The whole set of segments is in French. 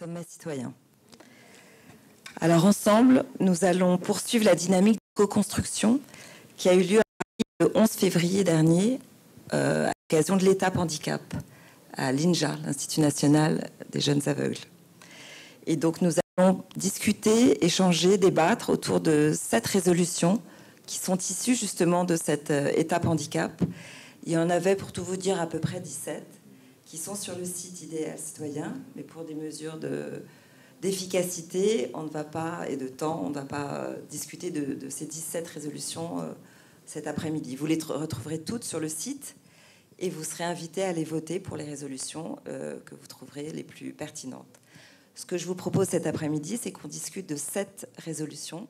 sommet citoyen. Alors ensemble, nous allons poursuivre la dynamique de co-construction qui a eu lieu le 11 février dernier à l'occasion de l'étape handicap à l'INJA, l'Institut national des jeunes aveugles. Et donc nous allons discuter, échanger, débattre autour de 7 résolutions qui sont issues justement de cette étape handicap. Il y en avait, pour tout vous dire, à peu près 17 qui sont sur le site Idéal Citoyen, mais pour des mesures d'efficacité, on ne va pas, et de temps, on ne va pas discuter de ces 17 résolutions cet après-midi. Vous les retrouverez toutes sur le site et vous serez invités à les voter pour les résolutions que vous trouverez les plus pertinentes. Ce que je vous propose cet après-midi, c'est qu'on discute de 7 résolutions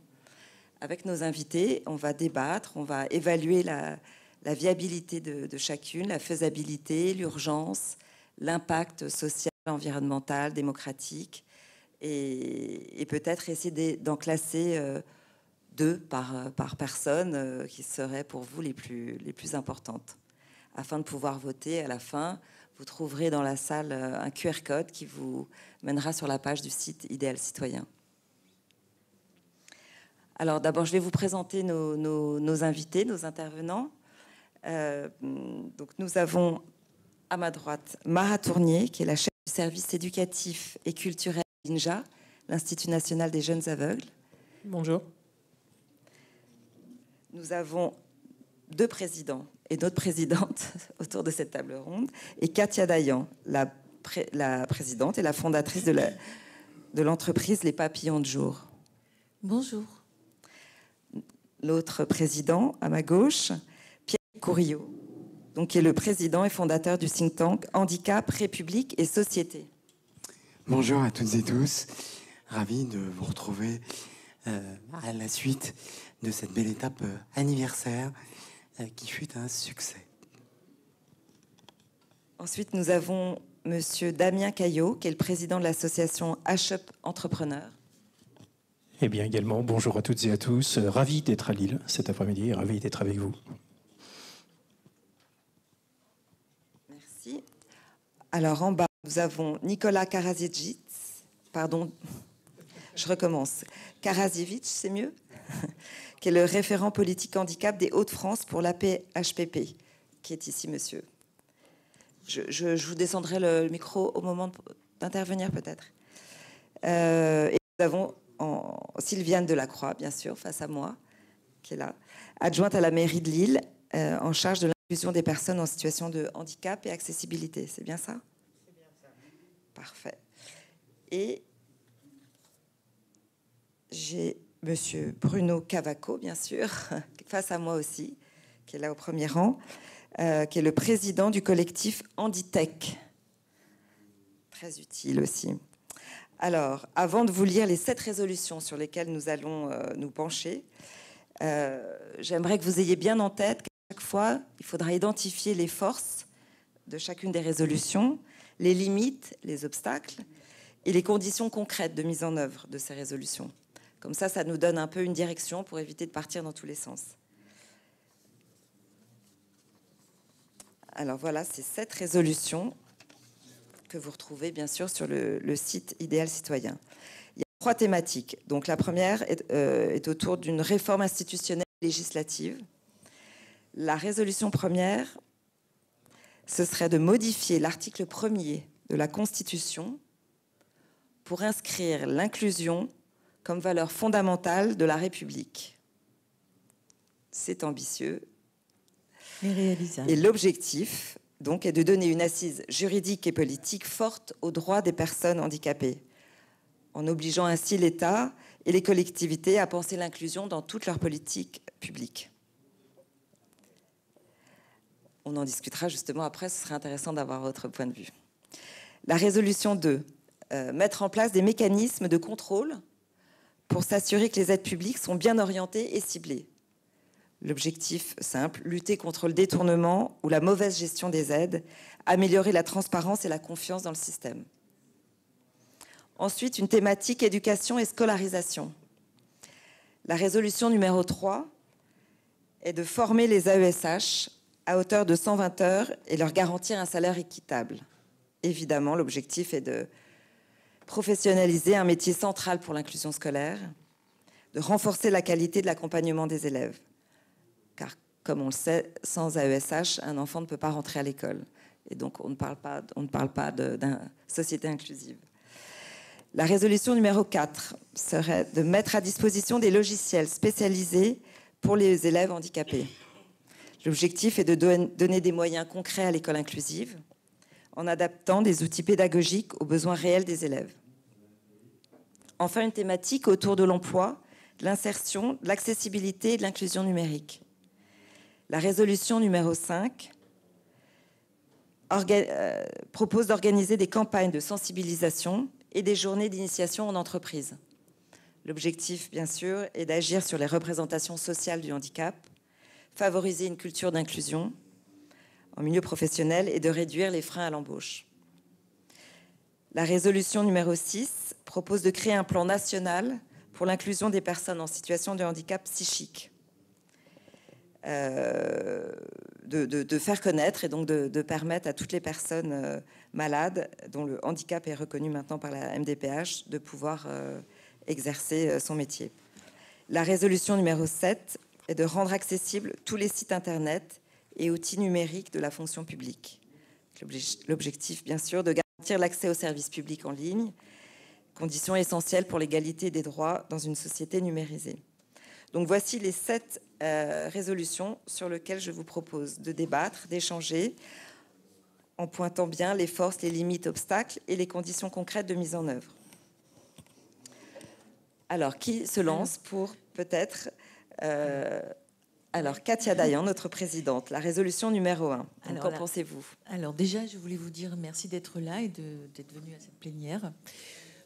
avec nos invités. On va débattre, on va évaluer la viabilité de chacune, la faisabilité, l'urgence, l'impact social, environnemental, démocratique, et peut-être essayer d'en classer 2 par personne qui seraient pour vous les plus importantes. Afin de pouvoir voter à la fin, vous trouverez dans la salle un QR code qui vous mènera sur la page du site Idéal Citoyen. Alors d'abord, je vais vous présenter nos invités, nos intervenants. Donc nous avons à ma droite Mara Tournier, qui est la chef du service éducatif et culturel de l'INJA, l'Institut national des jeunes aveugles. Bonjour. Nous avons 2 présidents et d'autres présidentes autour de cette table ronde, et Katia Dayan, la présidente et la fondatrice de l'entreprise Les Papillons de Jour. Bonjour. L'autre président, à ma gauche, Pierre Courillot, donc, qui est le président et fondateur du think tank Handicap, République et Société. Bonjour à toutes et tous. Ravi de vous retrouver à la suite de cette belle étape anniversaire qui fut un succès. Ensuite, nous avons Monsieur Damien Caillot, qui est le président de l'association H-Up Entrepreneurs. Eh bien également, bonjour à toutes et à tous. Ravi d'être à Lille cet après-midi et ravi d'être avec vous. Merci. Alors en bas, nous avons Nicolas Karaziewicz. Pardon, je recommence. Karaziewicz, c'est mieux, qui est le référent politique handicap des Hauts-de-France pour l'AP-HPP, qui est ici, monsieur. Je vous descendrai le micro au moment d'intervenir, peut-être. Et nous avons Sylviane Delacroix, bien sûr, face à moi, qui est là, adjointe à la mairie de Lille, en charge de l'inclusion des personnes en situation de handicap et accessibilité. C'est bien ça? C'est bien ça. Parfait. Et j'ai monsieur Bruno Cavaco, bien sûr, face à moi aussi, qui est là au premier rang, qui est le président du collectif Handitech. Très utile aussi. Alors, avant de vous lire les 7 résolutions sur lesquelles nous allons nous pencher, j'aimerais que vous ayez bien en tête qu'à chaque fois, il faudra identifier les forces de chacune des résolutions, les limites, les obstacles et les conditions concrètes de mise en œuvre de ces résolutions. Comme ça, ça nous donne un peu une direction pour éviter de partir dans tous les sens. Alors voilà, ces 7 résolutions que vous retrouvez bien sûr sur le site Idéal Citoyen. Il y a 3 thématiques. Donc la première est autour d'une réforme institutionnelle et législative. La résolution première, ce serait de modifier l'article 1er de la Constitution pour inscrire l'inclusion comme valeur fondamentale de la République. C'est ambitieux. Et réalisable. Et l'objectif, donc, est de donner une assise juridique et politique forte aux droits des personnes handicapées, en obligeant ainsi l'État et les collectivités à penser l'inclusion dans toutes leurs politiques publiques. On en discutera justement après, ce serait intéressant d'avoir votre point de vue. La résolution 2, mettre en place des mécanismes de contrôle pour s'assurer que les aides publiques sont bien orientées et ciblées. L'objectif simple, lutter contre le détournement ou la mauvaise gestion des aides, améliorer la transparence et la confiance dans le système. Ensuite, une thématique éducation et scolarisation. La résolution numéro 3 est de former les AESH à hauteur de 120 heures et leur garantir un salaire équitable. Évidemment, l'objectif est professionnaliser un métier central pour l'inclusion scolaire, de renforcer la qualité de l'accompagnement des élèves. Car, comme on le sait, sans AESH, un enfant ne peut pas rentrer à l'école. Et donc, on ne parle pas d'une société inclusive. La résolution numéro 4 serait de mettre à disposition des logiciels spécialisés pour les élèves handicapés. L'objectif est de donner des moyens concrets à l'école inclusive en adaptant des outils pédagogiques aux besoins réels des élèves. Enfin, une thématique autour de l'emploi, de l'insertion, de l'accessibilité et de l'inclusion numérique. La résolution numéro 5 propose d'organiser des campagnes de sensibilisation et des journées d'initiation en entreprise. L'objectif, bien sûr, est d'agir sur les représentations sociales du handicap, favoriser une culture d'inclusion en milieu professionnel et de réduire les freins à l'embauche. La résolution numéro 6 propose de créer un plan national pour l'inclusion des personnes en situation de handicap psychique. De faire connaître et donc de permettre à toutes les personnes malades dont le handicap est reconnu maintenant par la MDPH de pouvoir exercer son métier. La résolution numéro 7 est de rendre accessibles tous les sites internet et outils numériques de la fonction publique. L'objectif, bien sûr, de garantir l'accès aux services publics en ligne, condition essentielle pour l'égalité des droits dans une société numérisée. Donc voici les 7 résolutions sur lesquelles je vous propose de débattre, d'échanger, en pointant bien les forces, les limites, obstacles et les conditions concrètes de mise en œuvre. Alors, qui se lance pour peut-être... Alors, Katia Dayan, notre présidente, la résolution numéro 1. Qu'en pensez-vous? Alors déjà, je voulais vous dire merci d'être là et d'être venu à cette plénière.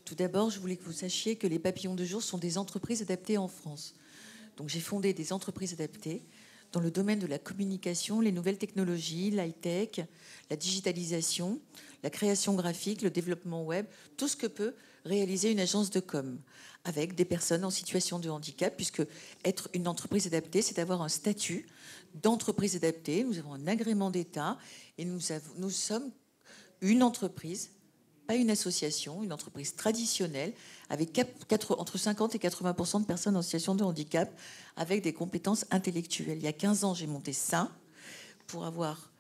Tout d'abord, je voulais que vous sachiez que les papillons de jour sont des entreprises adaptées en France. Donc j'ai fondé des entreprises adaptées dans le domaine de la communication, les nouvelles technologies, l'high-tech, la digitalisation, la création graphique, le développement web, tout ce que peut réaliser une agence de com avec des personnes en situation de handicap, puisque être une entreprise adaptée, c'est avoir un statut d'entreprise adaptée. Nous avons un agrément d'État et nous sommes une entreprise, pas une association, une entreprise traditionnelle avec entre 50 et 80% de personnes en situation de handicap avec des compétences intellectuelles. Il y a 15 ans, j'ai monté ça pour avoir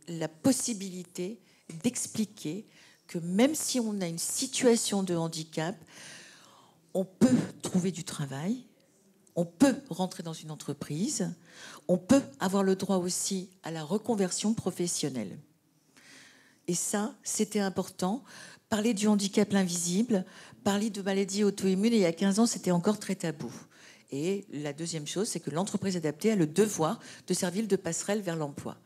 la possibilité d'expliquer que même si on a une situation de handicap, on peut trouver du travail, on peut rentrer dans une entreprise, on peut avoir le droit aussi à la reconversion professionnelle. Et ça, c'était important. Parler du handicap invisible, parler de maladies auto-immunes, il y a 15 ans, c'était encore très tabou. Et la deuxième chose, c'est que l'entreprise adaptée a le devoir de servir de passerelle vers l'emploi.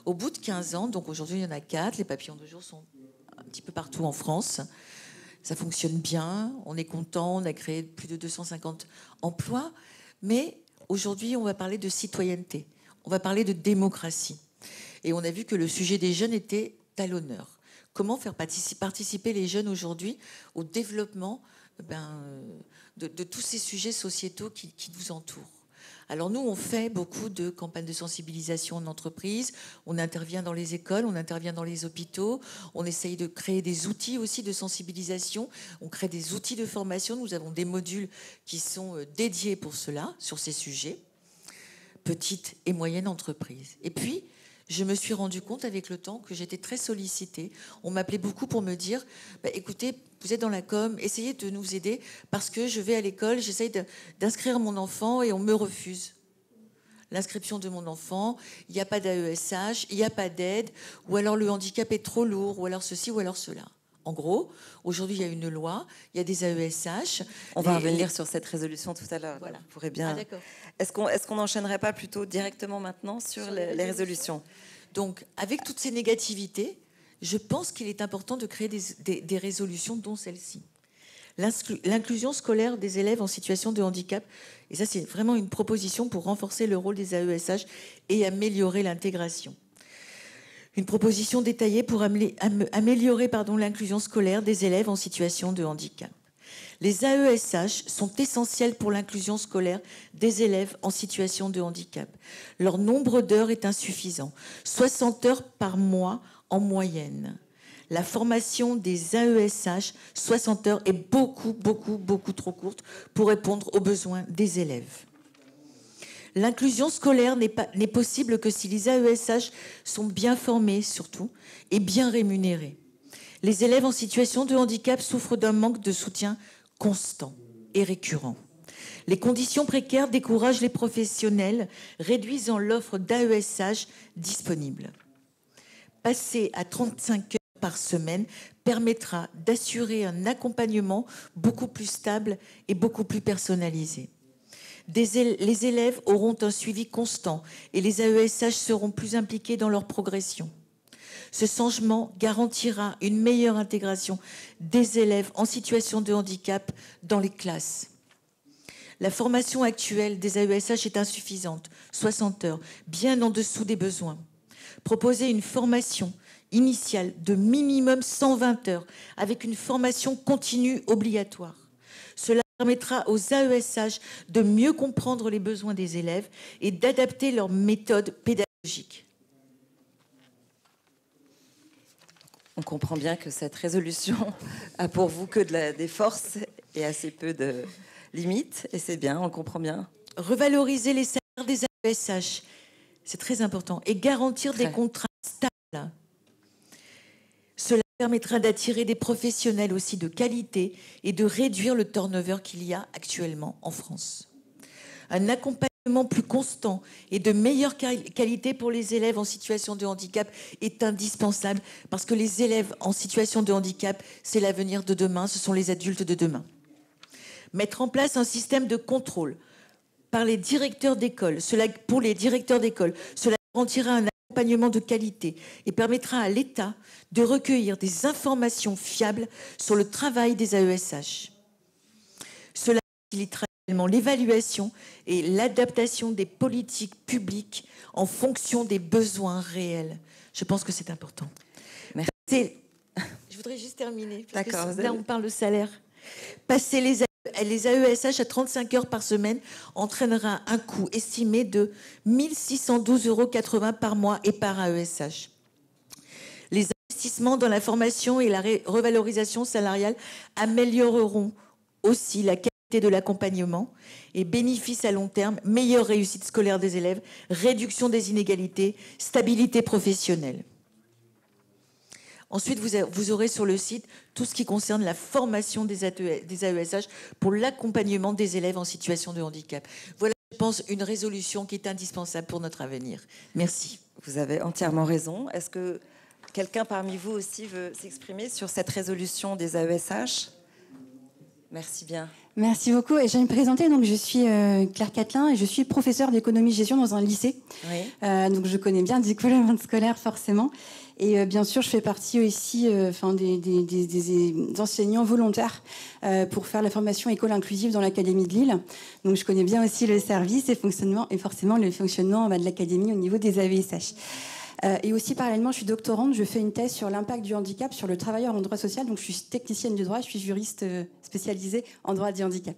Au bout de 15 ans, donc aujourd'hui il y en a 4, les papillons de jour sont un petit peu partout en France. Ça fonctionne bien, on est content, on a créé plus de 250 emplois. Mais aujourd'hui, on va parler de citoyenneté, on va parler de démocratie. Et on a vu que le sujet des jeunes était à l'honneur. Comment faire participer les jeunes aujourd'hui au développement de tous ces sujets sociétaux qui nous entourent. Alors nous, on fait beaucoup de campagnes de sensibilisation en entreprise, on intervient dans les écoles, on intervient dans les hôpitaux, on essaye de créer des outils aussi de sensibilisation, on crée des outils de formation, nous avons des modules qui sont dédiés pour cela, sur ces sujets, petites et moyennes entreprises. Et puis, je me suis rendu compte avec le temps que j'étais très sollicitée. On m'appelait beaucoup pour me dire écoutez, vous êtes dans la com, essayez de nous aider parce que je vais à l'école, j'essaye d'inscrire mon enfant et on me refuse l'inscription de mon enfant. Il n'y a pas d'AESH, il n'y a pas d'aide, ou alors le handicap est trop lourd, ou alors ceci, ou alors cela. En gros, aujourd'hui, il y a une loi, il y a des AESH. On va revenir sur cette résolution tout à l'heure. Voilà. Vous pourrez bien... d'accord. Est-ce qu'on n'enchaînerait pas plutôt directement maintenant sur les résolutions? Donc, avec toutes ces négativités, je pense qu'il est important de créer des résolutions, dont celle-ci. L'inclusion scolaire des élèves en situation de handicap. Et ça, c'est vraiment une proposition pour renforcer le rôle des AESH et améliorer l'intégration. Une proposition détaillée pour améliorer l'inclusion scolaire des élèves en situation de handicap. Les AESH sont essentiels pour l'inclusion scolaire des élèves en situation de handicap. Leur nombre d'heures est insuffisant, 60 heures par mois en moyenne. La formation des AESH, 60 heures, est beaucoup trop courte pour répondre aux besoins des élèves. L'inclusion scolaire n'est possible que si les AESH sont bien formés, surtout, et bien rémunérés. Les élèves en situation de handicap souffrent d'un manque de soutien constant et récurrent. Les conditions précaires découragent les professionnels, réduisant l'offre d'AESH disponible. Passer à 35 heures par semaine permettra d'assurer un accompagnement beaucoup plus stable et beaucoup plus personnalisé. Les élèves auront un suivi constant et les AESH seront plus impliqués dans leur progression. Ce changement garantira une meilleure intégration des élèves en situation de handicap dans les classes. La formation actuelle des AESH est insuffisante, 60 heures, bien en dessous des besoins. Proposer une formation initiale de minimum 120 heures avec une formation continue obligatoire. Cela permettra aux AESH de mieux comprendre les besoins des élèves et d'adapter leurs méthodes pédagogiques. On comprend bien que cette résolution a pour vous que des forces et assez peu de limites, et c'est bien, on le comprend bien. Revaloriser les salaires des AESH, c'est très important, et garantir des contrats stables. Cela permettra d'attirer des professionnels aussi de qualité et de réduire le turnover qu'il y a actuellement en France. Un accompagnement plus constant et de meilleure qualité pour les élèves en situation de handicap est indispensable parce que les élèves en situation de handicap, c'est l'avenir de demain, ce sont les adultes de demain. Mettre en place un système de contrôle par les directeurs d'école, pour les directeurs d'école, cela garantira un accompagnement de qualité et permettra à l'État de recueillir des informations fiables sur le travail des AESH. Cela facilitera également l'évaluation et l'adaptation des politiques publiques en fonction des besoins réels. Je pense que c'est important. Merci. Je voudrais juste terminer. D'accord. Là, on parle de salaire. Passer les AESH à 35 heures par semaine entraînera un coût estimé de 1 612,80 € par mois et par AESH. Les investissements dans la formation et la revalorisation salariale amélioreront aussi la qualité de l'accompagnement et bénéfices à long terme, meilleure réussite scolaire des élèves, réduction des inégalités, stabilité professionnelle. Ensuite, vous aurez sur le site tout ce qui concerne la formation des AESH pour l'accompagnement des élèves en situation de handicap. Voilà, je pense, une résolution qui est indispensable pour notre avenir. Merci. Vous avez entièrement raison. Est-ce que quelqu'un parmi vous aussi veut s'exprimer sur cette résolution des AESH? Merci bien. Merci beaucoup. Et je vais me présenter. Donc, je suis Claire Catelin et je suis professeure d'économie-gestion dans un lycée. Oui. Donc, je connais bien du coup le monde scolaire, forcément. Et bien sûr, je fais partie aussi des enseignants volontaires pour faire la formation école inclusive dans l'Académie de Lille. Donc, je connais bien aussi le service et forcément le fonctionnement de l'Académie au niveau des AESH. Et aussi, parallèlement, je suis doctorante. Je fais une thèse sur l'impact du handicap sur le travailleur en droit social. Donc, je suis technicienne du droit. Je suis juriste spécialisée en droit du handicap.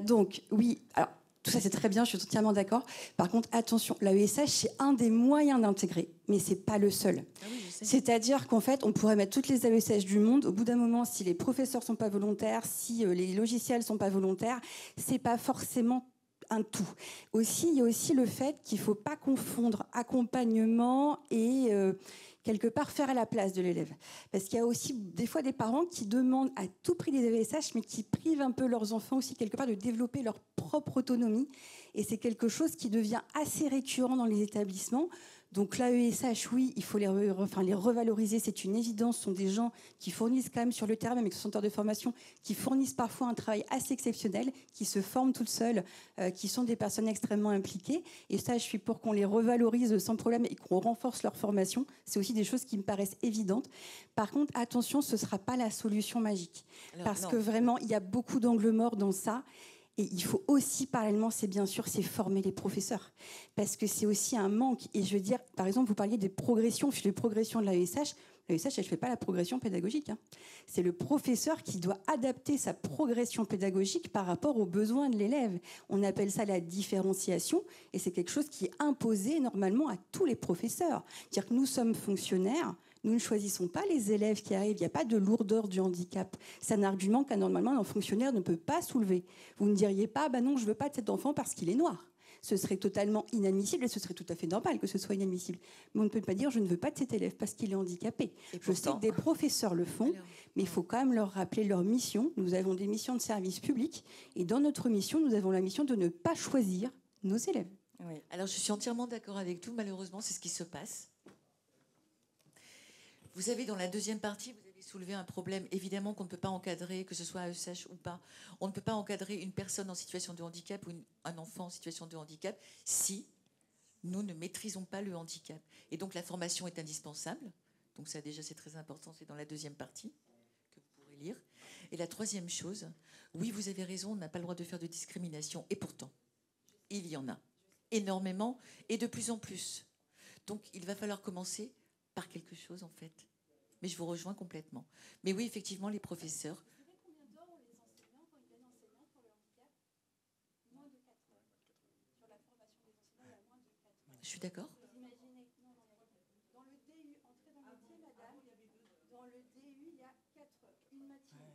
Donc, oui, alors, tout ça, c'est très bien. Je suis entièrement d'accord. Par contre, attention, l'AESH, c'est un des moyens d'intégrer, mais c'est pas le seul. Ah oui, je sais. C'est-à-dire qu'en fait, on pourrait mettre toutes les AESH du monde. Au bout d'un moment, si les professeurs sont pas volontaires, si les logiciels sont pas volontaires, c'est pas forcément un tout. Aussi, il y a aussi le fait qu'il ne faut pas confondre accompagnement et quelque part faire à la place de l'élève. Parce qu'il y a aussi des fois des parents qui demandent à tout prix des AESH, mais qui privent un peu leurs enfants aussi quelque part de développer leur propre autonomie. Et c'est quelque chose qui devient assez récurrent dans les établissements. Donc l'AESH, oui, il faut les revaloriser, c'est une évidence. Ce sont des gens qui fournissent quand même sur le terrain, même avec 60 heures de formation, qui fournissent parfois un travail assez exceptionnel, qui se forment toutes seules, qui sont des personnes extrêmement impliquées. Et ça, je suis pour qu'on les revalorise sans problème et qu'on renforce leur formation. C'est aussi des choses qui me paraissent évidentes. Par contre, attention, ce ne sera pas la solution magique. Parce que vraiment, il y a beaucoup d'angles morts dans ça. Et il faut aussi, parallèlement, c'est former les professeurs. Parce que c'est aussi un manque. Et je veux dire, par exemple, vous parliez des progressions. Je fais les progressions de l'AESH. L'AESH, elle ne fait pas la progression pédagogique. C'est le professeur qui doit adapter sa progression pédagogique par rapport aux besoins de l'élève. On appelle ça la différenciation. Et c'est quelque chose qui est imposé normalement à tous les professeurs. C'est-à-dire que nous sommes fonctionnaires. Nous ne choisissons pas les élèves qui arrivent. Il n'y a pas de lourdeur du handicap. C'est un argument qu'un normalement un fonctionnaire ne peut pas soulever. Vous ne diriez pas, bah non, je ne veux pas de cet enfant parce qu'il est noir. Ce serait totalement inadmissible et ce serait tout à fait normal que ce soit inadmissible. Mais on ne peut pas dire, je ne veux pas de cet élève parce qu'il est handicapé. Je sais que des professeurs le font, mais il faut quand même leur rappeler leur mission. Nous avons des missions de service public et dans notre mission, nous avons la mission de ne pas choisir nos élèves. Oui. Alors, je suis entièrement d'accord avec tout. Malheureusement, c'est ce qui se passe. Vous savez, dans la deuxième partie, vous avez soulevé un problème, évidemment, qu'on ne peut pas encadrer, que ce soit AESH ou pas. On ne peut pas encadrer une personne en situation de handicap ou un enfant en situation de handicap si nous ne maîtrisons pas le handicap. Et donc, la formation est indispensable. Donc, ça, déjà, c'est très important. C'est dans la deuxième partie que vous pourrez lire. Et la troisième chose, oui, vous avez raison, on n'a pas le droit de faire de discrimination. Et pourtant, il y en a énormément et de plus en plus. Donc, il va falloir commencer par quelque chose, en fait. Mais je vous rejoins complètement. Mais oui, effectivement, les professeurs... Vous savez combien d'heures ont les enseignants quand ils viennent enseignants pour le handicap? Moins de 4 heures. Sur la formation des enseignants, il y a moins de 4 heures. Je suis d'accord. Vous imaginez, dans le DU, entrer dans le métier, madame, dans le DU, il y a 4 heures. Une matinée.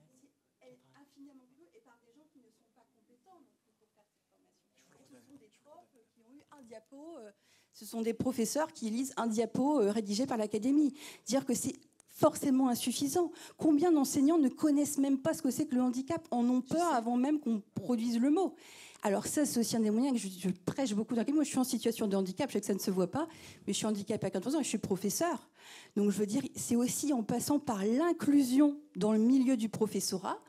Elle est infiniment plus peu et par des gens qui ne sont pas compétents non plus pour faire cette formation. Et ce sont des profs qui ont eu un diapo... Ce sont des professeurs qui lisent un diapo rédigé par l'académie. Dire que c'est forcément insuffisant. Combien d'enseignants ne connaissent même pas ce que c'est que le handicap, en ont peur avant même qu'on produise le mot. Alors ça, c'est aussi un des moyens que je prêche beaucoup dans l'académie. Moi, je suis en situation de handicap, je sais que ça ne se voit pas, mais je suis handicapée à 14 ans et je suis professeure. Donc je veux dire, c'est aussi en passant par l'inclusion dans le milieu du professorat,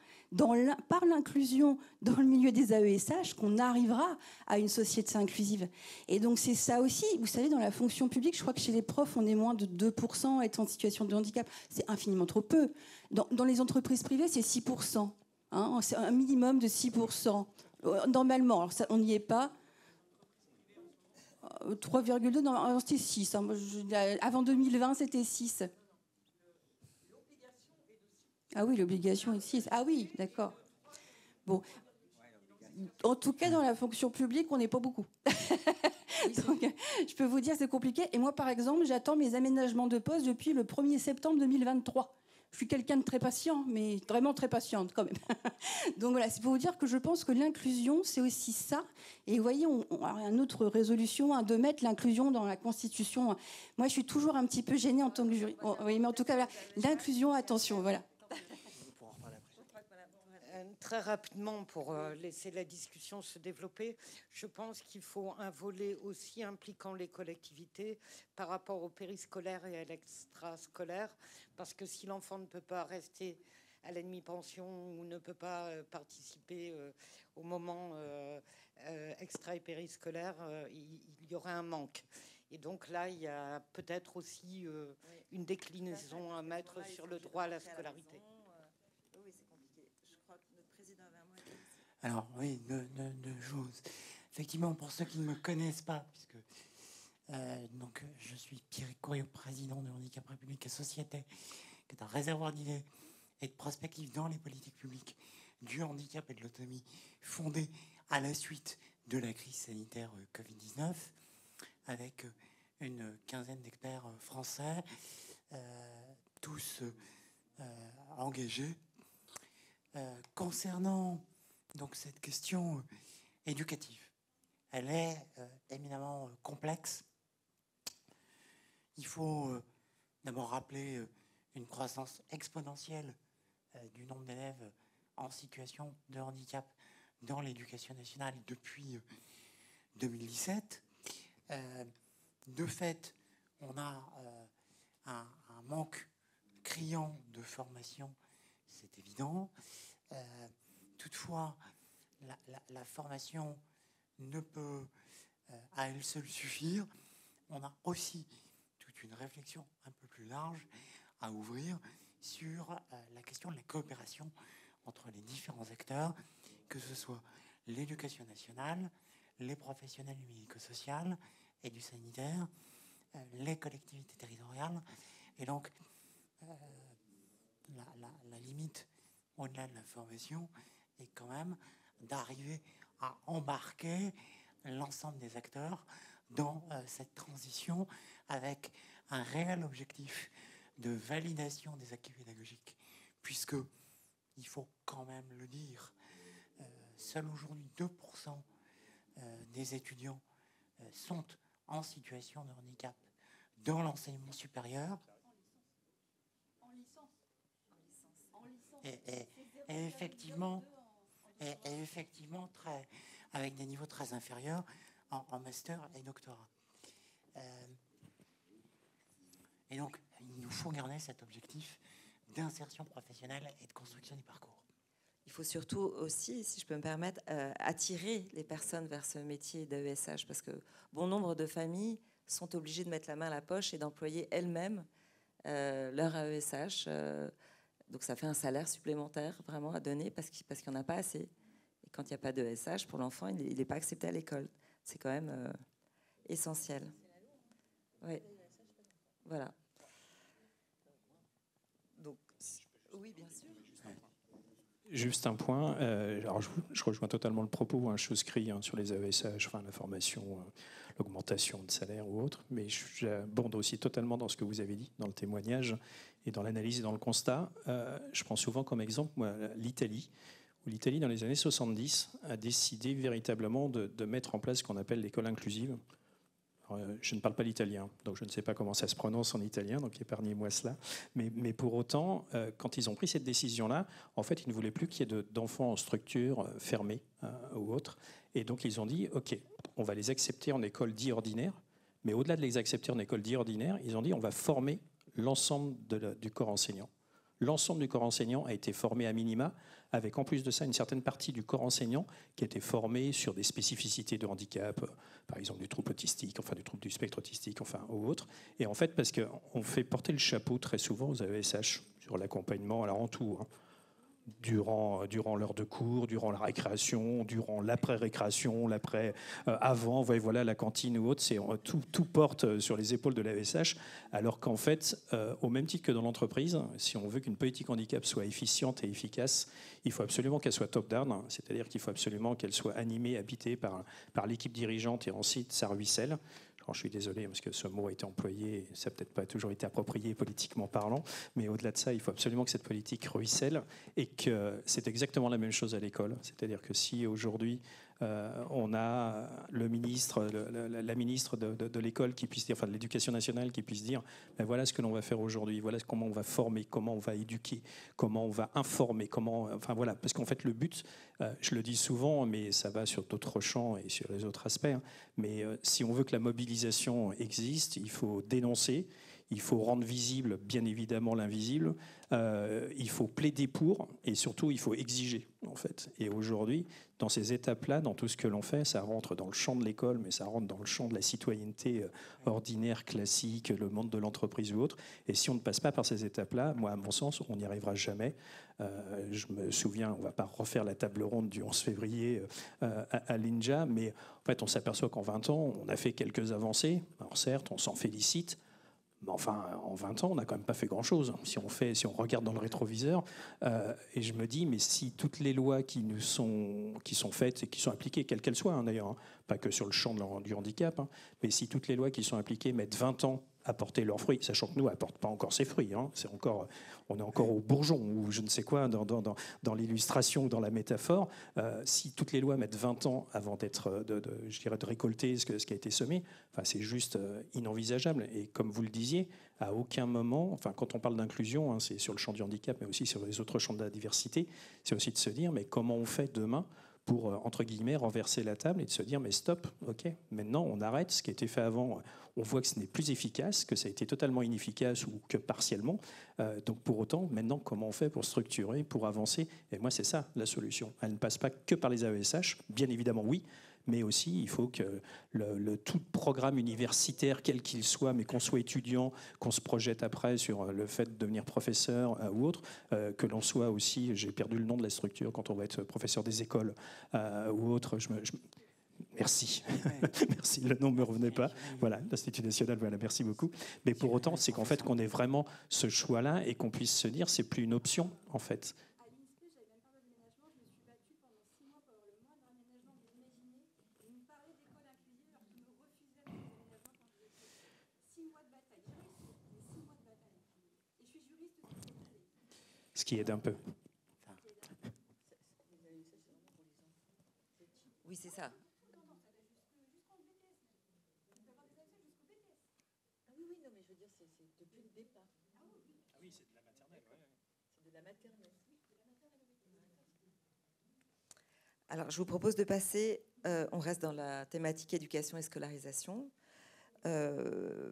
par l'inclusion dans le milieu des AESH qu'on arrivera à une société inclusive. Et donc c'est ça aussi, vous savez, dans la fonction publique, je crois que chez les profs, on est moins de 2% à être en situation de handicap. C'est infiniment trop peu. Dans les entreprises privées, c'est 6%. Hein, c'est un minimum de 6%. Normalement, alors ça, on n'y est pas. 3,2, non, c'était 6. Hein. Avant 2020, c'était 6. Ah oui, l'obligation est 6. Ah oui, d'accord. Bon. En tout cas, dans la fonction publique, on n'est pas beaucoup. Donc, je peux vous dire, c'est compliqué. Et moi, par exemple, j'attends mes aménagements de poste depuis le 1er septembre 2023. Je suis quelqu'un de très patient, mais vraiment très patiente quand même. Donc voilà, c'est pour vous dire que je pense que l'inclusion, c'est aussi ça. Et vous voyez, on a une autre résolution, de mettre l'inclusion dans la Constitution. Moi, je suis toujours un petit peu gênée en tant que jury. Oui, mais en tout cas, voilà, l'inclusion, attention, voilà. Très rapidement, pour laisser la discussion se développer, je pense qu'il faut un volet aussi impliquant les collectivités par rapport au périscolaire et à l'extrascolaire, parce que si l'enfant ne peut pas rester à la demi-pension ou ne peut pas participer au moment extra et périscolaire, il y aurait un manque. Et donc là, il y a peut-être aussi une déclinaison à mettre sur le droit à la scolarité. Alors oui, deux choses. Effectivement, pour ceux qui ne me connaissent pas, puisque donc je suis Pierre Couriot, président de Handicap République et Société, qui est un réservoir d'idées et de prospectives dans les politiques publiques du handicap et de l'autonomie, fondé à la suite de la crise sanitaire Covid-19, avec une quinzaine d'experts français, tous engagés. Concernant donc cette question éducative, elle est éminemment complexe. Il faut d'abord rappeler une croissance exponentielle du nombre d'élèves en situation de handicap dans l'éducation nationale depuis 2017. De fait, on a un manque criant de formation, c'est évident. Toutefois, la formation ne peut à elle seule suffire. On a aussi toute une réflexion un peu plus large à ouvrir sur la question de la coopération entre les différents acteurs, que ce soit l'éducation nationale, les professionnels du médico-social et du sanitaire, les collectivités territoriales. Et donc, la limite au-delà de la formation est quand même d'arriver à embarquer l'ensemble des acteurs dans cette transition avec un réel objectif de validation des acquis pédagogiques, puisque, il faut quand même le dire, seuls aujourd'hui 2% des étudiants sont en situation de handicap dans l'enseignement supérieur. Et effectivement, avec des niveaux très inférieurs en master et doctorat. Et donc, il nous faut garder cet objectif d'insertion professionnelle et de construction du parcours. Il faut surtout aussi, si je peux me permettre, attirer les personnes vers ce métier d'AESH, parce que bon nombre de familles sont obligées de mettre la main à la poche et d'employer elles-mêmes leur AESH. Donc ça fait un salaire supplémentaire vraiment à donner parce qu'il n'y en a pas assez. Et quand il n'y a pas d'AESH, pour l'enfant, il n'est pas accepté à l'école. C'est quand même essentiel. Oui. Voilà. Donc, oui, bien sûr. Juste un point, alors je rejoins totalement le propos, je souscris sur les AESH, la formation, l'augmentation de salaire ou autre, mais j'abonde aussi totalement dans ce que vous avez dit, dans le témoignage et dans l'analyse et dans le constat. Je prends souvent comme exemple l'Italie, où l'Italie, dans les années 70, a décidé véritablement de mettre en place ce qu'on appelle l'école inclusive. Je ne parle pas l'italien, donc je ne sais pas comment ça se prononce en italien, donc épargnez-moi cela. Mais pour autant, quand ils ont pris cette décision-là, en fait, ils ne voulaient plus qu'il y ait d'enfants en structure fermée ou autre. Et donc, ils ont dit, OK, on va les accepter en école dite ordinaire, mais au-delà de les accepter en école dite ordinaire, ils ont dit, on va former l'ensemble du corps enseignant. L'ensemble du corps enseignant a été formé à minima, avec en plus de ça une certaine partie du corps enseignant qui a été formé sur des spécificités de handicap, par exemple du trouble autistique, du trouble du spectre autistique, ou autre. Et en fait, parce qu'on fait porter le chapeau très souvent aux AESH sur l'accompagnement, alors en tout, durant l'heure de cours, durant la récréation, durant l'après-récréation, avant, voilà, la cantine ou autre, tout porte sur les épaules de l'AESH, alors qu'en fait, au même titre que dans l'entreprise, si on veut qu'une politique handicap soit efficiente et efficace, il faut absolument qu'elle soit top-down, c'est-à-dire qu'il faut absolument qu'elle soit animée, habitée par l'équipe dirigeante et ensuite ça ruisselle. Alors, je suis désolé parce que ce mot a été employé, ça n'a peut-être pas toujours été approprié politiquement parlant, mais au-delà de ça, il faut absolument que cette politique ruisselle et que c'est exactement la même chose à l'école. C'est-à-dire que si aujourd'hui on a le ministre, la ministre de l'école qui puisse dire, de l'éducation nationale qui puisse dire, ben voilà ce que l'on va faire aujourd'hui, voilà comment on va former, comment on va éduquer, comment on va informer, voilà, parce qu'en fait le but, je le dis souvent, mais ça va sur d'autres champs et sur les autres aspects, mais si on veut que la mobilisation existe, il faut dénoncer. Il faut rendre visible, bien évidemment, l'invisible. Il faut plaider pour, et surtout, il faut exiger, en fait. Et aujourd'hui, dans ces étapes-là, dans tout ce que l'on fait, ça rentre dans le champ de l'école, mais ça rentre dans le champ de la citoyenneté ordinaire, classique, le monde de l'entreprise ou autre. Et si on ne passe pas par ces étapes-là, moi, à mon sens, on n'y arrivera jamais. Je me souviens, on ne va pas refaire la table ronde du 11 février à l'INJA, mais en fait, on s'aperçoit qu'en 20 ans, on a fait quelques avancées. Alors certes, on s'en félicite. Mais enfin, en 20 ans, on n'a quand même pas fait grand-chose. Si on regarde dans le rétroviseur, et je me dis, mais si toutes les lois qui sont faites et qui sont appliquées, quelles qu'elles soient, d'ailleurs, pas que sur le champ du handicap, mais si toutes les lois qui sont appliquées mettent 20 ans à porter leurs fruits, sachant que nous, elle ne porte pas encore ses fruits. On est encore au bourgeon, ou je ne sais quoi, dans l'illustration ou dans la métaphore. Si toutes les lois mettent 20 ans avant de récolter ce qui a été semé, c'est juste inenvisageable. Et comme vous le disiez, à aucun moment, quand on parle d'inclusion, c'est sur le champ du handicap, mais aussi sur les autres champs de la diversité, c'est aussi de se dire, mais comment on fait demain pour, entre guillemets, renverser la table et de se dire, mais stop, ok, maintenant on arrête, ce qui a été fait avant, on voit que ce n'est plus efficace, que ça a été totalement inefficace ou que partiellement, donc pour autant, maintenant, comment on fait pour structurer, pour avancer? Et moi, c'est ça la solution. Elle ne passe pas que par les AESH, bien évidemment, oui, mais aussi il faut que tout programme universitaire, quel qu'il soit, mais qu'on soit étudiant, qu'on se projette après sur le fait de devenir professeur ou autre, que l'on soit aussi, j'ai perdu le nom de la structure, quand on va être professeur des écoles ou autre, merci. Merci, le nom ne me revenait pas. Voilà, l'Institut national, voilà, merci beaucoup. Mais pour autant, c'est qu'en fait, qu'on ait vraiment ce choix-là et qu'on puisse se dire, c'est plus une option, en fait. Ce qui aide un peu. Oui, c'est ça. Oui, non, mais je veux dire, c'est depuis le départ. Ah oui, c'est de la maternelle. C'est de la maternelle. Alors, je vous propose de passer, on reste dans la thématique éducation et scolarisation,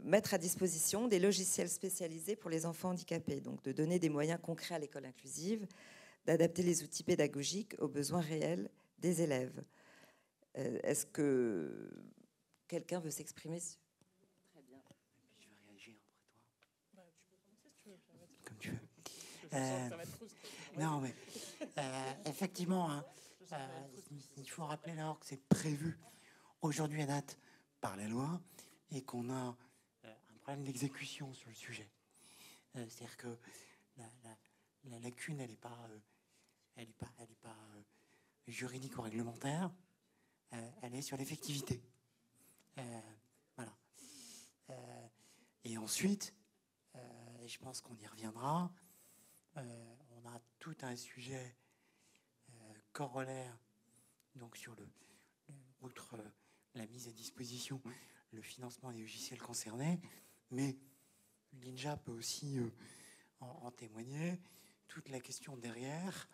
mettre à disposition des logiciels spécialisés pour les enfants handicapés, donc de donner des moyens concrets à l'école inclusive, d'adapter les outils pédagogiques aux besoins réels des élèves. Est-ce que quelqu'un veut s'exprimer? Très bien. Je vais réagir après toi. Tu peux commencer si tu veux. Comme tu veux. Non, mais effectivement, hein, il faut rappeler alors que c'est prévu aujourd'hui à date par la loi et qu'on a un problème d'exécution sur le sujet. C'est-à-dire que la lacune, elle n'est pas juridique ou réglementaire. Elle est sur l'effectivité. Voilà. Et ensuite, je pense qu'on y reviendra, on a tout un sujet corollaire, donc sur outre la mise à disposition, le financement des logiciels concernés, mais l'INJA peut aussi en témoigner, toute la question derrière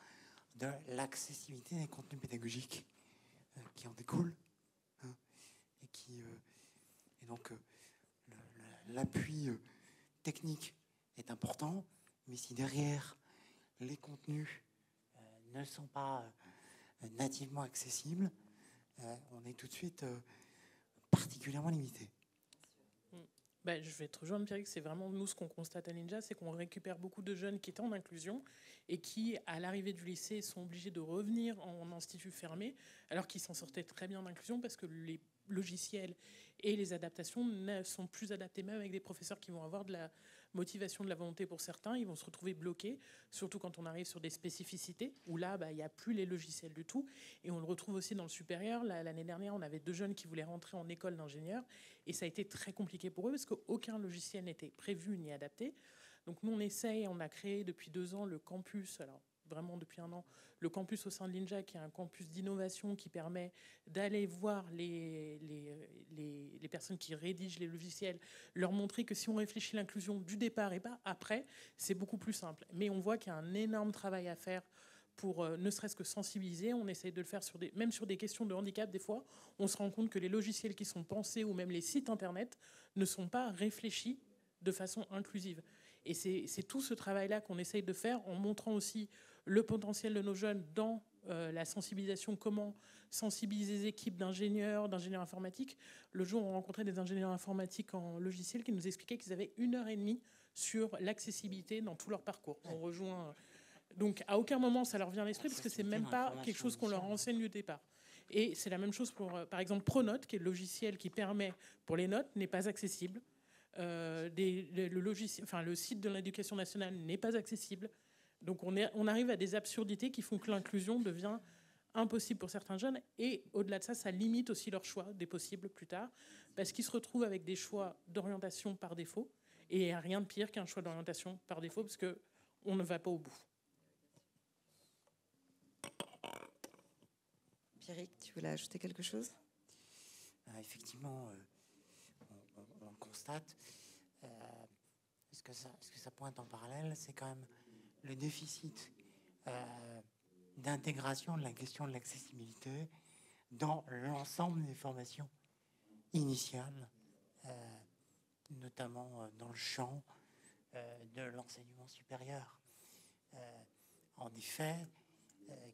de l'accessibilité des contenus pédagogiques qui en découlent, hein, et donc l'appui technique est important, mais si derrière les contenus ne sont pas nativement accessibles, on est tout de suite particulièrement limité. Je vais te rejoindre, Pierre, c'est vraiment nous ce qu'on constate à l'INJA, c'est qu'on récupère beaucoup de jeunes qui étaient en inclusion et qui, à l'arrivée du lycée, sont obligés de revenir en institut fermé, alors qu'ils s'en sortaient très bien d'inclusion parce que les logiciels et les adaptations ne sont plus adaptés, même avec des professeurs qui vont avoir de la motivation, de la volonté pour certains, ils vont se retrouver bloqués, surtout quand on arrive sur des spécificités, où là, il n'y a plus les logiciels du tout. Et on le retrouve aussi dans le supérieur. L'année dernière, on avait 2 jeunes qui voulaient rentrer en école d'ingénieur, et ça a été très compliqué pour eux, parce qu'aucun logiciel n'était prévu ni adapté. Donc nous, on a créé depuis 2 ans le campus, alors vraiment depuis 1 an, le campus au sein de l'INJA, qui est un campus d'innovation qui permet d'aller voir les personnes qui rédigent les logiciels, leur montrer que si on réfléchit l'inclusion du départ et pas après, c'est beaucoup plus simple. Mais on voit qu'il y a un énorme travail à faire pour ne serait-ce que sensibiliser. On essaye de le faire même sur des questions de handicap. Des fois, on se rend compte que les logiciels qui sont pensés ou même les sites internet ne sont pas réfléchis de façon inclusive. Et c'est tout ce travail-là qu'on essaye de faire en montrant aussi le potentiel de nos jeunes dans la sensibilisation, comment sensibiliser les équipes d'ingénieurs informatiques. Le jour, on rencontrait des ingénieurs informatiques en logiciel qui nous expliquaient qu'ils avaient 1h30 sur l'accessibilité dans tout leur parcours. On rejoint. Donc, à aucun moment, ça leur vient à l'esprit parce que c'est même pas quelque chose qu'on leur enseigne du départ. Et c'est la même chose pour, par exemple, Pronote, qui est le logiciel qui permet pour les notes, n'est pas accessible. Le site de l'éducation nationale n'est pas accessible. Donc on arrive à des absurdités qui font que l'inclusion devient impossible pour certains jeunes. Et au-delà de ça, ça limite aussi leur choix des possibles plus tard, parce qu'ils se retrouvent avec des choix d'orientation par défaut. Et il n'y a rien de pire qu'un choix d'orientation par défaut, parce qu'on ne va pas au bout. Pierrick, tu voulais ajouter quelque chose? Effectivement, on le constate. Ce que ça pointe en parallèle, c'est quand même le déficit d'intégration de la question de l'accessibilité dans l'ensemble des formations initiales, notamment dans le champ de l'enseignement supérieur. En effet,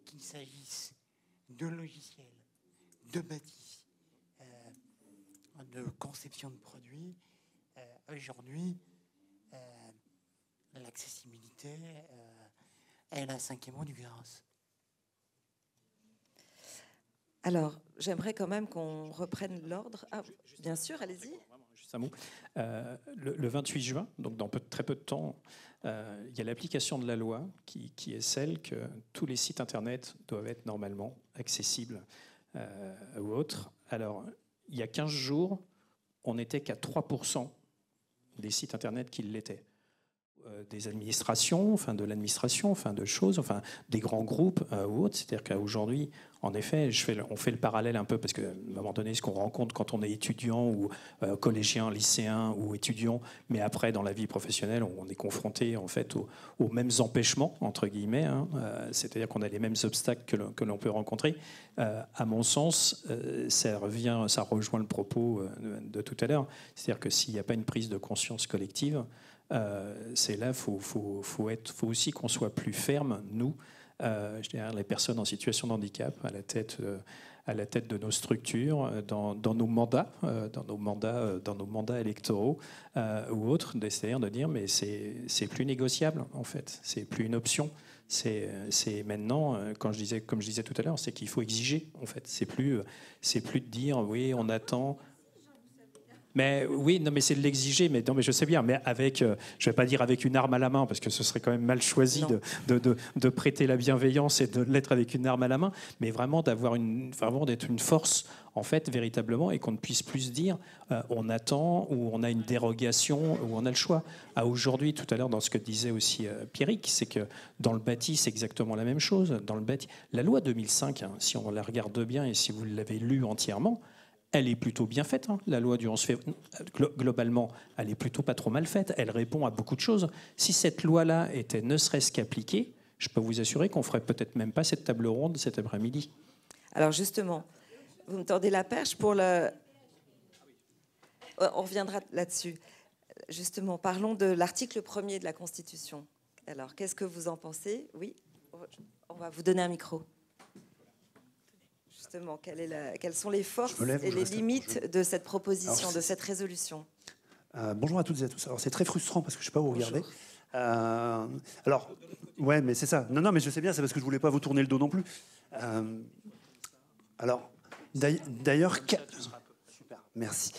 qu'il s'agisse de logiciels, de bâtis, de conception de produits, aujourd'hui, l'accessibilité est la 5e roue du carrosse. Alors, j'aimerais quand même qu'on reprenne l'ordre. Ah, bien sûr, allez-y. Juste un mot. Le 28 juin, donc dans très peu de temps, il y a l'application de la loi qui est celle que tous les sites Internet doivent être normalement accessibles ou autres. Alors, il y a 15 jours, on n'était qu'à 3% des sites Internet qui l'étaient. des administrations, enfin de l'administration, enfin de choses, enfin des grands groupes ou autres. C'est-à-dire qu'aujourd'hui, en effet, on fait le parallèle un peu parce qu'à un moment donné, ce qu'on rencontre quand on est étudiant ou collégien, lycéen ou étudiant, mais après dans la vie professionnelle, on est confronté en fait aux mêmes empêchements entre guillemets. Hein, c'est-à-dire qu'on a les mêmes obstacles que l'on peut rencontrer. À mon sens, ça rejoint le propos de tout à l'heure. C'est-à-dire que s'il n'y a pas une prise de conscience collective, c'est là, faut aussi qu'on soit plus ferme, nous, je dirais, les personnes en situation de handicap, à la tête de nos structures, dans nos mandats, dans nos mandats électoraux ou autres, c'est-à-dire de dire mais c'est plus négociable en fait, c'est plus une option. C'est maintenant, comme je disais tout à l'heure, c'est qu'il faut exiger en fait. C'est plus de dire oui, on attend. Mais oui, non, mais c'est de l'exiger. Mais non, mais je sais bien. Mais avec, je vais pas dire avec une arme à la main, parce que ce serait quand même mal choisi de prêter la bienveillance et de l'être avec une arme à la main. Mais vraiment d'être une force, en fait, véritablement, et qu'on ne puisse plus dire on attend ou on a une dérogation ou on a le choix. Aujourd'hui, tout à l'heure, dans ce que disait aussi Pierrick, c'est que dans le bâti, c'est exactement la même chose. Dans le bâti, la loi 2005, hein, si on la regarde bien et si vous l'avez lue entièrement, elle est plutôt bien faite, hein. La loi du 11 février, globalement, elle est plutôt pas trop mal faite. Elle répond à beaucoup de choses. Si cette loi-là était ne serait-ce qu'appliquée, je peux vous assurer qu'on ferait peut-être même pas cette table ronde cet après-midi. Alors justement, vous me tordez la perche pour le... On reviendra là-dessus. Justement, parlons de l'article 1er de la Constitution. Alors, qu'est-ce que vous en pensez? Oui, on va vous donner un micro. Justement, quelles sont les forces et les limites de cette proposition, de cette résolution? Bonjour à toutes et à tous. Alors, c'est très frustrant parce que je ne sais pas où regarder. Alors, ouais, mais c'est ça. Non, mais je sais bien, c'est parce que je ne voulais pas vous tourner le dos non plus. Alors, d'ailleurs... Super, merci.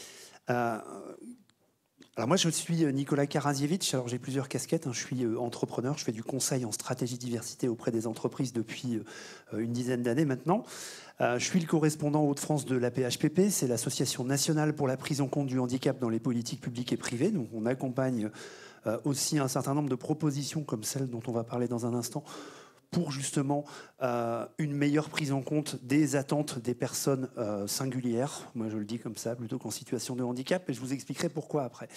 Alors moi, je suis Nicolas Karaziewicz. Alors j'ai plusieurs casquettes. Je suis entrepreneur. Je fais du conseil en stratégie diversité auprès des entreprises depuis une dizaine d'années maintenant. Je suis le correspondant Hauts-de-France de l'APHPP. C'est l'Association nationale pour la prise en compte du handicap dans les politiques publiques et privées. Donc on accompagne aussi un certain nombre de propositions comme celle dont on va parler dans un instant pour justement une meilleure prise en compte des attentes des personnes singulières. Moi, je le dis comme ça, plutôt qu'en situation de handicap, et je vous expliquerai pourquoi après.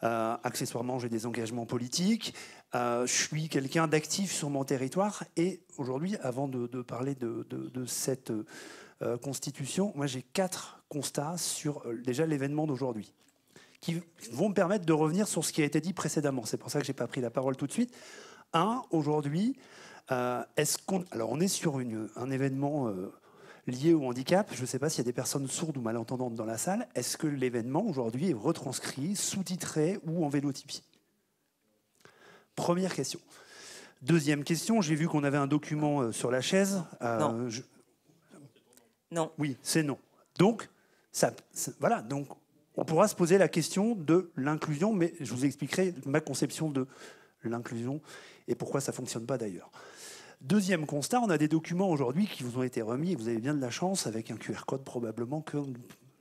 Accessoirement, j'ai des engagements politiques. Je suis quelqu'un d'actif sur mon territoire. Et aujourd'hui, avant de parler de cette constitution, moi, j'ai 4 constats sur déjà l'événement d'aujourd'hui qui vont me permettre de revenir sur ce qui a été dit précédemment. C'est pour ça que je n'ai pas pris la parole tout de suite. Aujourd'hui... alors on est sur un événement lié au handicap. Je ne sais pas s'il y a des personnes sourdes ou malentendantes dans la salle. Est-ce que l'événement aujourd'hui est retranscrit, sous-titré ou en vélotipie? Première question. Deuxième question, j'ai vu qu'on avait un document sur la chaise. Non. Non. Oui, c'est non. Donc, voilà. Donc, on pourra se poser la question de l'inclusion, mais je vous expliquerai ma conception de l'inclusion et pourquoi ça ne fonctionne pas d'ailleurs. Deuxième constat, on a des documents aujourd'hui qui vous ont été remis, et vous avez bien de la chance, avec un QR code probablement, que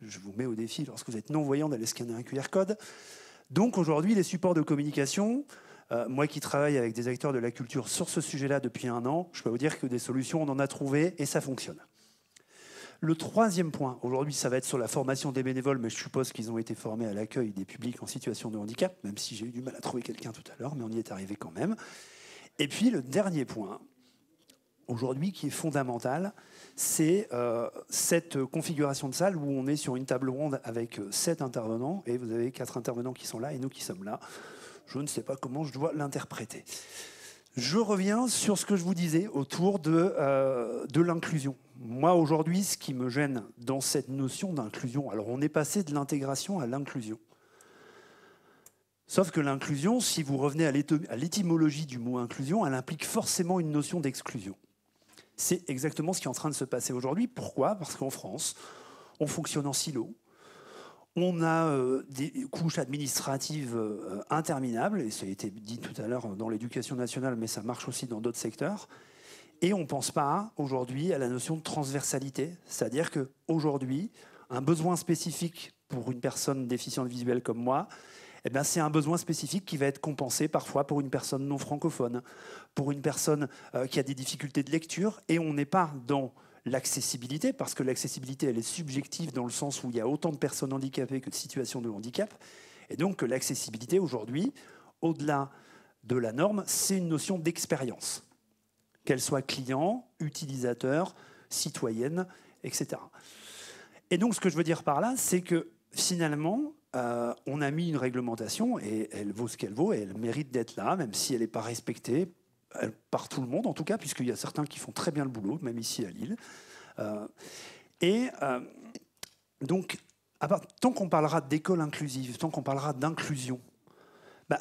je vous mets au défi, lorsque vous êtes non-voyant, d'aller scanner un QR code. Donc aujourd'hui, les supports de communication, moi qui travaille avec des acteurs de la culture sur ce sujet-là depuis 1 an, je peux vous dire que des solutions, on en a trouvé et ça fonctionne. Le troisième point, aujourd'hui, ça va être sur la formation des bénévoles, mais je suppose qu'ils ont été formés à l'accueil des publics en situation de handicap, même si j'ai eu du mal à trouver quelqu'un tout à l'heure, mais on y est arrivé quand même. Et puis le dernier point, aujourd'hui, qui est fondamental, c'est cette configuration de salle où on est sur une table ronde avec 7 intervenants, et vous avez 4 intervenants qui sont là, et nous qui sommes là. Je ne sais pas comment je dois l'interpréter. Je reviens sur ce que je vous disais autour de l'inclusion. Moi, aujourd'hui, ce qui me gêne dans cette notion d'inclusion, alors on est passé de l'intégration à l'inclusion. Sauf que l'inclusion, si vous revenez à l'étymologie du mot inclusion, elle implique forcément une notion d'exclusion. C'est exactement ce qui est en train de se passer aujourd'hui. Pourquoi? Parce qu'en France, on fonctionne en silo. On a des couches administratives interminables, et ça a été dit tout à l'heure dans l'éducation nationale, mais ça marche aussi dans d'autres secteurs. Et on ne pense pas aujourd'hui à la notion de transversalité, c'est-à-dire qu'aujourd'hui, un besoin spécifique pour une personne déficiente visuelle comme moi, eh bien, c'est un besoin spécifique qui va être compensé parfois pour une personne non francophone, pour une personne qui a des difficultés de lecture, et on n'est pas dans l'accessibilité, parce que l'accessibilité, elle est subjective dans le sens où il y a autant de personnes handicapées que de situations de handicap, et donc l'accessibilité aujourd'hui, au-delà de la norme, c'est une notion d'expérience, qu'elle soit client, utilisateur, citoyenne, etc. Et donc ce que je veux dire par là, c'est que finalement, on a mis une réglementation, et elle vaut ce qu'elle vaut, et elle mérite d'être là, même si elle n'est pas respectée par tout le monde, en tout cas, puisqu'il y a certains qui font très bien le boulot, même ici à Lille. Donc, tant qu'on parlera d'école inclusive, tant qu'on parlera d'inclusion,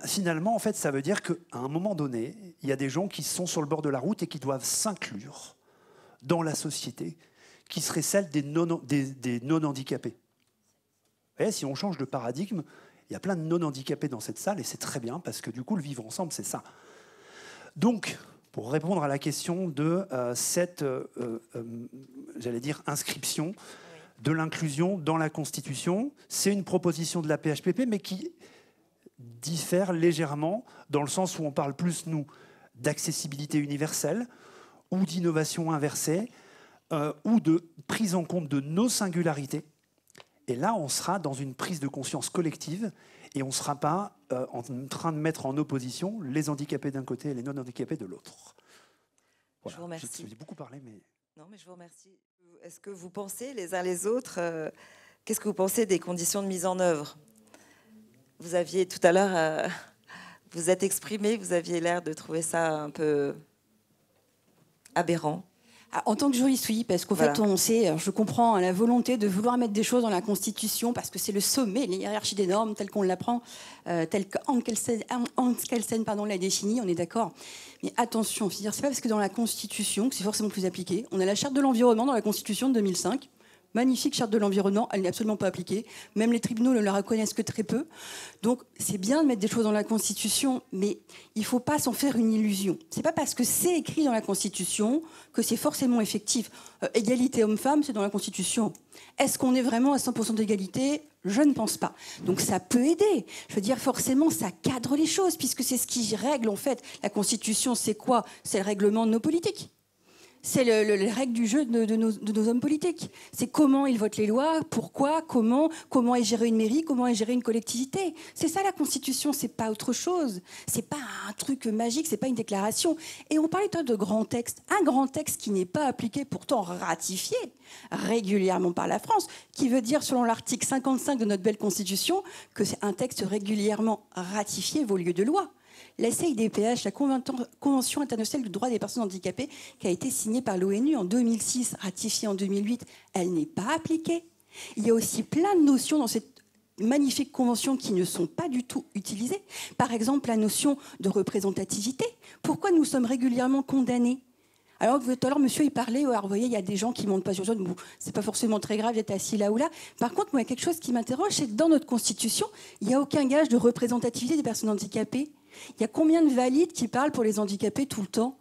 finalement, en fait, ça veut dire qu'à un moment donné, il y a des gens qui sont sur le bord de la route et qui doivent s'inclure dans la société, qui serait celle des non-handicapés. Vous voyez, si on change de paradigme, il y a plein de non-handicapés dans cette salle, et c'est très bien, parce que du coup, le vivre ensemble, c'est ça. Donc, pour répondre à la question de cette, j'allais dire, inscription de l'inclusion dans la Constitution, c'est une proposition de la PHPP, mais qui diffère légèrement, dans le sens où on parle plus, nous, d'accessibilité universelle, ou d'innovation inversée, ou de prise en compte de nos singularités. Et là, on sera dans une prise de conscience collective, et on ne sera pas en train de mettre en opposition les handicapés d'un côté et les non-handicapés de l'autre. Voilà. Je vous remercie. J'ai beaucoup parlé, mais... Non, mais je vous remercie. Est-ce que vous pensez, les uns les autres, qu'est-ce que vous pensez des conditions de mise en œuvre? Vous aviez tout à l'heure, vous êtes exprimé, vous aviez l'air de trouver ça un peu aberrant. En tant que juriste, oui, parce qu'au fait, on sait, je comprends la volonté de vouloir mettre des choses dans la Constitution, parce que c'est le sommet, la hiérarchie des normes, telle qu'on l'apprend, telle qu'Ankelsen l'a définie, on est d'accord. Mais attention, c'est pas parce que dans la Constitution que c'est forcément plus appliqué. On a la Charte de l'environnement dans la Constitution de 2005. Magnifique charte de l'environnement, elle n'est absolument pas appliquée. Même les tribunaux ne la reconnaissent que très peu. Donc c'est bien de mettre des choses dans la Constitution, mais il ne faut pas s'en faire une illusion. Ce n'est pas parce que c'est écrit dans la Constitution que c'est forcément effectif. Égalité homme-femme, c'est dans la Constitution. Est-ce qu'on est vraiment à 100% d'égalité? Je ne pense pas. Donc ça peut aider. Je veux dire, forcément, ça cadre les choses, puisque c'est ce qui règle, en fait. La Constitution, c'est quoi? C'est le règlement de nos politiques. C'est les règles du jeu de nos hommes politiques. C'est comment ils votent les lois, pourquoi, comment est gérée une mairie, comment est gérée une collectivité. C'est ça la Constitution, c'est pas autre chose. C'est pas un truc magique, c'est pas une déclaration. Et on parlait de grands textes. Un grand texte qui n'est pas appliqué, pourtant ratifié régulièrement par la France, qui veut dire, selon l'article 55 de notre belle Constitution, que c'est un texte régulièrement ratifié vaut lieu de loi. La CIDPH, la Convention internationale du droit des personnes handicapées, qui a été signée par l'ONU en 2006, ratifiée en 2008, elle n'est pas appliquée. Il y a aussi plein de notions dans cette magnifique convention qui ne sont pas du tout utilisées. Par exemple, la notion de représentativité. Pourquoi nous sommes régulièrement condamnés? Alors, tout à l'heure, monsieur, il parlait, alors, vous voyez, il y a des gens qui ne montent pas sur zone, bon, c'est pas forcément très grave d'être assis là ou là. Par contre, moi, il y a quelque chose qui m'interroge, c'est que dans notre Constitution, il n'y a aucun gage de représentativité des personnes handicapées. Il y a combien de valides qui parlent pour les handicapés tout le temps?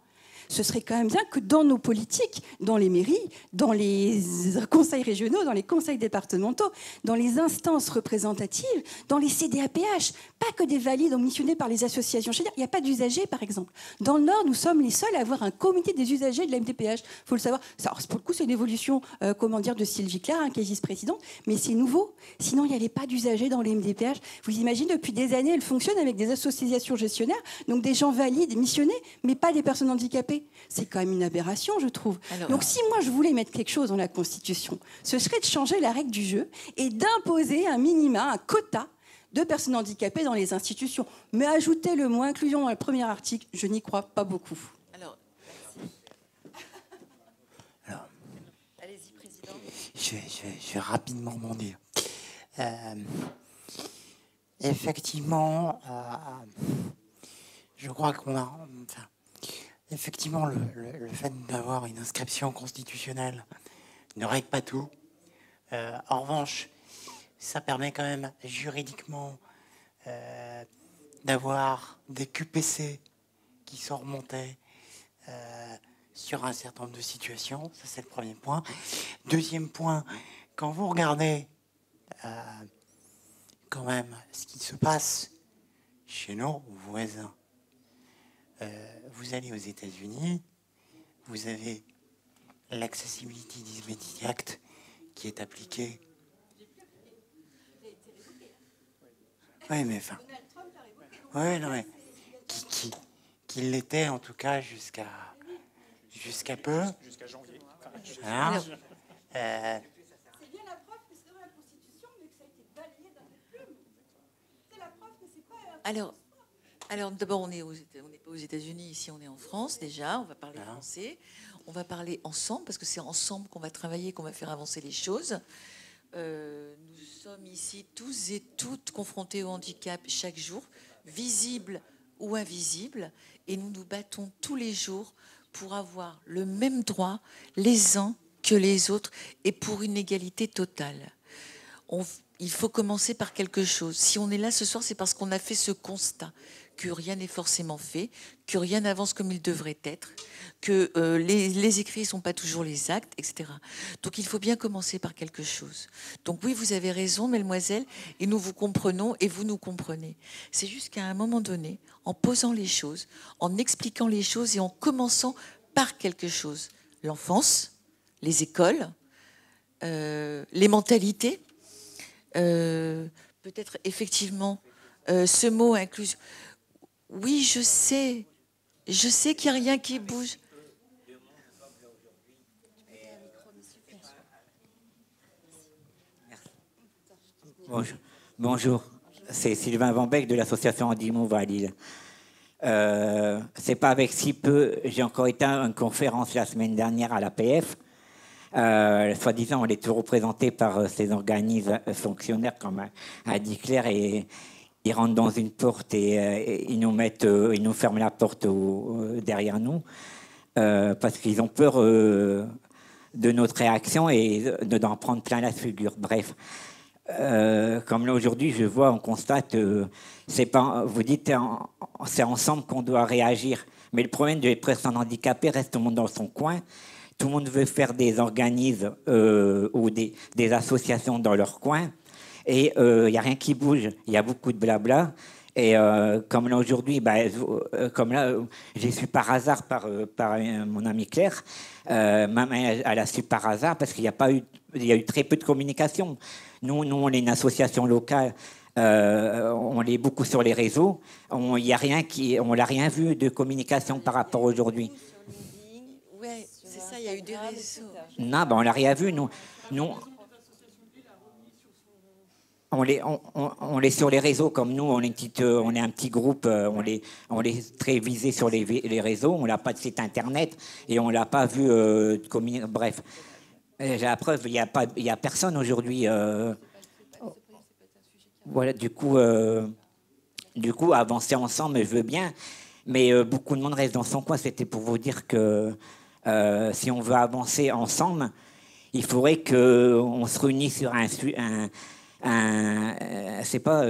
Ce serait quand même bien que dans nos politiques, dans les mairies, dans les conseils régionaux, dans les conseils départementaux, dans les instances représentatives, dans les CDAPH, pas que des valides missionnés par les associations. Je veux dire, il n'y a pas d'usagers, par exemple. Dans le Nord, nous sommes les seuls à avoir un comité des usagers de la MDPH. Il faut le savoir. Alors, pour le coup, c'est une évolution de Sylvie Claire, qui est vice-présidente, mais c'est nouveau. Sinon, il n'y avait pas d'usagers dans les MDPH. Vous imaginez, depuis des années, elles fonctionnent avec des associations gestionnaires, donc des gens valides, missionnés, mais pas des personnes handicapées. C'est quand même une aberration, je trouve. Donc si moi je voulais mettre quelque chose dans la Constitution, ce serait de changer la règle du jeu et d'imposer un minima, un quota de personnes handicapées dans les institutions. Mais ajouter le mot inclusion dans le premier article, je n'y crois pas beaucoup. Alors, allez-y, Président. Je vais rapidement rebondir. Effectivement, je crois qu'on a... Enfin, effectivement, le fait d'avoir une inscription constitutionnelle ne règle pas tout. En revanche, ça permet quand même juridiquement d'avoir des QPC qui sont remontés sur un certain nombre de situations. Ça, c'est le premier point. Deuxième point, quand vous regardez quand même ce qui se passe chez nos voisins. Vous allez aux États-Unis, vous avez l'Accessibility Disability Act qui est appliqué. Oui, mais enfin. Oui, non, mais qui l'était en tout cas jusqu'à peu. Jusqu'à janvier. Hein C'est bien la preuve que c'est dans la Constitution, mais que ça a été balayé d'un des plumes. C'est la preuve que c'est pas... Alors d'abord, on n'est pas aux États-Unis, ici on est en France déjà, on va parler français, on va parler ensemble, parce que c'est ensemble qu'on va travailler, qu'on va faire avancer les choses. Nous sommes ici tous et toutes confrontés au handicap chaque jour, visibles ou invisibles, et nous nous battons tous les jours pour avoir le même droit les uns que les autres et pour une égalité totale. Il faut commencer par quelque chose. Si on est là ce soir, c'est parce qu'on a fait ce constat que rien n'est forcément fait, que rien n'avance comme il devrait être, que les écrits ne sont pas toujours les actes, etc. Donc il faut bien commencer par quelque chose. Donc oui, vous avez raison, mademoiselle, et nous vous comprenons et vous nous comprenez. C'est juste qu'à un moment donné, en posant les choses, en expliquant les choses et en commençant par quelque chose, l'enfance, les écoles, les mentalités, peut-être effectivement ce mot inclusion. Oui, je sais qu'il n'y a rien qui bouge. Bonjour. C'est Sylvain Van Beek de l'association Andy Move à Lille. C'est pas avec si peu, j'ai encore été à une conférence la semaine dernière à l'APF. Soi-disant, on est tout représenté par ces organismes fonctionnaires comme a dit Claire, et ils rentrent dans une porte et ils nous ferment la porte derrière nous parce qu'ils ont peur de notre réaction et d'en prendre plein la figure. Bref, comme là aujourd'hui, je vois, on constate, c'est pas, vous dites, c'est ensemble qu'on doit réagir. Mais le problème des personnes handicapées reste tout le monde dans son coin. Tout le monde veut faire des organismes ou des associations dans leur coin. Et il n'y a rien qui bouge. Il y a beaucoup de blabla. Et comme là aujourd'hui, comme là, j'ai su par hasard par mon amie Claire, même elle a su par hasard parce qu'il y a eu très peu de communication. Nous, on est une association locale. On est beaucoup sur les réseaux. On l'a rien vu de communication par rapport à aujourd'hui. Ouais, c'est ça. Il y a eu des réseaux. Non, on l'a rien vu. Nous, on est sur les réseaux comme nous. On est un petit groupe. On est très visé sur les réseaux. On n'a pas de site internet et on l'a pas vu de communiquer. Bref, j'ai la preuve. Il y a personne aujourd'hui. Voilà. Du coup, avancer ensemble, je veux bien. Mais beaucoup de monde reste dans son coin. C'était pour vous dire que si on veut avancer ensemble, il faudrait qu'on se réunisse sur c'est pas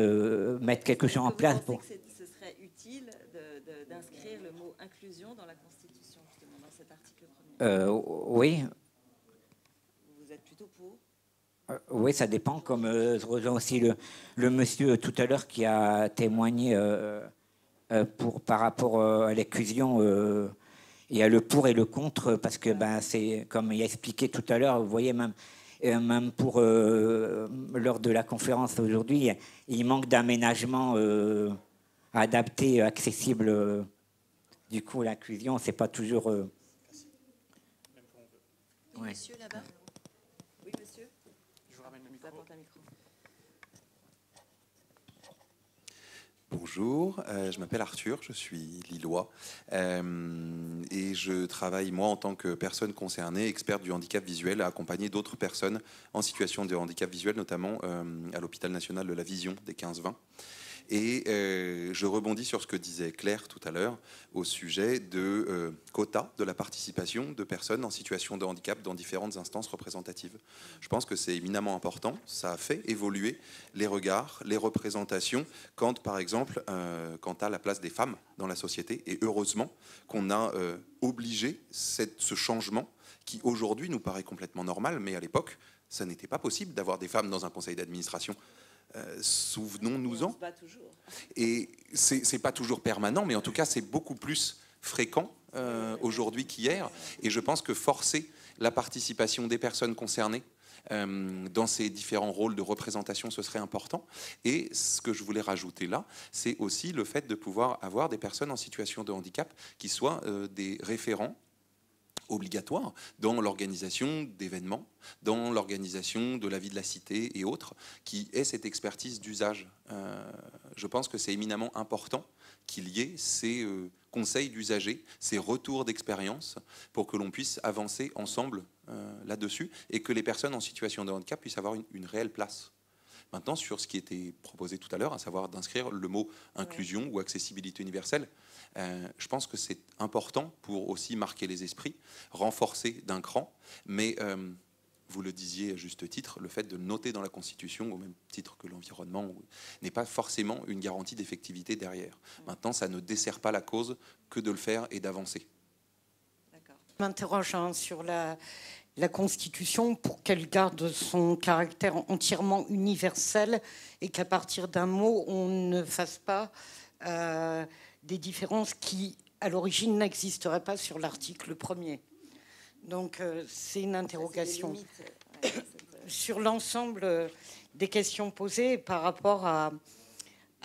mettre quelque chose en place. Pour... Ce serait utile d'inscrire le mot inclusion dans la Constitution, justement, dans cet article premier. Oui. Vous êtes plutôt pour? Oui, ça dépend. Comme je rejoins aussi le monsieur tout à l'heure qui a témoigné par rapport à l'inclusion. Il y a le pour et le contre, parce que c'est comme il a expliqué tout à l'heure, vous voyez, même pour lors de la conférence aujourd'hui, il manque d'aménagement adapté, accessible. Du coup, l'inclusion, c'est pas toujours. Oui, monsieur, là-bas. Oui, monsieur. Je vous ramène le micro. Apporte un micro. Bonjour, je m'appelle Arthur, je suis lillois et je travaille, moi, en tant que personne concernée, experte du handicap visuel, à accompagner d'autres personnes en situation de handicap visuel, notamment à l'hôpital national de la vision des 15-20. Et je rebondis sur ce que disait Claire tout à l'heure au sujet de quotas de la participation de personnes en situation de handicap dans différentes instances représentatives. Je pense que c'est éminemment important. Ça a fait évoluer les regards, les représentations, quand, par exemple, quant à la place des femmes dans la société. Et heureusement qu'on a obligé ce changement qui, aujourd'hui, nous paraît complètement normal, mais à l'époque, ça n'était pas possible d'avoir des femmes dans un conseil d'administration. Souvenons-nous-en. Et c'est pas toujours permanent, mais en tout cas, c'est beaucoup plus fréquent aujourd'hui qu'hier. Et je pense que forcer la participation des personnes concernées dans ces différents rôles de représentation, ce serait important. Et ce que je voulais rajouter là, c'est aussi le fait de pouvoir avoir des personnes en situation de handicap qui soient des référents obligatoires dans l'organisation d'événements, dans l'organisation de la vie de la cité et autres, qui aient cette expertise d'usage. Je pense que c'est éminemment important qu'il y ait ces conseils d'usagers, ces retours d'expérience, pour que l'on puisse avancer ensemble là-dessus et que les personnes en situation de handicap puissent avoir une réelle place. Maintenant, sur ce qui était proposé tout à l'heure, à savoir d'inscrire le mot inclusion ou accessibilité universelle, je pense que c'est important pour aussi marquer les esprits, renforcer d'un cran, mais vous le disiez à juste titre, le fait de noter dans la Constitution, au même titre que l'environnement, n'est pas forcément une garantie d'effectivité derrière. Maintenant, ça ne dessert pas la cause que de le faire et d'avancer. Je m'interroge sur la Constitution pour qu'elle garde son caractère entièrement universel et qu'à partir d'un mot, on ne fasse pas des différences qui, à l'origine, n'existeraient pas sur l'article 1er. Donc, c'est une interrogation. Sur l'ensemble des questions posées par rapport à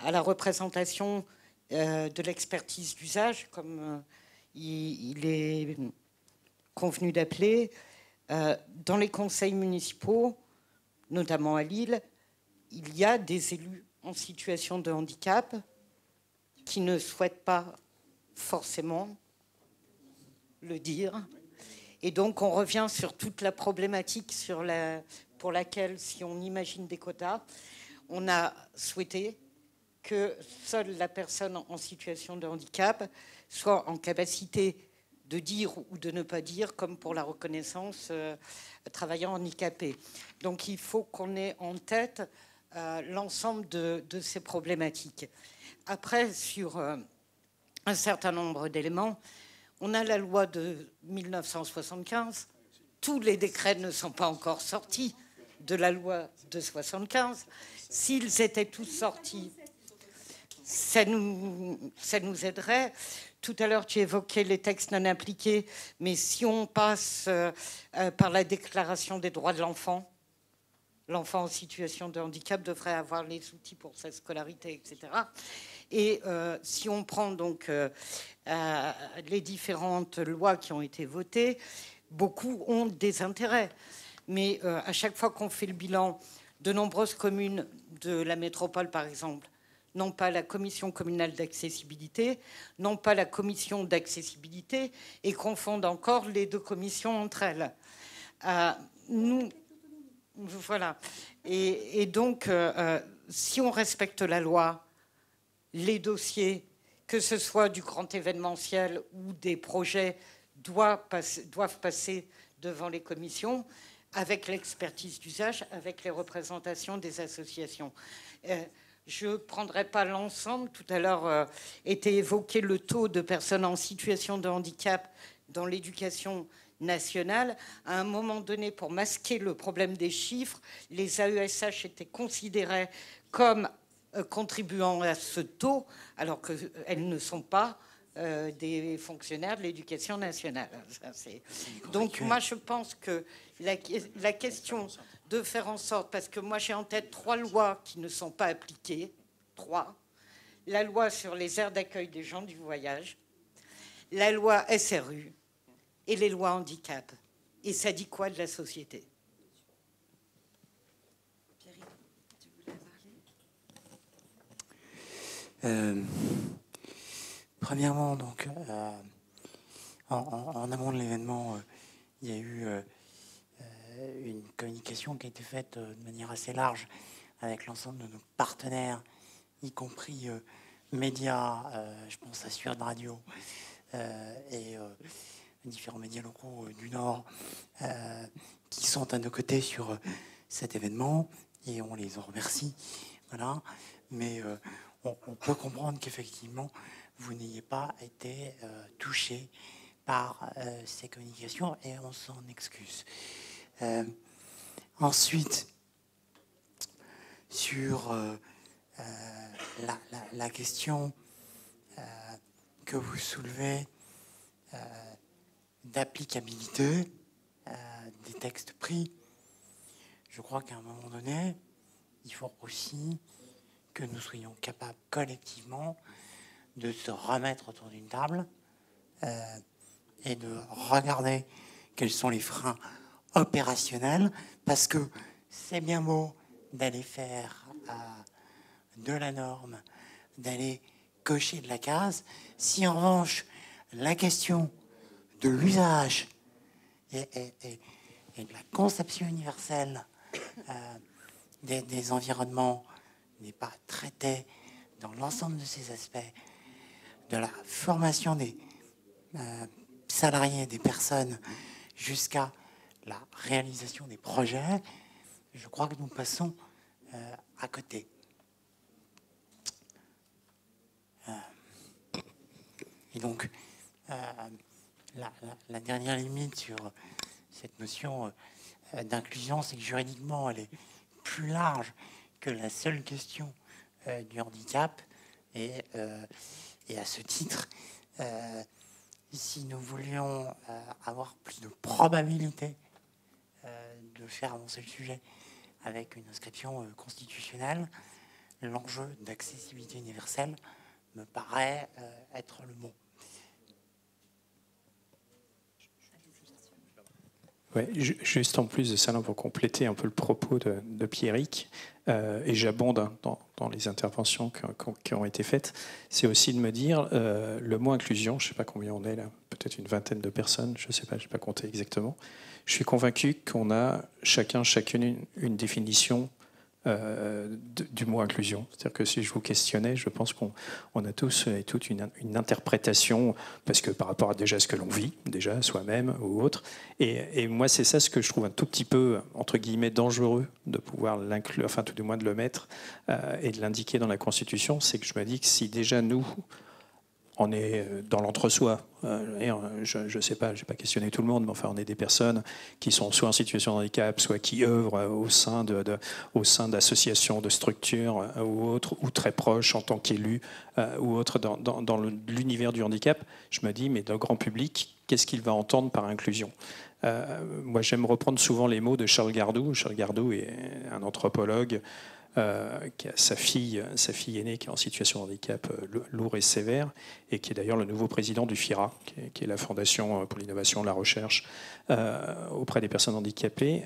la représentation de l'expertise d'usage, comme il est convenu d'appeler, dans les conseils municipaux, notamment à Lille, il y a des élus en situation de handicap qui ne souhaitent pas forcément le dire. Et donc, on revient sur toute la problématique pour laquelle, si on imagine des quotas, on a souhaité que seule la personne en situation de handicap soit en capacité de dire ou de ne pas dire, comme pour la reconnaissance travaillant handicapé. Donc, il faut qu'on ait en tête l'ensemble de ces problématiques. Après, sur un certain nombre d'éléments, on a la loi de 1975. Tous les décrets ne sont pas encore sortis de la loi de 1975. S'ils étaient tous sortis, ça nous aiderait. Tout à l'heure, tu évoquais les textes non appliqués, mais si on passe par la déclaration des droits de l'enfant, l'enfant en situation de handicap devrait avoir les outils pour sa scolarité, etc. Et si on prend donc les différentes lois qui ont été votées, beaucoup ont des intérêts. Mais à chaque fois qu'on fait le bilan, de nombreuses communes de la métropole, par exemple, n'ont pas la commission communale d'accessibilité, n'ont pas la commission d'accessibilité et confondent encore les deux commissions entre elles. Nous, voilà. Et donc, si on respecte la loi, les dossiers, que ce soit du grand événementiel ou des projets, doivent passer devant les commissions avec l'expertise d'usage, avec les représentations des associations. Je ne prendrai pas l'ensemble. Tout à l'heure était évoqué le taux de personnes en situation de handicap dans l'éducation nationale. À un moment donné, pour masquer le problème des chiffres, les AESH étaient considérés comme contribuant à ce taux, alors qu'elles ne sont pas des fonctionnaires de l'éducation nationale. Donc moi, je pense que la question de faire en sorte, parce que moi j'ai en tête 3 lois qui ne sont pas appliquées, 3. La loi sur les aires d'accueil des gens du voyage, la loi SRU et les lois handicap. Et ça dit quoi de la société ? Premièrement, donc, en amont de l'événement, il y a eu une communication qui a été faite de manière assez large avec l'ensemble de nos partenaires, y compris médias, je pense à Suède Radio et différents médias locaux du Nord qui sont à nos côtés sur cet événement et on les en remercie. Voilà. Mais on peut comprendre qu'effectivement, vous n'ayez pas été touché par ces communications et on s'en excuse. Ensuite, sur la question que vous soulevez d'applicabilité des textes pris. Je crois qu'à un moment donné, il faut aussi que nous soyons capables collectivement de se remettre autour d'une table et de regarder quels sont les freins opérationnels, parce que c'est bien beau d'aller faire de la norme, d'aller cocher de la case. Si en revanche, la question de l'usage et de la conception universelle des environnements n'est pas traitée dans l'ensemble de ces aspects, de la formation des salariés, des personnes, jusqu'à la réalisation des projets, je crois que nous passons à côté. Et donc, la dernière limite sur cette notion d'inclusion, c'est que juridiquement, elle est plus large que la seule question du handicap. Et à ce titre, si nous voulions avoir plus de probabilité de faire avancer le sujet avec une inscription constitutionnelle, l'enjeu d'accessibilité universelle me paraît être le mot. Ouais, juste en plus de ça, pour compléter un peu le propos de Pierrick, et j'abonde dans les interventions qui ont été faites, c'est aussi de me dire, le mot inclusion, je ne sais pas combien on est là, peut-être une vingtaine de personnes, je ne sais pas, je n'ai pas compté exactement. Je suis convaincu qu'on a chacune une définition du mot inclusion. C'est-à-dire que si je vous questionnais, je pense qu'on a tous et toutes une interprétation, parce que par rapport à déjà ce que l'on vit, déjà soi-même ou autre. Et moi, c'est ça ce que je trouve un tout petit peu, entre guillemets, dangereux de pouvoir l'inclure, enfin tout du moins de le mettre et de l'indiquer dans la Constitution, c'est que je me dis que si déjà nous, on est dans l'entre-soi. Je ne sais pas, je n'ai pas questionné tout le monde, mais enfin, on est des personnes qui sont soit en situation de handicap, soit qui œuvrent au sein d'associations, de structures ou autres, ou très proches en tant qu'élus ou autres dans l'univers du handicap. Je me dis, mais le grand public, qu'est-ce qu'il va entendre par inclusion ? Moi, j'aime reprendre souvent les mots de Charles Gardou. Charles Gardou est un anthropologue qui a sa fille aînée qui est en situation de handicap lourd et sévère, et qui est d'ailleurs le nouveau président du FIRA, qui est la Fondation pour l'innovation et la recherche auprès des personnes handicapées.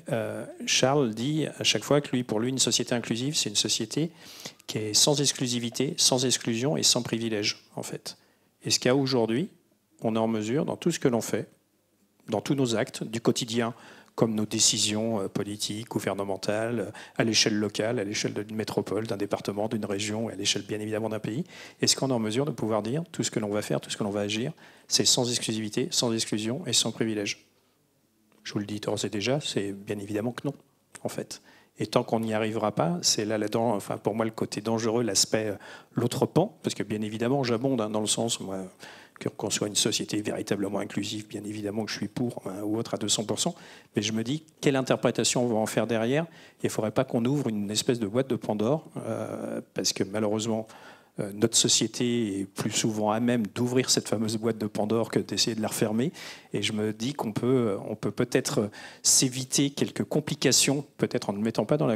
Charles dit à chaque fois que pour lui, une société inclusive, c'est une société qui est sans exclusivité, sans exclusion et sans privilège, en fait. Et ce qu'aujourd'hui, on est en mesure, dans tout ce que l'on fait, dans tous nos actes du quotidien, comme nos décisions politiques, gouvernementales, à l'échelle locale, à l'échelle d'une métropole, d'un département, d'une région, et à l'échelle bien évidemment d'un pays. Est-ce qu'on est en mesure de pouvoir dire tout ce que l'on va faire, tout ce que l'on va agir, c'est sans exclusivité, sans exclusion et sans privilège? Je vous le dis d'ores et déjà, c'est bien évidemment que non, en fait. Et tant qu'on n'y arrivera pas, c'est là-dedans, enfin pour moi le côté dangereux, l'aspect, l'autre pan, parce que bien évidemment j'abonde dans le sens, moi, qu'on soit une société véritablement inclusive, bien évidemment que je suis pour ou autre à 200%, mais je me dis, quelle interprétation on va en faire derrière? Il ne faudrait pas qu'on ouvre une espèce de boîte de Pandore, parce que malheureusement, notre société est plus souvent à même d'ouvrir cette fameuse boîte de Pandore que d'essayer de la refermer. Et je me dis qu'on peut peut-être s'éviter quelques complications, peut-être en ne le mettant pas dans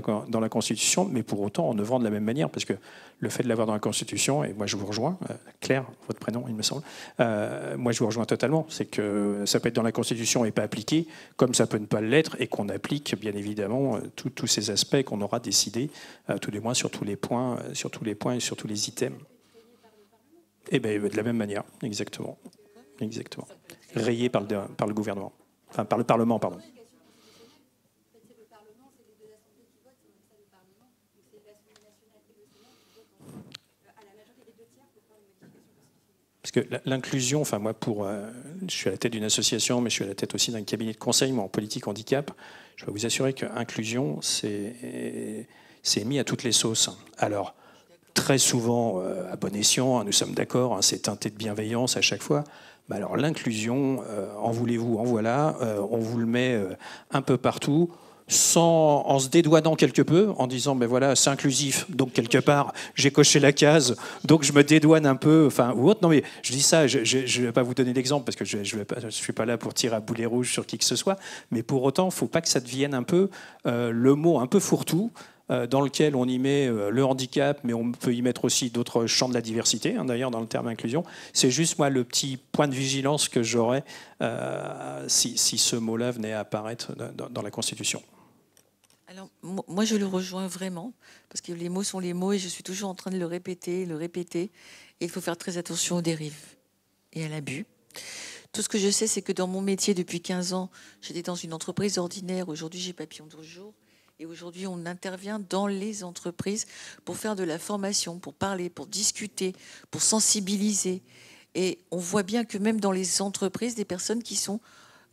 la Constitution, mais pour autant en œuvrant de la même manière, parce que le fait de l'avoir dans la Constitution, et moi je vous rejoins, Claire, votre prénom il me semble, moi je vous rejoins totalement, c'est que ça peut être dans la Constitution et pas appliqué, comme ça peut ne pas l'être, et qu'on applique bien évidemment tous ces aspects qu'on aura décidés, tout du moins sur tous les points et sur tous les items. Et bien de la même manière, exactement. Rayé par le gouvernement, enfin par le Parlement, pardon. Parce que l'inclusion, enfin moi, je suis à la tête d'une association, mais je suis à la tête aussi d'un cabinet de conseil, moi, en politique handicap. Je peux vous assurer que inclusion, c'est mis à toutes les sauces. Alors, très souvent, à bon escient, nous sommes d'accord, c'est teinté de bienveillance à chaque fois. Mais alors l'inclusion, en voulez-vous, en voilà, on vous le met un peu partout. en se dédouanant quelque peu, en disant ben voilà, c'est inclusif, donc quelque part j'ai coché la case, donc je me dédouane un peu, enfin ou autre. Non mais je dis ça, je ne vais pas vous donner d'exemple parce que je suis pas là pour tirer à boulet rouge sur qui que ce soit, mais pour autant, il ne faut pas que ça devienne un peu le mot un peu fourre-tout. Dans lequel on y met le handicap, mais on peut y mettre aussi d'autres champs de la diversité, hein, d'ailleurs dans le terme inclusion. C'est juste moi le petit point de vigilance que j'aurais si ce mot-là venait à apparaître dans la Constitution. Alors, moi, je le rejoins vraiment, parce que les mots sont les mots, et je suis toujours en train de le répéter, et il faut faire très attention aux dérives et à l'abus. Tout ce que je sais, c'est que dans mon métier, depuis 15 ans, j'étais dans une entreprise ordinaire. Aujourd'hui, j'ai Papillon de jour. Et aujourd'hui, on intervient dans les entreprises pour faire de la formation, pour parler, pour discuter, pour sensibiliser. Et on voit bien que même dans les entreprises, des personnes qui sont...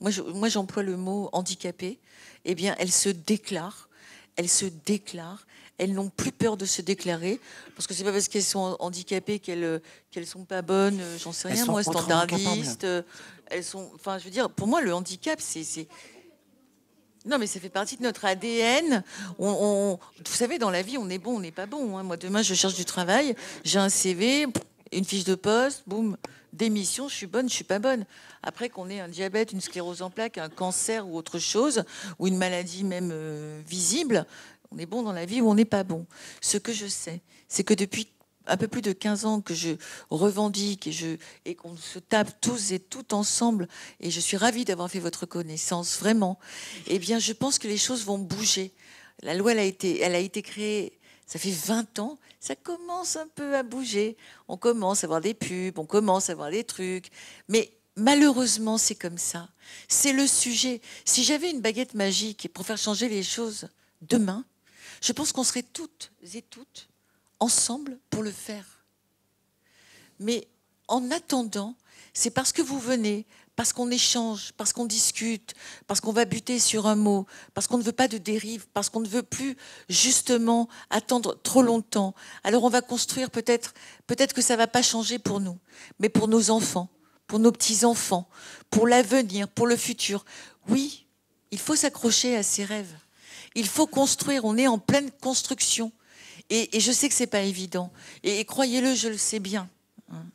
Moi, j'emploie le mot handicapé. Eh bien, elles se déclarent. Elles n'ont plus peur de se déclarer, parce que c'est pas parce qu'elles sont handicapées qu'elles sont pas bonnes, j'en sais rien, moi, standardistes. Elles sont... Enfin, je veux dire, pour moi, le handicap, c'est... Non, mais ça fait partie de notre ADN. Vous savez, dans la vie, on est bon, on n'est pas bon. Hein. Moi, demain, je cherche du travail, j'ai un CV, une fiche de poste, boum, démission, je suis bonne, je suis pas bonne. Après qu'on ait un diabète, une sclérose en plaques, un cancer ou autre chose, ou une maladie même visible, on est bon dans la vie ou on n'est pas bon. Ce que je sais, c'est que depuis un peu plus de 15 ans que je revendique et qu'on se tape tous et toutes ensemble, et je suis ravie d'avoir fait votre connaissance, vraiment, eh bien, je pense que les choses vont bouger. La loi, elle a été créée, ça fait 20 ans, ça commence un peu à bouger. On commence à voir des pubs, on commence à voir des trucs, mais malheureusement, c'est comme ça. C'est le sujet. Si j'avais une baguette magique pour faire changer les choses demain, je pense qu'on serait toutes et toutes ensemble pour le faire. Mais en attendant, c'est parce que vous venez, parce qu'on échange, parce qu'on discute, parce qu'on va buter sur un mot, parce qu'on ne veut pas de dérive, parce qu'on ne veut plus justement attendre trop longtemps. Alors on va construire peut-être que ça ne va pas changer pour nous, mais pour nos enfants, pour nos petits-enfants, pour l'avenir, pour le futur. Oui, il faut s'accrocher à ses rêves. Il faut construire, on est en pleine construction. Et je sais que ce n'est pas évident. Et croyez-le, je le sais bien.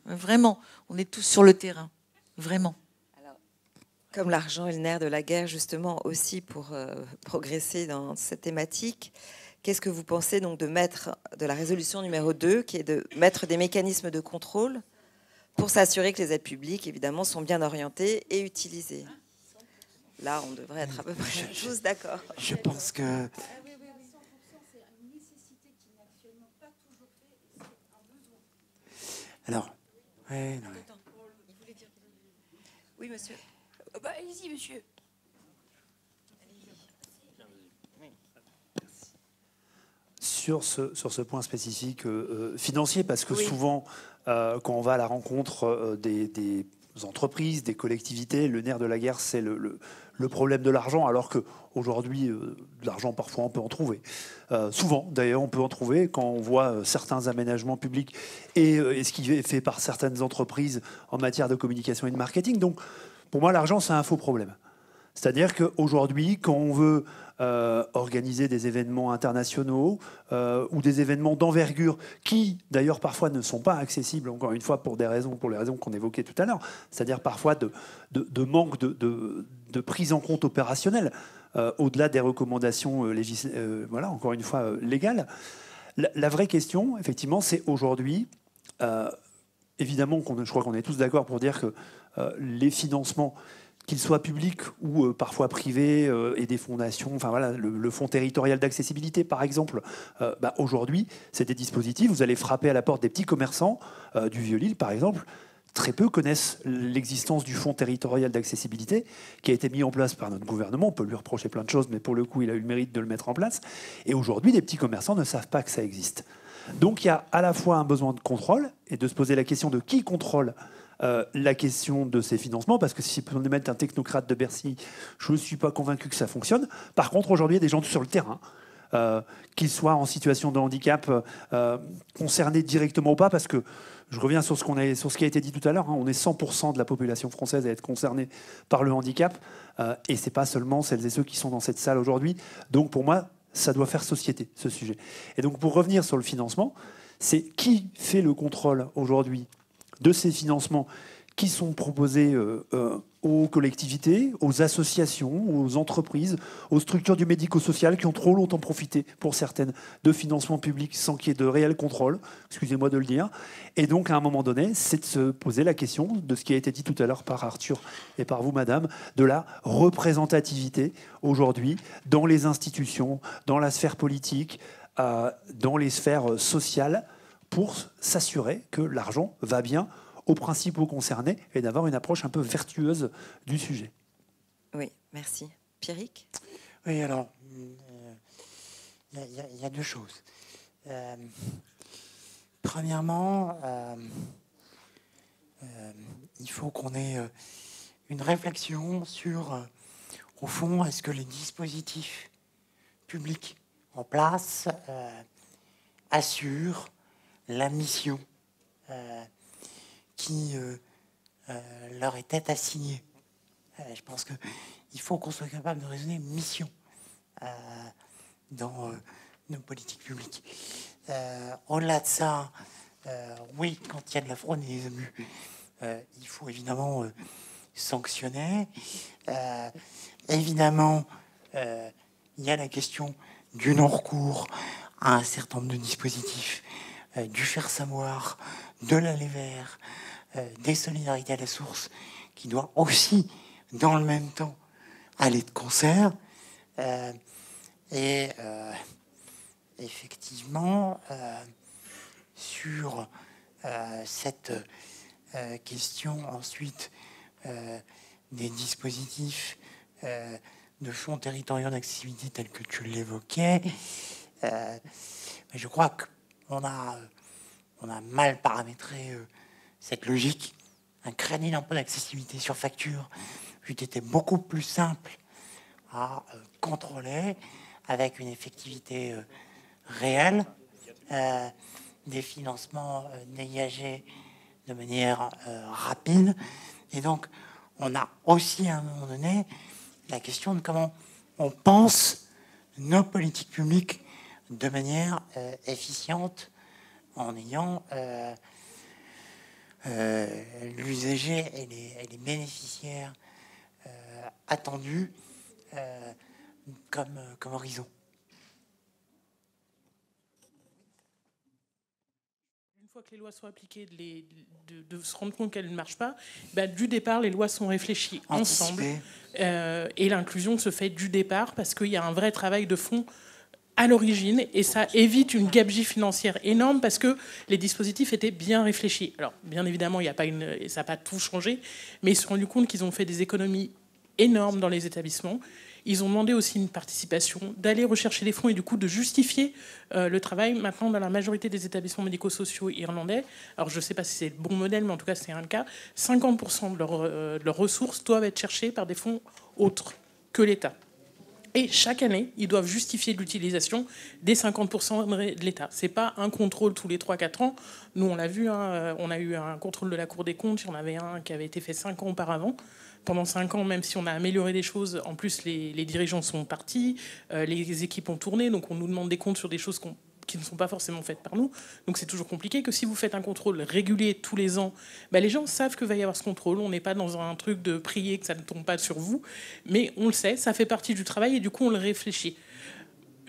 Vraiment, on est tous sur le terrain. Vraiment. Alors, comme l'argent est le nerf de la guerre, justement, aussi pour progresser dans cette thématique, qu'est-ce que vous pensez donc de la résolution numéro 2, qui est de mettre des mécanismes de contrôle pour s'assurer que les aides publiques, évidemment, sont bien orientées et utilisées? Là, on devrait être à peu près tous d'accord. Je pense que... Alors, ouais, non, ouais. Oui, monsieur. Allez-y, monsieur. Sur ce point spécifique financier, parce que souvent, quand on va à la rencontre des entreprises, des collectivités, le nerf de la guerre, c'est le problème de l'argent, alors qu'aujourd'hui, de l'argent, parfois, on peut en trouver. Souvent, d'ailleurs, on peut en trouver quand on voit certains aménagements publics et ce qui est fait par certaines entreprises en matière de communication et de marketing. Donc, pour moi, l'argent, c'est un faux problème. C'est-à-dire qu'aujourd'hui, quand on veut organiser des événements internationaux ou des événements d'envergure qui, d'ailleurs, parfois ne sont pas accessibles, encore une fois, pour les raisons qu'on évoquait tout à l'heure, c'est-à-dire parfois de manque de prise en compte opérationnelle, au-delà des recommandations voilà, encore une fois, légales. La vraie question, effectivement, c'est aujourd'hui, évidemment, je crois qu'on est tous d'accord pour dire que les financements, qu'ils soient publics ou parfois privés, et des fondations, enfin voilà, le fonds territorial d'accessibilité par exemple, aujourd'hui, c'est des dispositifs, vous allez frapper à la porte des petits commerçants du Vieux-Lille par exemple, très peu connaissent l'existence du fonds territorial d'accessibilité qui a été mis en place par notre gouvernement. On peut lui reprocher plein de choses, mais pour le coup, il a eu le mérite de le mettre en place. Et aujourd'hui, les petits commerçants ne savent pas que ça existe. Donc il y a à la fois un besoin de contrôle et de se poser la question de qui contrôle la question de ces financements, parce que si on est mettre un technocrate de Bercy, je ne suis pas convaincu que ça fonctionne. Par contre, aujourd'hui, il y a des gens sur le terrain qu'ils soient en situation de handicap, concernés directement ou pas, parce que je reviens sur ce qui a été dit tout à l'heure, hein, on est 100% de la population française à être concernée par le handicap, et ce n'est pas seulement celles et ceux qui sont dans cette salle aujourd'hui. Donc pour moi, ça doit faire société, ce sujet. Et donc pour revenir sur le financement, c'est qui fait le contrôle aujourd'hui de ces financements qui sont proposés aux collectivités, aux associations, aux entreprises, aux structures du médico-social qui ont trop longtemps profité, pour certaines, de financements publics sans qu'il y ait de réel contrôle, excusez-moi de le dire. Et donc, à un moment donné, c'est de se poser la question de ce qui a été dit tout à l'heure par Arthur et par vous, madame, de la représentativité aujourd'hui dans les institutions, dans la sphère politique, dans les sphères sociales, pour s'assurer que l'argent va bien aux principaux concernés et d'avoir une approche un peu vertueuse du sujet. Oui, merci. Pierrick ? Oui, alors, il y a deux choses. Premièrement, il faut qu'on ait une réflexion sur, au fond, est-ce que les dispositifs publics en place assurent la mission qui leur était assignée. Je pense qu'il faut qu'on soit capable de raisonner mission dans nos politiques publiques. Au-delà de ça, oui, quand il y a de la fraude et des abus, il faut évidemment sanctionner. Évidemment, il y a la question du non-recours à un certain nombre de dispositifs, du faire savoir, de l'aller vers, des solidarités à la source, qui doit aussi, dans le même temps, aller de concert. Et effectivement, sur cette question ensuite des dispositifs de fonds territoriaux d'accessibilité tels que tu l'évoquais, je crois qu'on a mal paramétré cette logique. Un crédit d'impôt d'accessibilité sur facture eût été beaucoup plus simple à contrôler, avec une effectivité réelle, des financements dégagés de manière rapide. Et donc, on a aussi à un moment donné la question de comment on pense nos politiques publiques de manière efficiente, en ayant l'usager et les bénéficiaires attendus comme horizon. Une fois que les lois sont appliquées, de se rendre compte qu'elles ne marchent pas, du départ, les lois sont réfléchies ensemble. Et l'inclusion se fait du départ parce qu'il y a un vrai travail de fond à l'origine, et ça évite une gabegie financière énorme parce que les dispositifs étaient bien réfléchis. Alors, bien évidemment, ça n'a pas tout changé, mais ils se sont rendus compte qu'ils ont fait des économies énormes dans les établissements. Ils ont demandé aussi une participation, d'aller rechercher les fonds et du coup de justifier le travail. Maintenant, dans la majorité des établissements médico-sociaux irlandais, alors je ne sais pas si c'est le bon modèle, mais en tout cas c'est un cas, 50% de leurs ressources doivent être cherchées par des fonds autres que l'État. Et chaque année, ils doivent justifier l'utilisation des 50% de l'État. Ce n'est pas un contrôle tous les 3-4 ans. Nous, on l'a vu, hein, on a eu un contrôle de la Cour des comptes. Il y en avait un qui avait été fait 5 ans auparavant. Pendant 5 ans, même si on a amélioré les choses, en plus, les dirigeants sont partis, les équipes ont tourné. Donc, on nous demande des comptes sur des choses qui ne sont pas forcément faites par nous. Donc c'est toujours compliqué que si vous faites un contrôle régulier tous les ans, les gens savent que va y avoir ce contrôle. On n'est pas dans un truc de prier que ça ne tombe pas sur vous, mais on le sait, ça fait partie du travail et du coup on le réfléchit.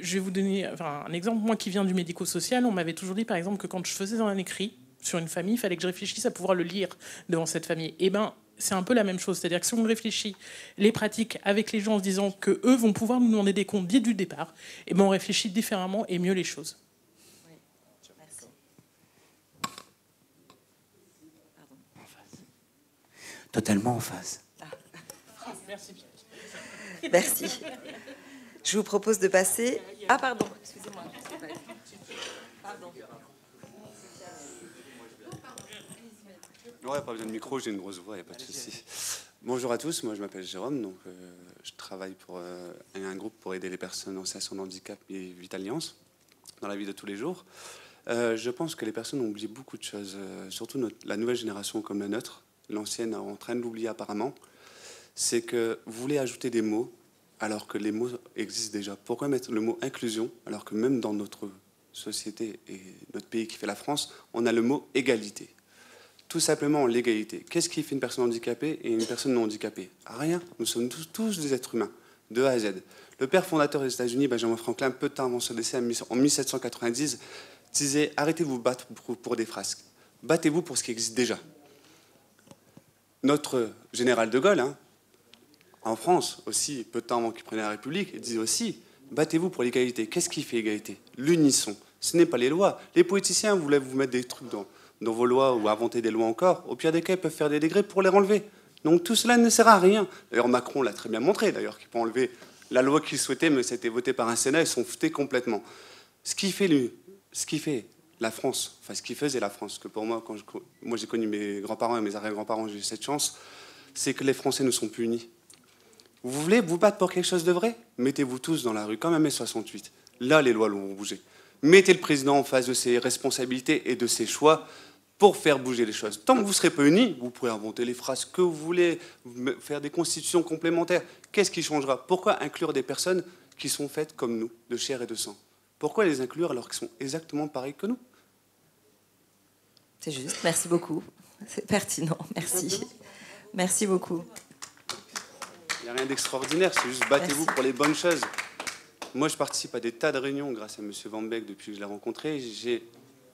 Je vais vous donner un exemple. Moi qui viens du médico-social, on m'avait toujours dit par exemple que quand je faisais un écrit sur une famille, il fallait que je réfléchisse à pouvoir le lire devant cette famille. Et c'est un peu la même chose. C'est-à-dire que si on réfléchit les pratiques avec les gens en se disant qu'eux vont pouvoir nous demander des comptes dès du départ, on réfléchit différemment et mieux les choses. Totalement en phase. Merci. Merci. Je vous propose de passer... Ah, pardon, excusez-moi. Pardon. Ouais, pas besoin de micro, j'ai une grosse voix, il n'y a pas de souci. Bonjour à tous, moi je m'appelle Jérôme, donc je travaille pour un groupe pour aider les personnes en situation de handicap et Vitalliance dans la vie de tous les jours. Je pense que les personnes ont oublié beaucoup de choses, surtout la nouvelle génération comme la nôtre, l'ancienne est en train de l'oublier apparemment. C'est que vous voulez ajouter des mots alors que les mots existent déjà. Pourquoi mettre le mot inclusion alors que même dans notre société et notre pays qui fait la France, on a le mot égalité? Tout simplement l'égalité. Qu'est-ce qui fait une personne handicapée et une personne non handicapée? Rien. Nous sommes tous des êtres humains, de A à Z. Le père fondateur des États-Unis, Benjamin Franklin, peu de temps avant son décès, en 1790, disait « Arrêtez de vous battre pour des frasques. Battez-vous pour ce qui existe déjà. » Notre général de Gaulle, en France aussi, peu de temps avant qu'il prenne la République, il disait aussi « Battez-vous pour l'égalité. » Qu'est-ce qui fait égalité? L'unisson. Ce n'est pas les lois. Les politiciens voulaient vous mettre des trucs dans vos lois ou inventer des lois encore. Au pire des cas, ils peuvent faire des décrets pour les renlever. Donc tout cela ne sert à rien. D'ailleurs, Macron l'a très bien montré, d'ailleurs, qu'il peut enlever la loi qu'il souhaitait, mais c'était voté par un Sénat, ils s'en foutaient complètement. Ce qui fait la France, enfin ce qui faisait la France, que pour moi, moi j'ai connu mes grands-parents et mes arrière-grands-parents, j'ai eu cette chance, c'est que les Français ne sont plus unis. Vous voulez vous battre pour quelque chose de vrai? Mettez-vous tous dans la rue, comme en mai 68. Là, les lois vont bouger. Mettez le président en face de ses responsabilités et de ses choix pour faire bouger les choses. Tant que vous ne serez pas unis, vous pourrez inventer les phrases que vous voulez, faire des constitutions complémentaires. Qu'est-ce qui changera? Pourquoi inclure des personnes qui sont faites comme nous, de chair et de sang? Pourquoi les inclure alors qu'ils sont exactement pareils que nous? C'est juste, merci beaucoup. C'est pertinent, merci. Merci beaucoup. Il n'y a rien d'extraordinaire, c'est juste battez-vous pour les bonnes choses. Moi, je participe à des tas de réunions grâce à M. Van Beek depuis que je l'ai rencontré. J'ai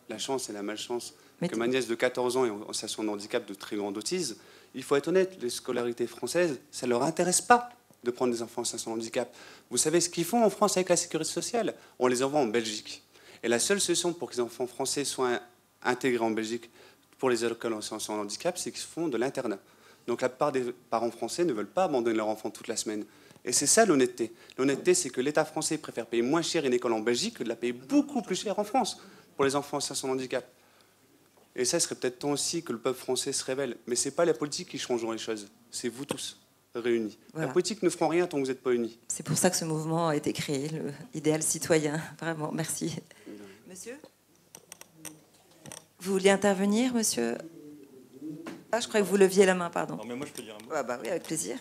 la chance et la malchance que ma nièce de 14 ans est en situation de handicap de très grande autisme. Il faut être honnête, les scolarités françaises, ça ne leur intéresse pas de prendre des enfants en situation de handicap. Vous savez ce qu'ils font en France avec la sécurité sociale? On les envoie en Belgique. Et la seule solution pour que les enfants français soient intégrés en Belgique pour les écoles en situation de handicap, c'est qu'ils font de l'internat. Donc la plupart des parents français ne veulent pas abandonner leur enfant toute la semaine. Et c'est ça l'honnêteté. L'honnêteté, c'est que l'État français préfère payer moins cher une école en Belgique que de la payer beaucoup plus cher en France pour les enfants en situation de handicap. Et ça serait peut-être temps aussi que le peuple français se révèle. Mais ce n'est pas la politique qui changeront les choses, c'est vous tous réunis. Voilà. La politique ne fera rien tant que vous n'êtes pas unis. C'est pour ça que ce mouvement a été créé, l'idéal citoyen. Vraiment, merci. Monsieur? Vous vouliez intervenir, monsieur? Ah, je crois que vous leviez la main, pardon. Non, mais moi, je peux dire un mot. Ah, bah oui, avec plaisir.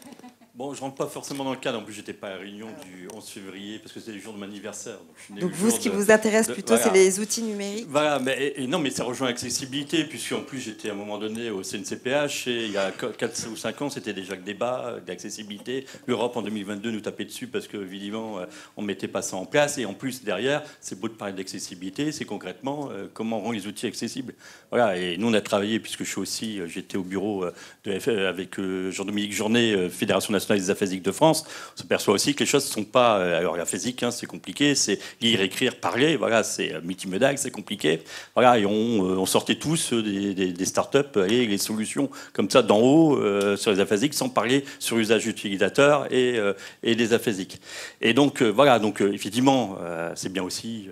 Bon, je ne rentre pas forcément dans le cadre. En plus, je n'étais pas à la réunion du 11 février parce que c'était le jour de mon anniversaire. Donc vous, ce qui vous intéresse plutôt, voilà. C'est les outils numériques. Voilà, mais non, mais ça rejoint l'accessibilité, puisqu'en plus, j'étais à un moment donné au CNCPH, et il y a 4 ou 5 ans, c'était déjà le débat d'accessibilité. L'Europe, en 2022, nous tapait dessus parce que, évidemment, on ne mettait pas ça en place. Et en plus, derrière, c'est beau de parler d'accessibilité, c'est concrètement comment on rend les outils accessibles. Voilà, et nous, on a travaillé, puisque j'étais au bureau avec Jean-Dominique Journet, Fédération nationale des aphasiques de France. On s'aperçoit aussi que les choses ne sont pas... Alors, l'aphasique, c'est compliqué, c'est lire, écrire, parler, voilà, c'est multimodal, c'est compliqué. Voilà, et on sortait tous des startups et les solutions comme ça d'en haut sur les aphasiques, sans parler sur l'usage utilisateur et des aphasiques. Et donc, voilà, donc effectivement, c'est bien aussi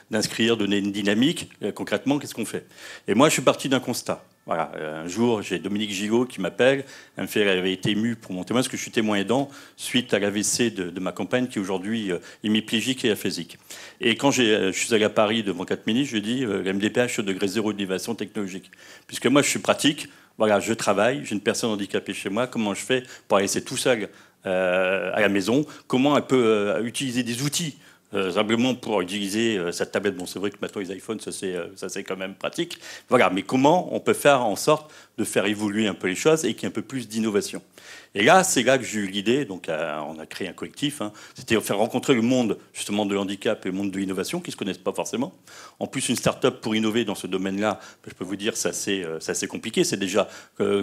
d'inscrire, donner une dynamique. Concrètement, qu'est-ce qu'on fait? Et moi, je suis parti d'un constat. Voilà, un jour, j'ai Dominique Gigot qui m'appelle. Elle me fait, elle avait été émue pour mon témoin, parce que je suis témoin aidant suite à l'AVC de ma compagne qui aujourd'hui est hémiplégique et aphasique. Et quand je suis allé à Paris devant 4 ministres, je lui ai dit la MDPH au degré zéro d'innovation technologique. Puisque moi, je suis pratique, voilà, je travaille, j'ai une personne handicapée chez moi, comment je fais pour la laisser tout seul à la maison? Comment elle peut utiliser des outils simplement pour utiliser sa tablette? Bon, c'est vrai que maintenant les iPhones, ça c'est quand même pratique. Voilà, mais comment on peut faire en sorte de faire évoluer un peu les choses et qu'il y ait un peu plus d'innovation? Et là, c'est là que j'ai eu l'idée, donc on a créé un collectif, c'était faire rencontrer le monde justement de handicap et le monde de l'innovation qui ne se connaissent pas forcément. En plus, une start-up pour innover dans ce domaine-là, je peux vous dire, c'est assez compliqué. C'est déjà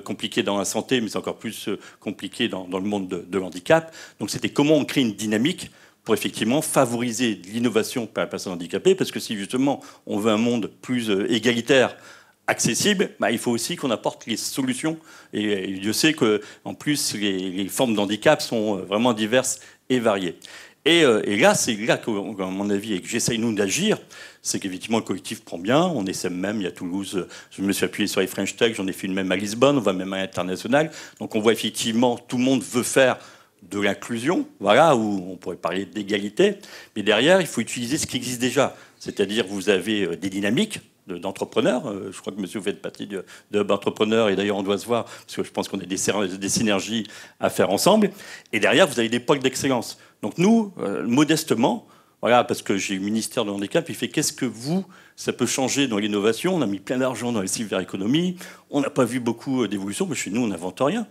compliqué dans la santé, mais c'est encore plus compliqué dans le monde de l'handicap. Donc c'était comment on crée une dynamique pour effectivement favoriser l'innovation par la personne handicapée, parce que si justement on veut un monde plus égalitaire, accessible, il faut aussi qu'on apporte les solutions. Et Dieu sait qu'en plus, les formes de handicap sont vraiment diverses et variées. Et là, c'est là que, à mon avis, et que j'essaye, nous, d'agir, c'est qu'effectivement, le collectif prend bien. On essaie même, il y a Toulouse, je me suis appuyé sur les French Tech, j'en ai fait une même à Lisbonne, on va même à l'international. Donc on voit effectivement, tout le monde veut faire de l'inclusion, voilà, où on pourrait parler d'égalité. Mais derrière, il faut utiliser ce qui existe déjà. C'est-à-dire, vous avez des dynamiques d'entrepreneurs. Je crois que monsieur, vous faites partie d'entrepreneurs, et d'ailleurs, on doit se voir, parce que je pense qu'on a des synergies à faire ensemble. Et derrière, vous avez des pôles d'excellence. Donc nous, modestement, voilà, parce que j'ai le ministère de handicap, il fait qu'est-ce que ça peut changer dans l'innovation. On a mis plein d'argent dans les cyberéconomies, on n'a pas vu beaucoup d'évolution, mais chez nous, on n'invente rien.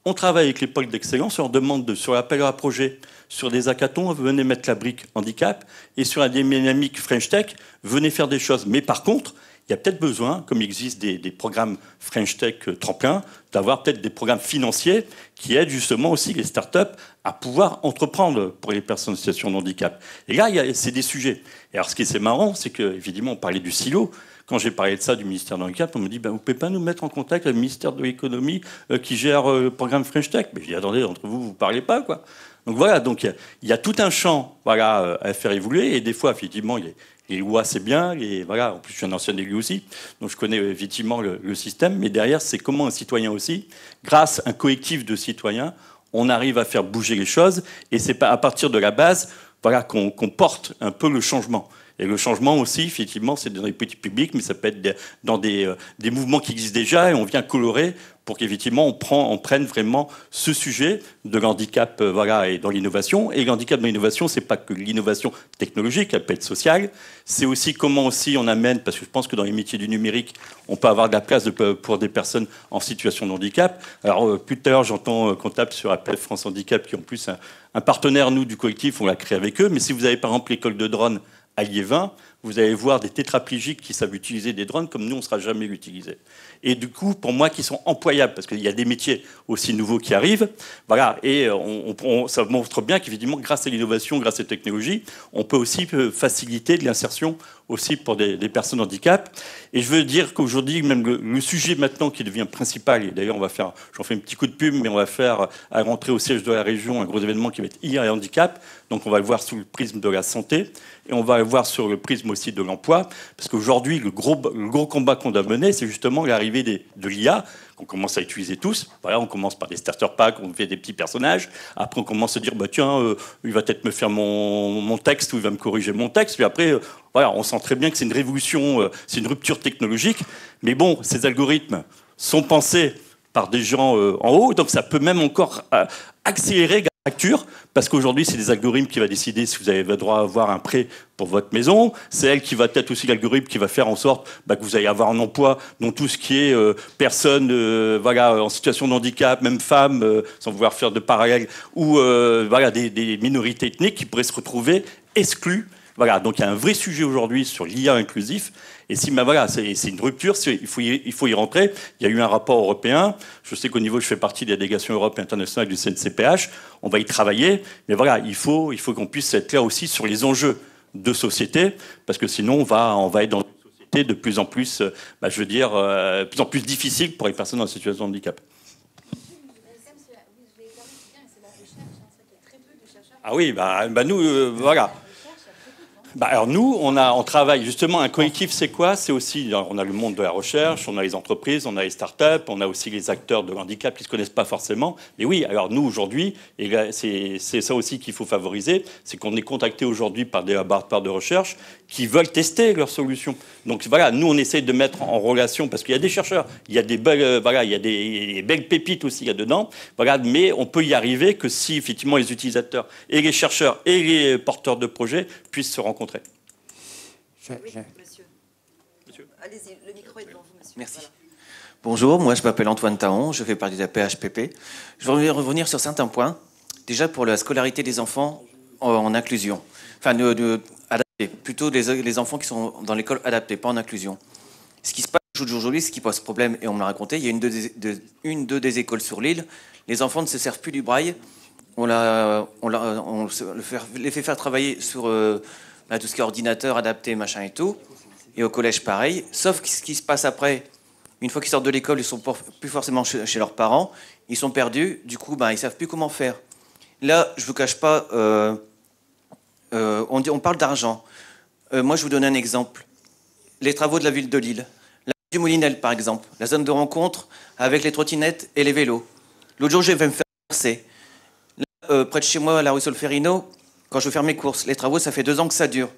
On travaille avec les pôles d'excellence, on leur demande sur l'appel à projet, sur des hackathons, venez mettre la brique handicap, et sur la dynamique French Tech, venez faire des choses. Mais par contre, il y a peut-être besoin, comme il existe des programmes French Tech tremplin, d'avoir peut-être des programmes financiers qui aident justement aussi les startups à pouvoir entreprendre pour les personnes en situation de handicap. Et là, c'est des sujets. Et alors, ce qui est marrant, c'est qu'évidemment, on parlait du silo. Quand j'ai parlé de ça du ministère de l'Handicap, on me dit vous ne pouvez pas nous mettre en contact avec le ministère de l'Économie qui gère le programme French Tech. Mais je dis attendez, entre vous, vous ne parlez pas, quoi. Donc voilà, donc il y a tout un champ à faire évoluer. Et des fois, effectivement, les lois, c'est bien. Voilà, en plus, je suis un ancien élu aussi, donc je connais effectivement le système. Mais derrière, c'est comment un citoyen aussi, grâce à un collectif de citoyens, on arrive à faire bouger les choses. Et c'est pas à partir de la base, voilà, qu'on porte un peu le changement. Et le changement aussi, effectivement, c'est dans les petits publics, mais ça peut être dans des mouvements qui existent déjà, et on vient colorer pour qu'effectivement on prenne vraiment ce sujet de l'handicap, voilà, et dans l'innovation. Et l'handicap dans l'innovation, c'est pas que l'innovation technologique, elle peut être sociale, c'est aussi comment aussi on amène, parce que je pense que dans les métiers du numérique, on peut avoir de la place pour des personnes en situation de handicap. Alors, plus tard, j'entends qu'on tape sur Appel France Handicap, qui est en plus un partenaire, nous, du collectif, on l'a créé avec eux. Mais si vous avez, par exemple, l'école de drone à Liévin, vous allez voir des tétraplégiques qui savent utiliser des drones comme nous, on ne sera jamais l'utiliser. Et du coup, pour moi, qui sont employables, parce qu'il y a des métiers aussi nouveaux qui arrivent, voilà, et ça montre bien qu'effectivement, grâce à l'innovation, grâce à la technologie, on peut aussi faciliter de l'insertion aussi pour des personnes handicap. Et je veux dire qu'aujourd'hui, même le sujet maintenant qui devient principal, et d'ailleurs, j'en fais un petit coup de pub, mais on va faire à rentrer au siège de la région un gros événement qui va être IA et handicap. Donc on va le voir sous le prisme de la santé, et on va le voir sur le prisme aussi de l'emploi, parce qu'aujourd'hui, le gros combat qu'on doit mener, c'est justement l'arrivée de l'IA, qu'on commence à utiliser tous. Voilà, on commence par des starter packs, on fait des petits personnages. Après, on commence à dire, tiens, il va peut-être me faire mon texte, ou il va me corriger mon texte. Puis après, voilà, on sent très bien que c'est une révolution, c'est une rupture technologique. Mais bon, ces algorithmes sont pensés par des gens en haut, donc ça peut même encore accélérer la facture, parce qu'aujourd'hui, c'est des algorithmes qui va décider si vous avez le droit à avoir un prêt pour votre maison. C'est elle qui va être aussi l'algorithme qui va faire en sorte que vous allez avoir un emploi dont tout ce qui est personnes voilà, en situation de handicap, même femmes, sans vouloir faire de parallèle, ou voilà, des minorités ethniques qui pourraient se retrouver exclues. Voilà, donc il y a un vrai sujet aujourd'hui sur l'IA inclusif. Et voilà, c'est une rupture, il faut y rentrer. Il y a eu un rapport européen. Je sais qu'au niveau, je fais partie de la délégation Europe internationale du CNCPH. On va y travailler. Mais voilà, il faut qu'on puisse être clair aussi sur les enjeux de société, parce que sinon, on va être dans une société de plus en plus, je veux dire, plus en plus difficile pour les personnes en situation de handicap. Ah oui, nous, voilà. Alors nous, on travaille justement, un collectif, c'est quoi? C'est aussi, on a le monde de la recherche, on a les entreprises, on a les startups, on a aussi les acteurs de handicap qui ne se connaissent pas forcément. Mais oui, alors nous, aujourd'hui, et c'est ça aussi qu'il faut favoriser, c'est qu'on est contacté aujourd'hui par des laboratoires de recherche qui veulent tester leurs solutions. Donc voilà, nous, on essaye de mettre en relation, parce qu'il y a des chercheurs, il y a des belles, voilà, il y a des belles pépites aussi là-dedans, voilà, mais on peut y arriver que si effectivement les utilisateurs et les chercheurs et les porteurs de projets puissent se rencontrer. Oui, monsieur. Allez-y, le micro est devant vous, monsieur. Merci. Voilà. Bonjour, moi je m'appelle Antoine Taon, je fais partie de la PHPP. Je voudrais revenir sur certains points. Déjà pour la scolarité des enfants en inclusion. Enfin, adapté. Plutôt les enfants qui sont dans l'école adaptée, pas en inclusion. Ce qui se passe aujourd'hui, ce qui pose problème, et on me l'a raconté, il y a deux des écoles sur l'île, les enfants ne se servent plus du braille. On les fait faire travailler sur tout ce qui est ordinateur, adapté, machin et tout. Et au collège, pareil. Sauf que ce qui se passe après, une fois qu'ils sortent de l'école, ils sont plus forcément chez leurs parents. Ils sont perdus. Du coup, ils ne savent plus comment faire. Là, je ne vous cache pas, on parle d'argent. Moi, je vous donne un exemple. Les travaux de la ville de Lille. La ville du Moulinel, par exemple. La zone de rencontre avec les trottinettes et les vélos. L'autre jour, je vais me faire verser. Là, près de chez moi, à la rue Solferino, quand je veux faire mes courses, les travaux, ça fait 2 ans que ça dure.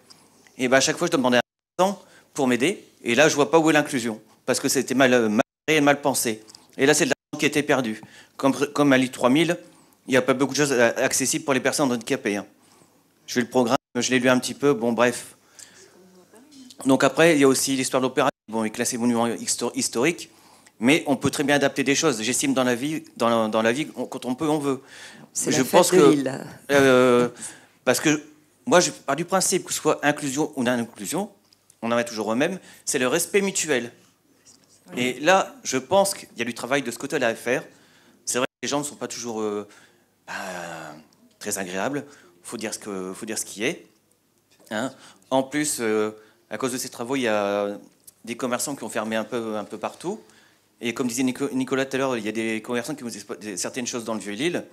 Et ben, à chaque fois, je dois demander un an pour m'aider. Et là, je vois pas où est l'inclusion. Parce que c'était mal géré et mal pensé. Et là, c'est de l'argent qui était perdu. Comme à l'île 3000, il n'y a pas beaucoup de choses accessibles pour les personnes handicapées. Hein. Je vais le programme, je l'ai lu un petit peu, bon bref. Donc après, il y a aussi l'histoire de l'opéra, bon, il est classé monument historique, mais on peut très bien adapter des choses. J'estime dans la vie, quand on peut, on veut. C'est la fête de Lille. Parce que moi, je pars du principe que ce soit inclusion ou non-inclusion, on en est toujours au même, c'est le respect mutuel. Et là, je pense qu'il y a du travail de ce côté-là à faire. C'est vrai que les gens ne sont pas toujours très agréables. Faut dire ce qui est. Hein. En plus, à cause de ces travaux, il y a des commerçants qui ont fermé un peu partout. Et comme disait Nicolas tout à l'heure, il y a des commerçants qui ont certaines choses dans le Vieux-Lille.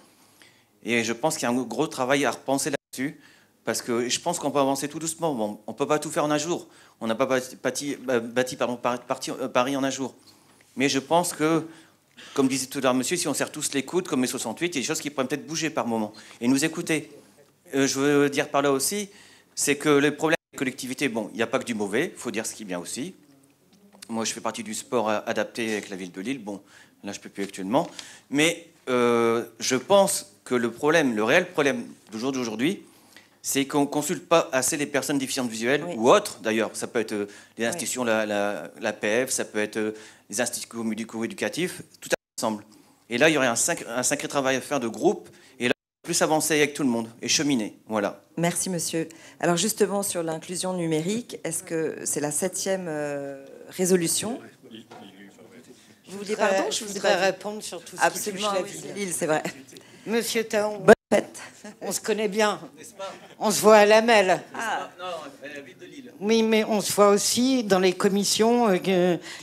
Et je pense qu'il y a un gros travail à repenser là-dessus. Parce que je pense qu'on peut avancer tout doucement. Bon, on ne peut pas tout faire en un jour. On n'a pas bâti Paris en un jour. Mais je pense que, comme disait tout à l'heure monsieur, si on serre tous les coudes, comme mai 68, il y a des choses qui pourraient peut-être bouger par moment. Et nous écouter. Je veux dire par là aussi, c'est que les problèmes des collectivités, bon, il n'y a pas que du mauvais, il faut dire ce qui est bien aussi. Moi, je fais partie du sport adapté avec la ville de Lille. Bon, là, je ne peux plus actuellement. Mais je pense que le réel problème du jour d'aujourd'hui, c'est qu'on ne consulte pas assez les personnes déficientes visuelles, ou autres d'ailleurs. Ça peut être les institutions, la PF, ça peut être les instituts médico-éducatifs, tout ensemble. Et là, il y aurait un sacré travail à faire de groupe, et là, plus avancer avec tout le monde, et cheminer. Voilà. Merci, monsieur. Alors justement, sur l'inclusion numérique, est-ce que c'est la 7e résolution ? Vous vouliez, pardon, je voudrais répondre sur tout ce qui touche la ville. Lille, c'est vrai. Monsieur Taon, bonne fête. On se connaît bien. On se voit à la Melle. Ah. Non, à la ville de Lille. Oui, mais on se voit aussi dans les commissions,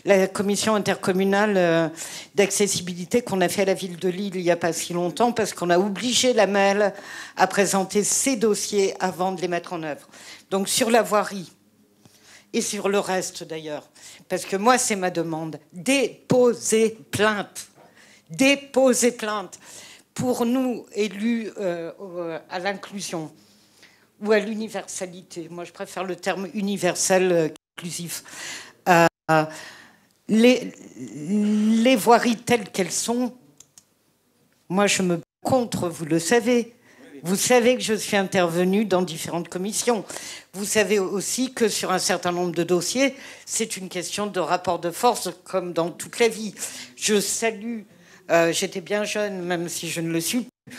la commission intercommunale d'accessibilité qu'on a fait à la ville de Lille il n'y a pas si longtemps, parce qu'on a obligé la Melle à présenter ses dossiers avant de les mettre en œuvre. Donc sur la voirie, et sur le reste d'ailleurs, parce que moi c'est ma demande, déposer plainte. Déposer plainte. Pour nous, élus à l'inclusion ou à l'universalité, moi je préfère le terme universel qu'inclusif, les voiries telles qu'elles sont, moi je me bats contre, vous le savez. Vous savez que je suis intervenue dans différentes commissions. Vous savez aussi que sur un certain nombre de dossiers, c'est une question de rapport de force, comme dans toute la vie. Je salue... j'étais bien jeune, même si je ne le suis plus.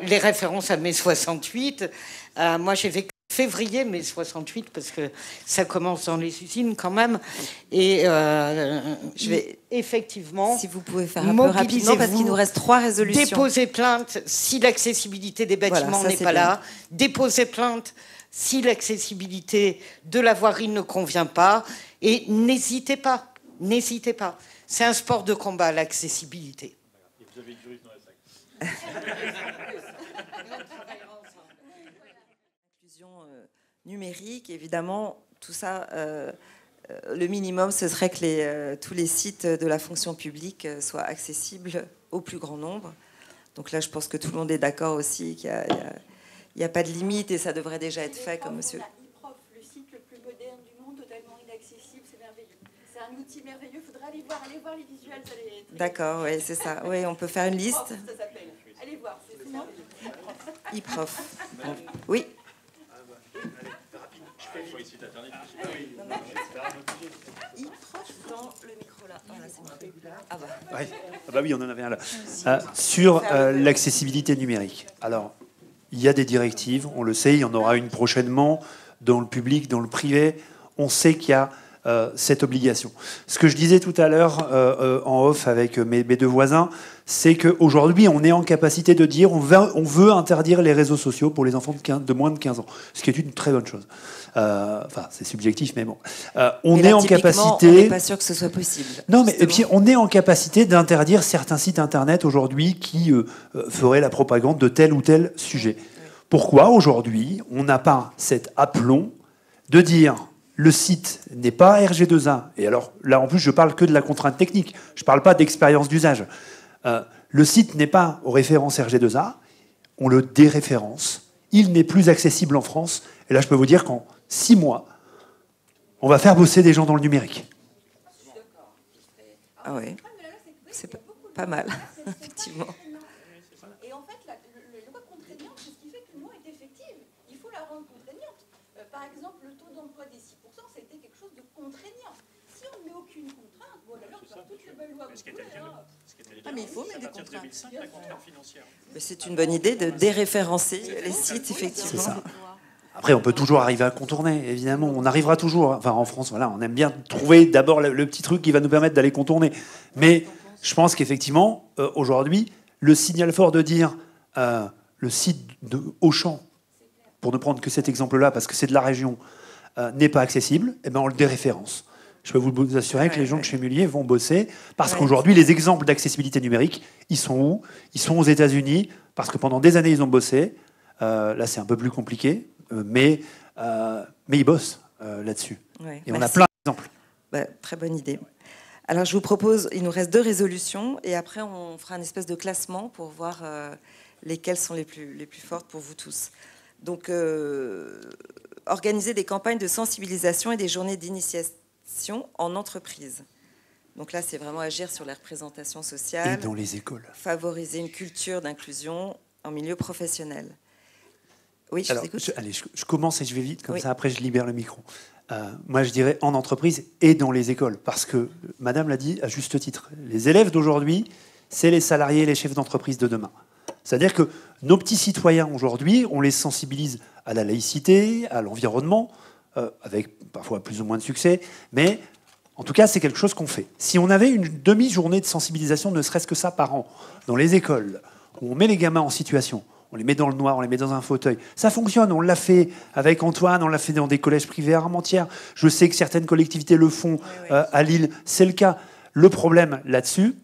Les références à mai 68. Moi, j'ai vécu février mai 68 parce que ça commence dans les usines quand même. Et je vais effectivement, si vous pouvez faire un peu rapidement parce qu'il nous reste 3 résolutions. Déposer plainte si l'accessibilité des bâtiments n'est pas là. Déposer plainte si l'accessibilité de la voirie ne convient pas. Et n'hésitez pas. N'hésitez pas. C'est un sport de combat, l'accessibilité. Vous avez une juriste dans la sac. L'inclusion numérique, évidemment, tout ça, le minimum, ce serait que tous les sites de la fonction publique soient accessibles au plus grand nombre. Donc là, je pense que tout le monde est d'accord aussi qu'il n'y a pas de limite et ça devrait déjà être fait, comme monsieur... Le site le plus moderne du monde, totalement inaccessible, c'est merveilleux. C'est un outil merveilleux, il faudra aller voir les visuels. D'accord, oui, c'est ça. Oui, on peut faire une liste. Ça s'appelle. Allez voir, c'est ça. e-prof. Oui. E-prof dans le micro là. Voilà, c'est bon. Ah bah. Ouais. Ah bah oui, on en avait un là. Sur l'accessibilité numérique. Alors, il y a des directives, on le sait, il y en aura une prochainement dans le public, dans le privé. On sait qu'il y a cette obligation. Ce que je disais tout à l'heure en off avec mes 2 voisins, c'est qu'aujourd'hui, on est en capacité de dire on veut interdire les réseaux sociaux pour les enfants de moins de 15 ans, ce qui est une très bonne chose. Enfin, c'est subjectif, mais bon. On est en capacité... On n'est pas sûr que ce soit possible. Non, mais et puis on est en capacité d'interdire certains sites Internet aujourd'hui qui feraient la propagande de tel ou tel sujet. Pourquoi aujourd'hui on n'a pas cet aplomb de dire le site n'est pas RG2A, et alors là en plus je parle que de la contrainte technique, je ne parle pas d'expérience d'usage. Le site n'est pas aux références RG2A, on le déréférence, il n'est plus accessible en France, et là je peux vous dire qu'en 6 mois, on va faire bosser des gens dans le numérique. Ah oui, c'est pas mal, effectivement. Et en fait, la loi contraignante, c'est ce qui fait que la loi est effective. Il faut la rendre contraignante. Par exemple, le taux d'emploi des 6%, ça a été quelque chose de contraignant. Si on ne met aucune contrainte, bon, alors toutes les belles lois. Mais il faut mettre des contraintes. C'est une bonne idée de déréférencer les sites, effectivement. C'est ça. Après, on peut toujours arriver à contourner, évidemment. On arrivera toujours. Enfin, en France, voilà, on aime bien trouver d'abord le petit truc qui va nous permettre d'aller contourner. Mais je pense qu'effectivement, aujourd'hui, le signal fort de dire le site de Auchan, pour ne prendre que cet exemple-là, parce que c'est de la région, n'est pas accessible, eh ben on le déréférence. Je peux vous assurer que les gens de chez Mullier vont bosser, parce qu'aujourd'hui, les exemples d'accessibilité numérique, ils sont où? Ils sont aux États-Unis, parce que pendant des années, ils ont bossé. Là, c'est un peu plus compliqué, mais ils bossent là-dessus. Ouais, et on a plein d'exemples. Bah, très bonne idée. Alors, je vous propose, il nous reste 2 résolutions, et après, on fera un espèce de classement pour voir lesquelles sont les plus fortes pour vous tous. Donc, organiser des campagnes de sensibilisation et des journées d'initiation en entreprise. Donc là, c'est vraiment agir sur les représentations sociales. Et dans les écoles. Favoriser une culture d'inclusion en milieu professionnel. Oui, je Alors, vous écoute. je commence et je vais vite, comme Oui. ça après je libère le micro. Moi, je dirais en entreprise et dans les écoles, parce que Madame l'a dit à juste titre. Les élèves d'aujourd'hui, c'est les salariés et les chefs d'entreprise de demain. C'est-à-dire que nos petits citoyens aujourd'hui, on les sensibilise à la laïcité, à l'environnement, avec parfois plus ou moins de succès, mais en tout cas, c'est quelque chose qu'on fait. Si on avait une demi-journée de sensibilisation, ne serait-ce que ça par an, dans les écoles, où on met les gamins en situation, on les met dans le noir, on les met dans un fauteuil. Ça fonctionne, on l'a fait avec Antoine, on l'a fait dans des collèges privés à Armentières. Je sais que certaines collectivités le font à Lille, c'est le cas. Le problème là-dessus,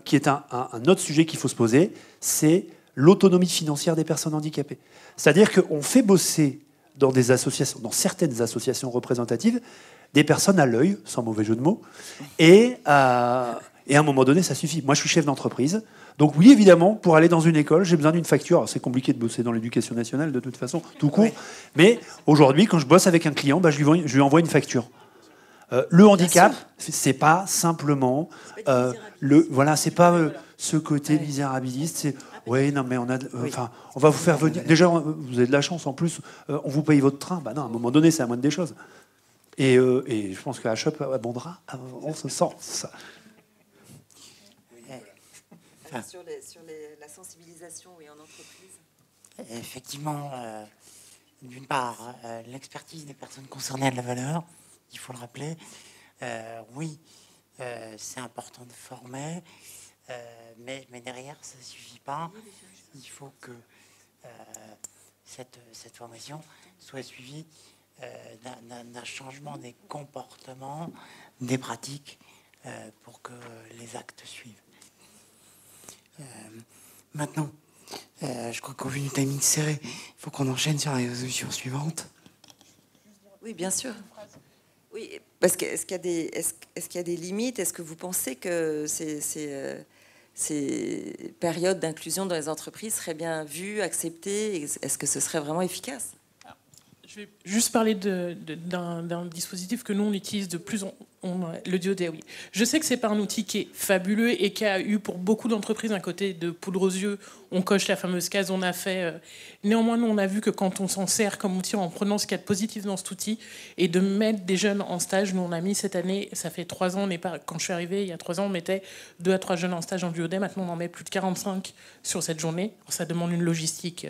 qui est un autre sujet qu'il faut se poser, c'est l'autonomie financière des personnes handicapées. C'est-à-dire qu'on fait bosser dans des associations, dans certaines associations représentatives, des personnes à l'œil, sans mauvais jeu de mots, et à un moment donné, ça suffit. Moi, je suis chef d'entreprise. Donc oui, évidemment, pour aller dans une école, j'ai besoin d'une facture. Alors, c'est compliqué de bosser dans l'éducation nationale, de toute façon, tout court. Oui. Mais aujourd'hui, quand je bosse avec un client, je lui envoie une facture. Le handicap, c'est pas simplement c'est pas ce côté misérabiliste. C'est non, mais on va vous faire venir. Déjà, vous avez de la chance en plus. On vous paye votre train. Non, à un moment donné, c'est la moindre des choses. Et je pense que la shop abondera en ce sens. Sur la sensibilisation en entreprise. Effectivement, d'une part, l'expertise des personnes concernées a de la valeur, il faut le rappeler. Oui, c'est important de former, mais derrière, ça ne suffit pas. Il faut que cette formation soit suivie d'un changement des comportements, des pratiques, pour que les actes suivent. Maintenant, je crois qu'au vu du timing serré, il faut qu'on enchaîne sur la résolution suivante. Oui, bien sûr. Oui, parce que est-ce qu'il y a des limites? Est-ce que vous pensez que ces périodes d'inclusion dans les entreprises seraient bien vues, acceptées? Est-ce que ce serait vraiment efficace? Je vais juste parler d'un dispositif que nous, on utilise de plus en plus, le DOD, oui. Je sais que c'est pas un outil qui est fabuleux et qui a eu pour beaucoup d'entreprises un côté de poudre aux yeux. On coche la fameuse case, on a fait. Néanmoins, nous, on a vu que quand on s'en sert comme outil, en prenant ce qu'il y a de positif dans cet outil et de mettre des jeunes en stage, nous, on a mis cette année, ça fait 3 ans, quand je suis arrivée, il y a 3 ans, on mettait 2 à 3 jeunes en stage en DOD. Maintenant, on en met plus de 45 sur cette journée. Ça demande une logistique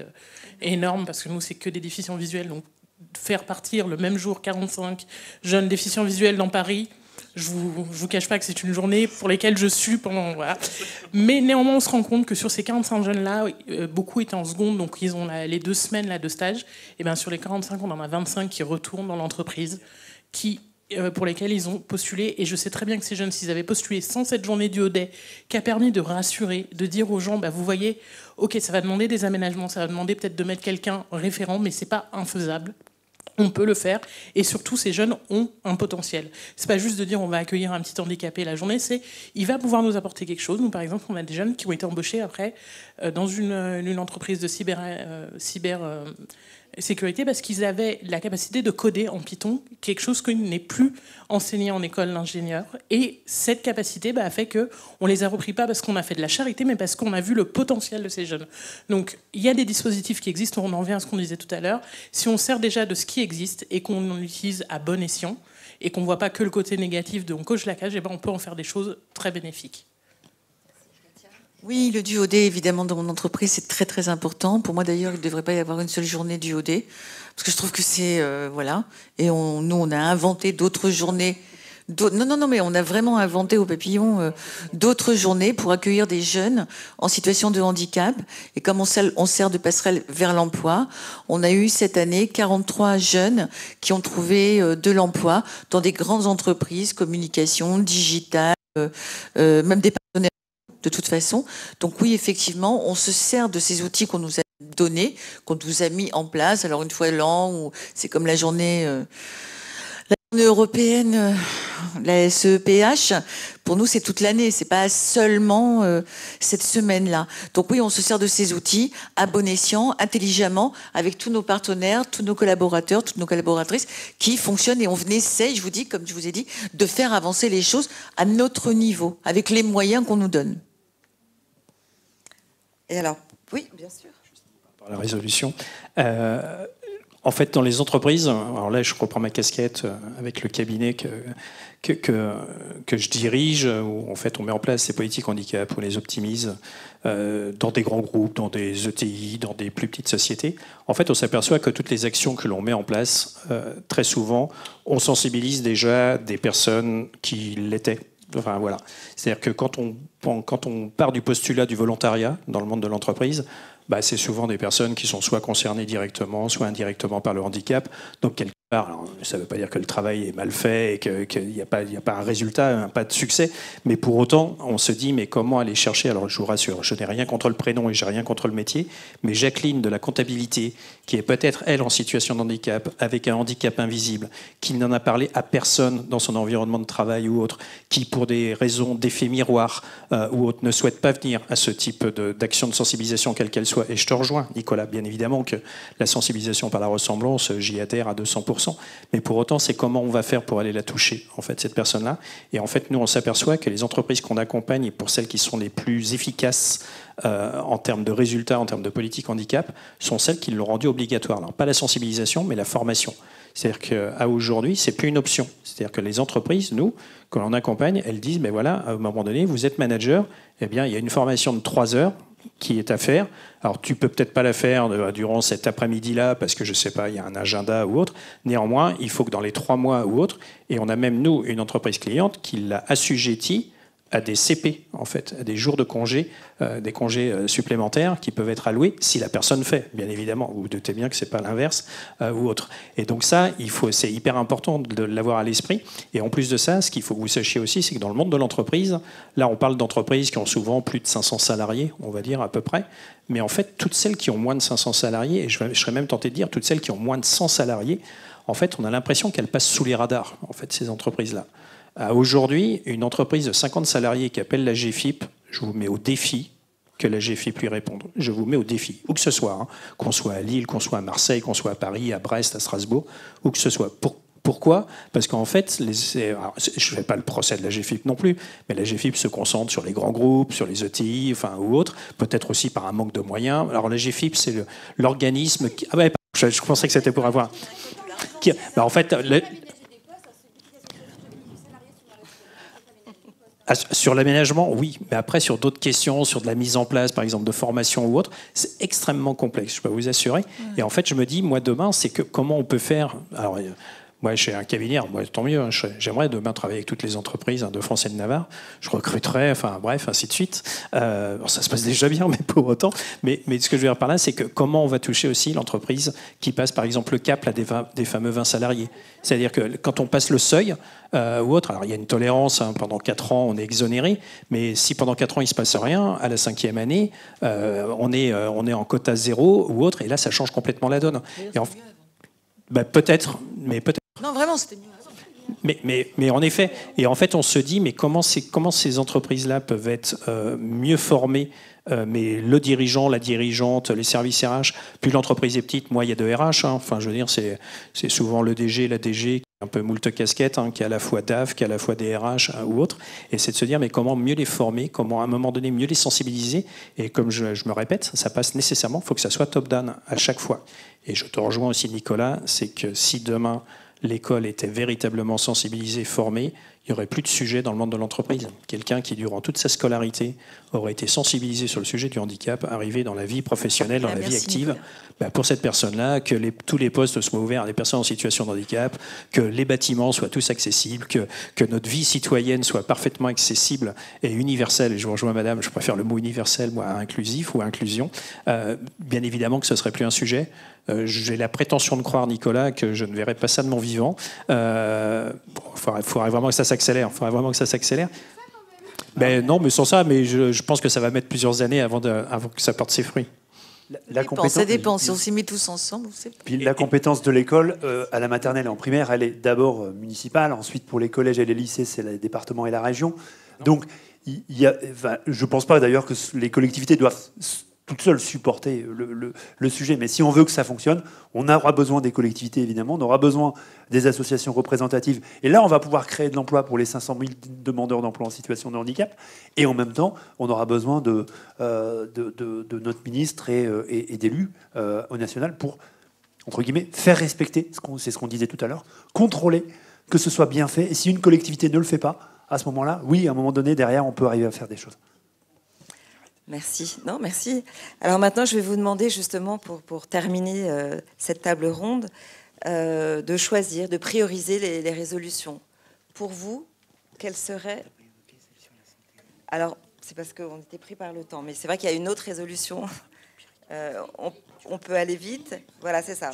énorme parce que nous, c'est que des déficients visuels. Donc, faire partir le même jour 45 jeunes déficients visuels dans Paris, je vous cache pas que c'est une journée pour laquelle je suis pendant... Voilà. Mais néanmoins, on se rend compte que sur ces 45 jeunes-là, beaucoup étaient en seconde, donc ils ont les 2 semaines là, de stage. Et bien sur les 45, on en a 25 qui retournent dans l'entreprise, qui pour lesquels ils ont postulé. Et je sais très bien que ces jeunes, s'ils avaient postulé sans cette journée du Haudet, qui a permis de rassurer, de dire aux gens, bah, vous voyez, ok, ça va demander des aménagements, ça va demander peut-être de mettre quelqu'un référent, mais c'est pas infaisable. On peut le faire, et surtout ces jeunes ont un potentiel. C'est pas juste de dire on va accueillir un petit handicapé la journée, c'est il va pouvoir nous apporter quelque chose. Nous par exemple, on a des jeunes qui ont été embauchés après dans une entreprise de cybersécurité parce qu'ils avaient la capacité de coder en Python, quelque chose qui n'est plus enseigné en école d'ingénieur. Et cette capacité a fait qu'on ne les a repris pas parce qu'on a fait de la charité, mais parce qu'on a vu le potentiel de ces jeunes. Donc il y a des dispositifs qui existent, on en revient à ce qu'on disait tout à l'heure. Si on sert déjà de ce qui existe et qu'on l'utilise à bon escient, et qu'on ne voit pas que le côté négatif de on coche la case, on peut en faire des choses très bénéfiques. Oui, le DUOD, évidemment, dans mon entreprise, c'est très, très important. Pour moi, d'ailleurs, il ne devrait pas y avoir une seule journée DUOD, parce que je trouve que c'est... voilà. Et nous, on a inventé d'autres journées. Non, mais on a vraiment inventé au Papillon d'autres journées pour accueillir des jeunes en situation de handicap. Et comme on sert de passerelle vers l'emploi, on a eu cette année 43 jeunes qui ont trouvé de l'emploi dans des grandes entreprises, communication, digital, même des partenaires de toute façon. Donc oui, effectivement, on se sert de ces outils qu'on nous a donnés, qu'on nous a mis en place. Alors une fois l'an, ou c'est comme la journée européenne, la SEPH, pour nous c'est toute l'année, c'est pas seulement cette semaine-là. Donc oui, on se sert de ces outils à bon escient, intelligemment, avec tous nos partenaires, tous nos collaborateurs, toutes nos collaboratrices qui fonctionnent, et on essaie, je vous dis, comme je vous ai dit, de faire avancer les choses à notre niveau, avec les moyens qu'on nous donne. Et alors, oui, bien sûr. Par la résolution. En fait, dans les entreprises, alors là, je reprends ma casquette avec le cabinet que je dirige, où en fait, on met en place ces politiques handicap, on les optimise dans des grands groupes, dans des ETI, dans des plus petites sociétés. En fait, on s'aperçoit que toutes les actions que l'on met en place, très souvent, on sensibilise déjà des personnes qui l'étaient. Enfin, voilà. C'est-à-dire que quand on part du postulat du volontariat dans le monde de l'entreprise, c'est souvent des personnes qui sont soit concernées directement, soit indirectement par le handicap. Donc, quelque part, alors, ça ne veut pas dire que le travail est mal fait et qu'il n'y a pas un résultat, pas de succès. Mais pour autant, on se dit, mais comment aller chercher? Alors, je vous rassure, je n'ai rien contre le prénom et je n'ai rien contre le métier. Mais Jacqueline de la comptabilité, qui est peut-être, elle, en situation de handicap, avec un handicap invisible, qui n'en a parlé à personne dans son environnement de travail ou autre, qui, pour des raisons d'effet miroir ou autre, ne souhaite pas venir à ce type d'action de sensibilisation, quelle qu'elle soit. Et je te rejoins, Nicolas, bien évidemment que la sensibilisation par la ressemblance, j'y adhère à 200%. Mais pour autant, c'est comment on va faire pour aller la toucher, en fait, cette personne-là. Et en fait, nous, on s'aperçoit que les entreprises qu'on accompagne, et pour celles qui sont les plus efficaces en termes de résultats, en termes de politique handicap, sont celles qui l'ont rendu obligatoire. Alors, pas la sensibilisation, mais la formation. C'est-à-dire qu'à aujourd'hui, c'est plus une option. C'est-à-dire que les entreprises, nous, quand on accompagne, elles disent, ben voilà, à un moment donné, vous êtes manager, eh bien, il y a une formation de 3 heures qui est à faire. Alors, tu peux peut-être pas la faire durant cet après-midi-là parce que, je sais pas, il y a un agenda ou autre. Néanmoins, il faut que dans les 3 mois ou autre, et on a même, nous, une entreprise cliente qui l'a assujettie à des CP, en fait, à des jours de congés, des congés supplémentaires qui peuvent être alloués si la personne fait, bien évidemment. Vous vous doutez bien que c'est pas l'inverse ou autre. Et donc ça, c'est hyper important de l'avoir à l'esprit. Et en plus de ça, ce qu'il faut que vous sachiez aussi, c'est que dans le monde de l'entreprise, là, on parle d'entreprises qui ont souvent plus de 500 salariés, on va dire à peu près. Mais en fait, toutes celles qui ont moins de 500 salariés, et je serais même tenté de dire toutes celles qui ont moins de 100 salariés, en fait, on a l'impression qu'elles passent sous les radars, en fait, ces entreprises-là. Aujourd'hui, une entreprise de 50 salariés qui appelle la GFIP, je vous mets au défi que la GFIP lui réponde. Je vous mets au défi, où que ce soit, qu'on soit à Lille, qu'on soit à Marseille, qu'on soit à Paris, à Brest, à Strasbourg, où que ce soit. Pourquoi? Parce qu'en fait, je ne fais pas le procès de la GFIP non plus, mais la GFIP se concentre sur les grands groupes, sur les ETI, ou autres, peut-être aussi par un manque de moyens. Alors la GFIP, c'est l'organisme qui... Ah ouais, je pensais que c'était pour avoir... en fait... Sur l'aménagement, oui, mais après sur d'autres questions, sur de la mise en place, par exemple de formation ou autre, c'est extrêmement complexe, je peux vous assurer. Et en fait, je me dis, moi demain, c'est que comment on peut faire. Alors, Moi, chez un cabinet, moi, tant mieux. Hein, j'aimerais demain travailler avec toutes les entreprises de France et de Navarre. Je recruterais, enfin bref, ainsi de suite. Bon, ça se passe déjà bien, mais pour autant. Mais ce que je veux dire par là, c'est que comment on va toucher aussi l'entreprise qui passe, par exemple, le cap là, des fameux 20 salariés. C'est-à-dire que quand on passe le seuil ou autre, alors il y a une tolérance, hein, pendant 4 ans, on est exonéré. Mais si pendant 4 ans, il ne se passe rien, à la 5e année, on est en quota 0 ou autre, et là, ça change complètement la donne. Et peut-être, mais peut-être. Non, vraiment, c'était mieux. Mais en effet, et en fait, on se dit, mais comment ces entreprises-là peuvent être mieux formées, mais le dirigeant, la dirigeante, les services RH, puis l'entreprise est petite, moi, il y a de RH, hein, enfin, je veux dire, c'est souvent le DG, la DG, un peu moult casquettes, hein, qui est à la fois DAF, qui est à la fois des RH ou autre, et c'est de se dire, mais comment mieux les former, comment à un moment donné mieux les sensibiliser, et comme je me répète, ça passe nécessairement, il faut que ça soit top-down à chaque fois. Et je te rejoins aussi, Nicolas, c'est que si demain, l'école était véritablement sensibilisée, formée, il n'y aurait plus de sujet dans le monde de l'entreprise. Quelqu'un qui, durant toute sa scolarité, aurait été sensibilisé sur le sujet du handicap, arrivé dans la vie professionnelle, dans la vie active, pour cette personne-là, que tous les postes soient ouverts à des personnes en situation de handicap, que les bâtiments soient tous accessibles, que notre vie citoyenne soit parfaitement accessible et universelle. Et je vous rejoins, madame, je préfère le mot universel, moi, à inclusif ou à inclusion. Bien évidemment que ce ne serait plus un sujet. J'ai la prétention de croire, Nicolas, que je ne verrai pas ça de mon vivant. Faudrait vraiment que ça s'accélère. Ben, non, mais sans ça, mais je pense que ça va mettre plusieurs années avant que ça porte ses fruits. Ça dépend. Si on s'y met tous ensemble, c'est... Puis la compétence de l'école à la maternelle et en primaire, elle est d'abord municipale. Ensuite, pour les collèges et les lycées, c'est le département et la région. Donc, je ne pense pas d'ailleurs que les collectivités doivent toutes seules supporter le sujet. Mais si on veut que ça fonctionne, on aura besoin des collectivités, évidemment. On aura besoin des associations représentatives. Et là, on va pouvoir créer de l'emploi pour les 500 000 demandeurs d'emploi en situation de handicap. Et en même temps, on aura besoin de notre ministre et d'élus au national pour, entre guillemets, faire respecter, c'est ce qu'on disait tout à l'heure, contrôler que ce soit bien fait. Et si une collectivité ne le fait pas, à ce moment-là, oui, à un moment donné, derrière, on peut arriver à faire des choses. Merci. Non, merci. Alors maintenant, je vais vous demander justement, pour terminer cette table ronde, de choisir, de prioriser les résolutions. Pour vous, quelles seraient... Alors, c'est parce qu'on était pris par le temps, mais c'est vrai qu'il y a une autre résolution. On peut aller vite. Voilà, c'est ça.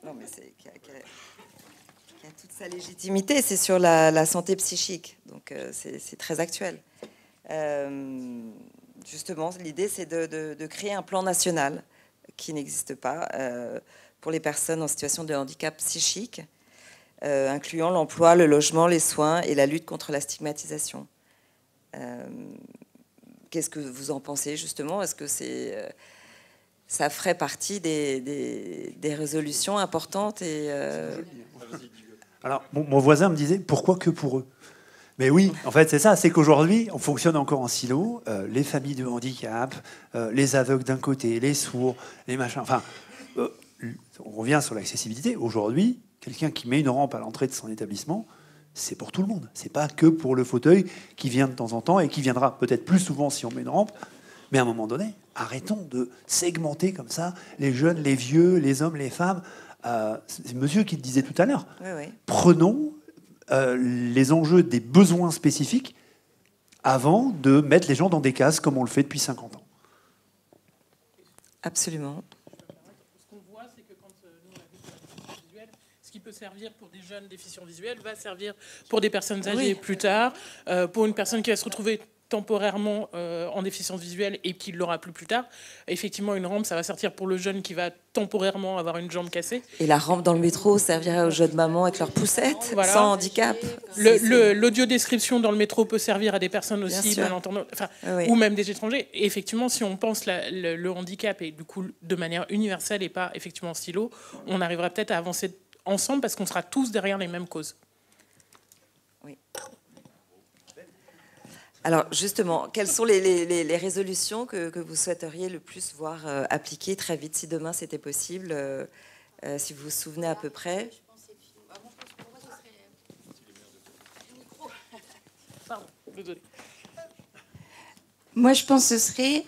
Non, mais c'est... qui a toute sa légitimité, c'est sur la santé psychique. Donc, c'est très actuel. Justement, l'idée, c'est de créer un plan national qui n'existe pas pour les personnes en situation de handicap psychique, incluant l'emploi, le logement, les soins et la lutte contre la stigmatisation. Qu'est-ce que vous en pensez, justement? Est-ce que ça ferait partie des résolutions importantes Alors, mon voisin me disait, pourquoi que pour eux? Mais oui, en fait, c'est ça. C'est qu'aujourd'hui, on fonctionne encore en silo. Les familles de handicap, les aveugles d'un côté, les sourds, les machins. Enfin, on revient sur l'accessibilité. Aujourd'hui, quelqu'un qui met une rampe à l'entrée de son établissement, c'est pour tout le monde. C'est pas que pour le fauteuil qui vient de temps en temps et qui viendra peut-être plus souvent si on met une rampe. Mais à un moment donné, arrêtons de segmenter comme ça les jeunes, les vieux, les hommes, les femmes. C'est monsieur qui le disait tout à l'heure. Oui. Prenons les enjeux des besoins spécifiques avant de mettre les gens dans des cases comme on le fait depuis 50 ans. Absolument. Ce qu'on voit, c'est que quand nous, on a vu la déficience visuelle, ce qui peut servir pour des jeunes déficients visuels va servir pour des personnes âgées plus tard, pour une personne qui va se retrouver temporairement en déficience visuelle et qui ne l'aura plus tard. Effectivement, une rampe, ça va servir pour le jeune qui va temporairement avoir une jambe cassée. Et la rampe dans le métro servirait aux jeunes mamans avec leurs poussettes, voilà. Sans handicap. L'audiodescription dans le métro peut servir à des personnes aussi malentendantes, ou même des étrangers. Et effectivement, si on pense le handicap et du coup de manière universelle et pas effectivement en silo, on arrivera peut-être à avancer ensemble parce qu'on sera tous derrière les mêmes causes. Oui. Alors justement, quelles sont les résolutions que vous souhaiteriez le plus voir appliquées très vite, si demain c'était possible, si vous vous souvenez à peu près? Pardon, désolé. Moi, je pense que ce serait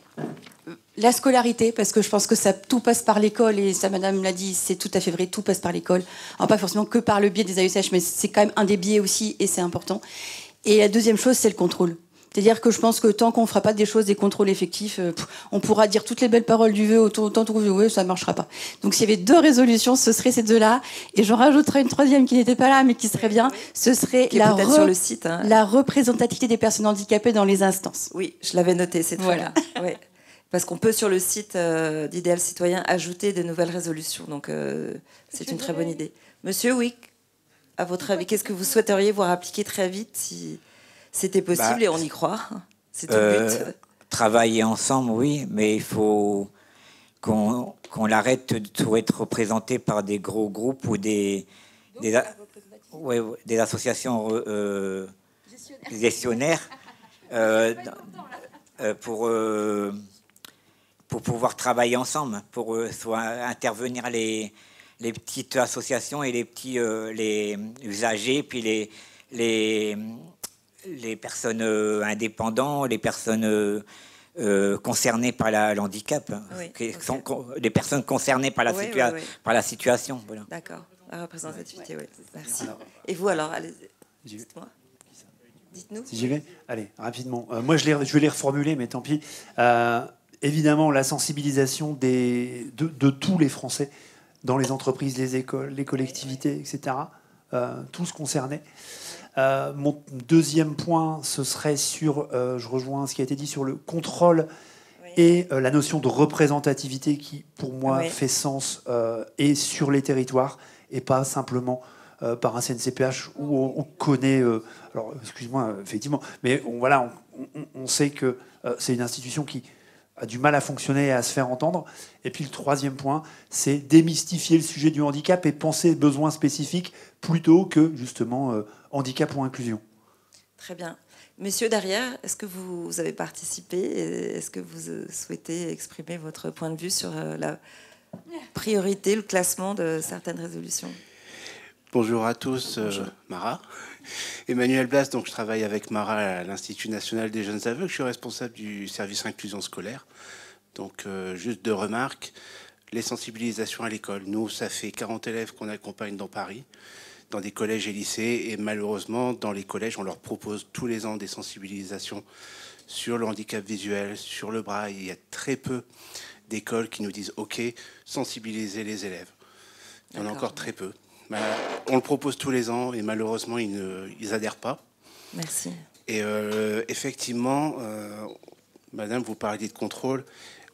la scolarité, parce que je pense que tout passe par l'école, et ça, madame l'a dit, c'est tout à fait vrai, tout passe par l'école. Alors, pas forcément que par le biais des AESH, mais c'est quand même un des biais aussi, et c'est important. Et la deuxième chose, c'est le contrôle. C'est-à-dire que je pense que tant qu'on ne fera pas des contrôles effectifs, on pourra dire toutes les belles paroles du vœu autant que vous voulez, ça ne marchera pas. Donc s'il y avait 2 résolutions, ce serait ces 2-là. Et j'en rajouterais une 3e qui n'était pas là, mais qui serait bien. Ce serait sur le site, hein. La représentativité des personnes handicapées dans les instances. Oui, je l'avais noté, c'est très bien. Oui. Parce qu'on peut sur le site d'Idéal Citoyen ajouter de nouvelles résolutions. Donc c'est une très bonne idée. Monsieur, oui, à votre avis, qu'est-ce que vous souhaiteriez voir appliquer très vite si c'était possible, et on y croit? C'est tout le but. Travailler ensemble, oui, mais il faut qu'on arrête de tout être représenté par des gros groupes ou des associations gestionnaires pour pouvoir travailler ensemble, pour soit intervenir les petites associations et les petits les usagers, puis les personnes indépendantes, les personnes concernées par l'handicap, les personnes concernées par la situation. Voilà. D'accord, la représentativité, oui. Merci. Et vous alors, allez, dites-moi. Dites-nous. Si j'y vais, allez, rapidement. Moi, je vais les reformuler, mais tant pis. Évidemment, la sensibilisation de tous les Français dans les entreprises, les écoles, les collectivités, etc. Tous concernés. Mon deuxième point, ce serait sur, je rejoins ce qui a été dit sur le contrôle et la notion de représentativité qui, pour moi, fait sens et sur les territoires et pas simplement par un CNCPH où on connaît, alors excuse-moi, effectivement, mais on sait que c'est une institution qui a du mal à fonctionner et à se faire entendre. Et puis le troisième point, c'est démystifier le sujet du handicap et penser besoins spécifiques plutôt que justement handicap ou inclusion. Très bien. Monsieur derrière, est-ce que vous avez participé? Est-ce que vous souhaitez exprimer votre point de vue sur la priorité, le classement de certaines résolutions? Bonjour à tous, Bonjour. Mara. Emmanuel Blas, donc je travaille avec Mara à l'Institut national des jeunes aveugles. Je suis responsable du service inclusion scolaire. Donc juste 2 remarques. Les sensibilisations à l'école. Nous, ça fait 40 élèves qu'on accompagne dans Paris, dans des collèges et lycées. Et malheureusement, dans les collèges, on leur propose tous les ans des sensibilisations sur le handicap visuel, sur le braille. Il y a très peu d'écoles qui nous disent « Ok, sensibiliser les élèves ». Il y en a encore très peu. On le propose tous les ans et malheureusement, ils adhèrent pas. Merci. Et effectivement, madame, vous parliez de contrôle.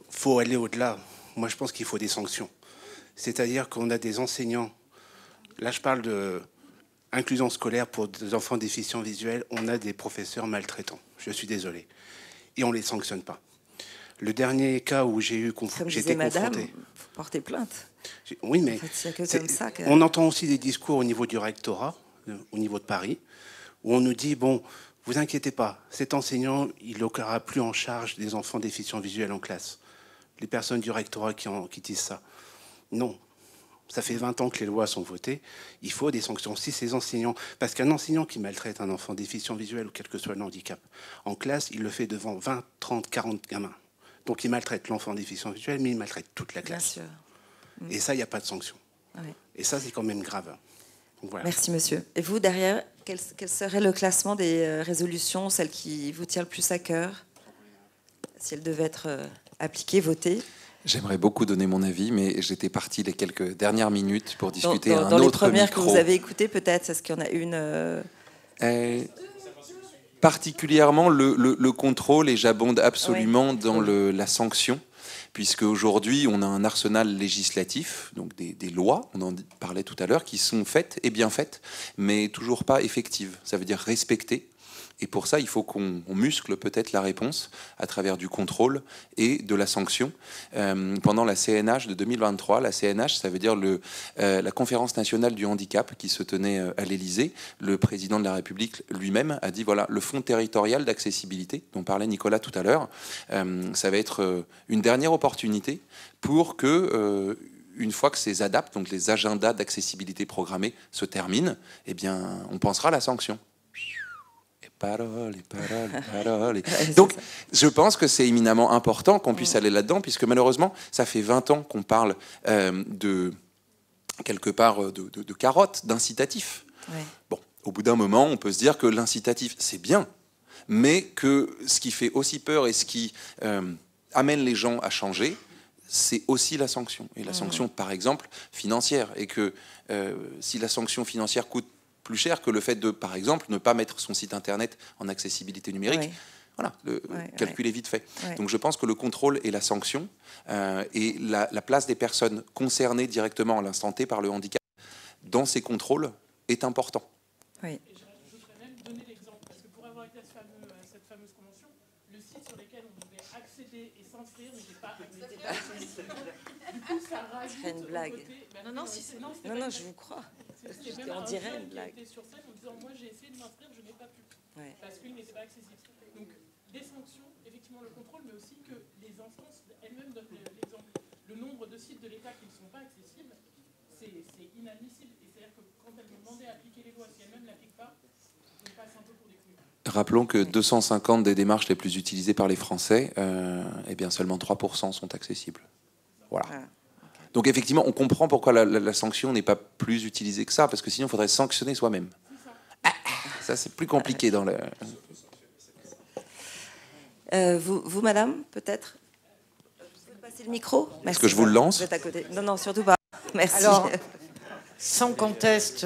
Il faut aller au-delà. Moi, je pense qu'il faut des sanctions. C'est-à-dire qu'on a des enseignants. Là, je parle d'inclusion scolaire pour des enfants déficients visuels. On a des professeurs maltraitants. Je suis désolé. Et on ne les sanctionne pas. Le dernier cas où j'ai été confronté... Vous portez plainte. Oui, mais en fait, comme ça que... on entend aussi des discours au niveau du rectorat, au niveau de Paris, où on nous dit, bon, vous inquiétez pas, cet enseignant, il n'aura plus en charge des enfants déficients visuels en classe. Les personnes du rectorat qui disent ça. Non, ça fait 20 ans que les lois sont votées, il faut des sanctions. Si ces enseignants, parce qu'un enseignant qui maltraite un enfant déficient visuel, ou quel que soit le handicap, en classe, il le fait devant 20, 30, 40 gamins. Donc il maltraite l'enfant déficient visuel, mais il maltraite toute la classe. Bien sûr. Et ça, il n'y a pas de sanction. Ouais. Et ça, c'est quand même grave. Donc, voilà. Merci, monsieur. Et vous, derrière, quel serait le classement des résolutions, celle qui vous tient le plus à cœur, si elle devait être appliquée, votée? J'aimerais beaucoup donner mon avis, mais j'étais parti les quelques dernières minutes pour discuter à un autre Dans les premières micro. que vous avez écoutées, peut-être, est-ce qu'il y en a une particulièrement le contrôle, et j'abonde absolument dans la sanction, puisque aujourd'hui on a un arsenal législatif, donc des lois, on en parlait tout à l'heure, qui sont faites et bien faites, mais toujours pas effectives. Ça veut dire respectées. Et pour ça, il faut qu'on muscle peut-être la réponse à travers du contrôle et de la sanction. Pendant la CNH de 2023, la CNH, ça veut dire la Conférence nationale du handicap qui se tenait à l'Élysée, le président de la République lui-même a dit, voilà, le fonds territorial d'accessibilité, dont parlait Nicolas tout à l'heure, ça va être une dernière opportunité pour que... une fois que ces ADAPT, donc les agendas d'accessibilité programmés, se terminent, eh bien, on pensera à la sanction. Parole, parole, parole. Donc, je pense que c'est éminemment important qu'on puisse aller là-dedans, puisque malheureusement, ça fait 20 ans qu'on parle quelque part de carottes, d'incitatifs. Ouais. Bon, au bout d'un moment, on peut se dire que l'incitatif, c'est bien, mais que ce qui fait aussi peur et ce qui amène les gens à changer, c'est aussi la sanction. Et la sanction, par exemple, financière. Et que si la sanction financière coûte plus cher que le fait de, par exemple, ne pas mettre son site internet en accessibilité numérique, voilà, le calcul est vite fait. Ouais. Donc je pense que le contrôle et la sanction et la place des personnes concernées directement à l'instant T par le handicap dans ces contrôles est important. Oui. Je voudrais même donner l'exemple, parce que pour avoir été à cette fameuse convention, le site sur lequel on pouvait accéder et s'inscrire n'était pas accessible. Du coup, ça rajoute. C'est une blague. Non, je vous crois. On dirait une blague. Sur scène en disant, moi j'ai essayé de m'inscrire, je n'ai pas pu. Parce qu'il n'était pas accessible. Donc, des sanctions, effectivement le contrôle, mais aussi que les instances elles-mêmes donnent l'exemple. Le nombre de sites de l'État qui ne sont pas accessibles, c'est inadmissible. Et c'est-à-dire que quand elles vont demander à appliquer les lois, si elles-mêmes ne l'appliquent pas, on passe un peu pour des clous. Rappelons que 250 des démarches les plus utilisées par les Français, eh bien seulement 3% sont accessibles. Voilà. Donc effectivement, on comprend pourquoi la sanction n'est pas plus utilisée que ça, parce que sinon, il faudrait sanctionner soi-même. Ça, c'est plus compliqué dans le... Vous, madame, peut-être vous pouvez passer le micro. Merci. Est-ce que je vous le lance? Vous êtes à côté. Non, surtout pas. Merci. Alors, sans conteste,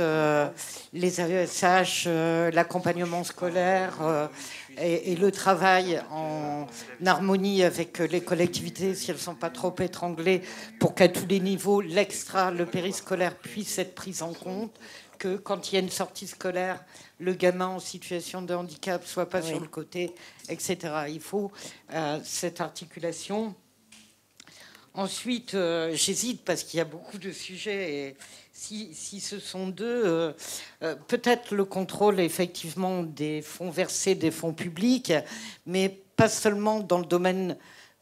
les AESH, l'accompagnement scolaire et le travail en harmonie avec les collectivités, si elles ne sont pas trop étranglées, pour qu'à tous les niveaux, l'extra, le périscolaire puisse être pris en compte, que quand il y a une sortie scolaire, le gamin en situation de handicap soit pas sur le côté, etc. Il faut cette articulation. Ensuite, j'hésite parce qu'il y a beaucoup de sujets et si ce sont deux, peut-être le contrôle effectivement des fonds versés, des fonds publics, mais pas seulement dans le domaine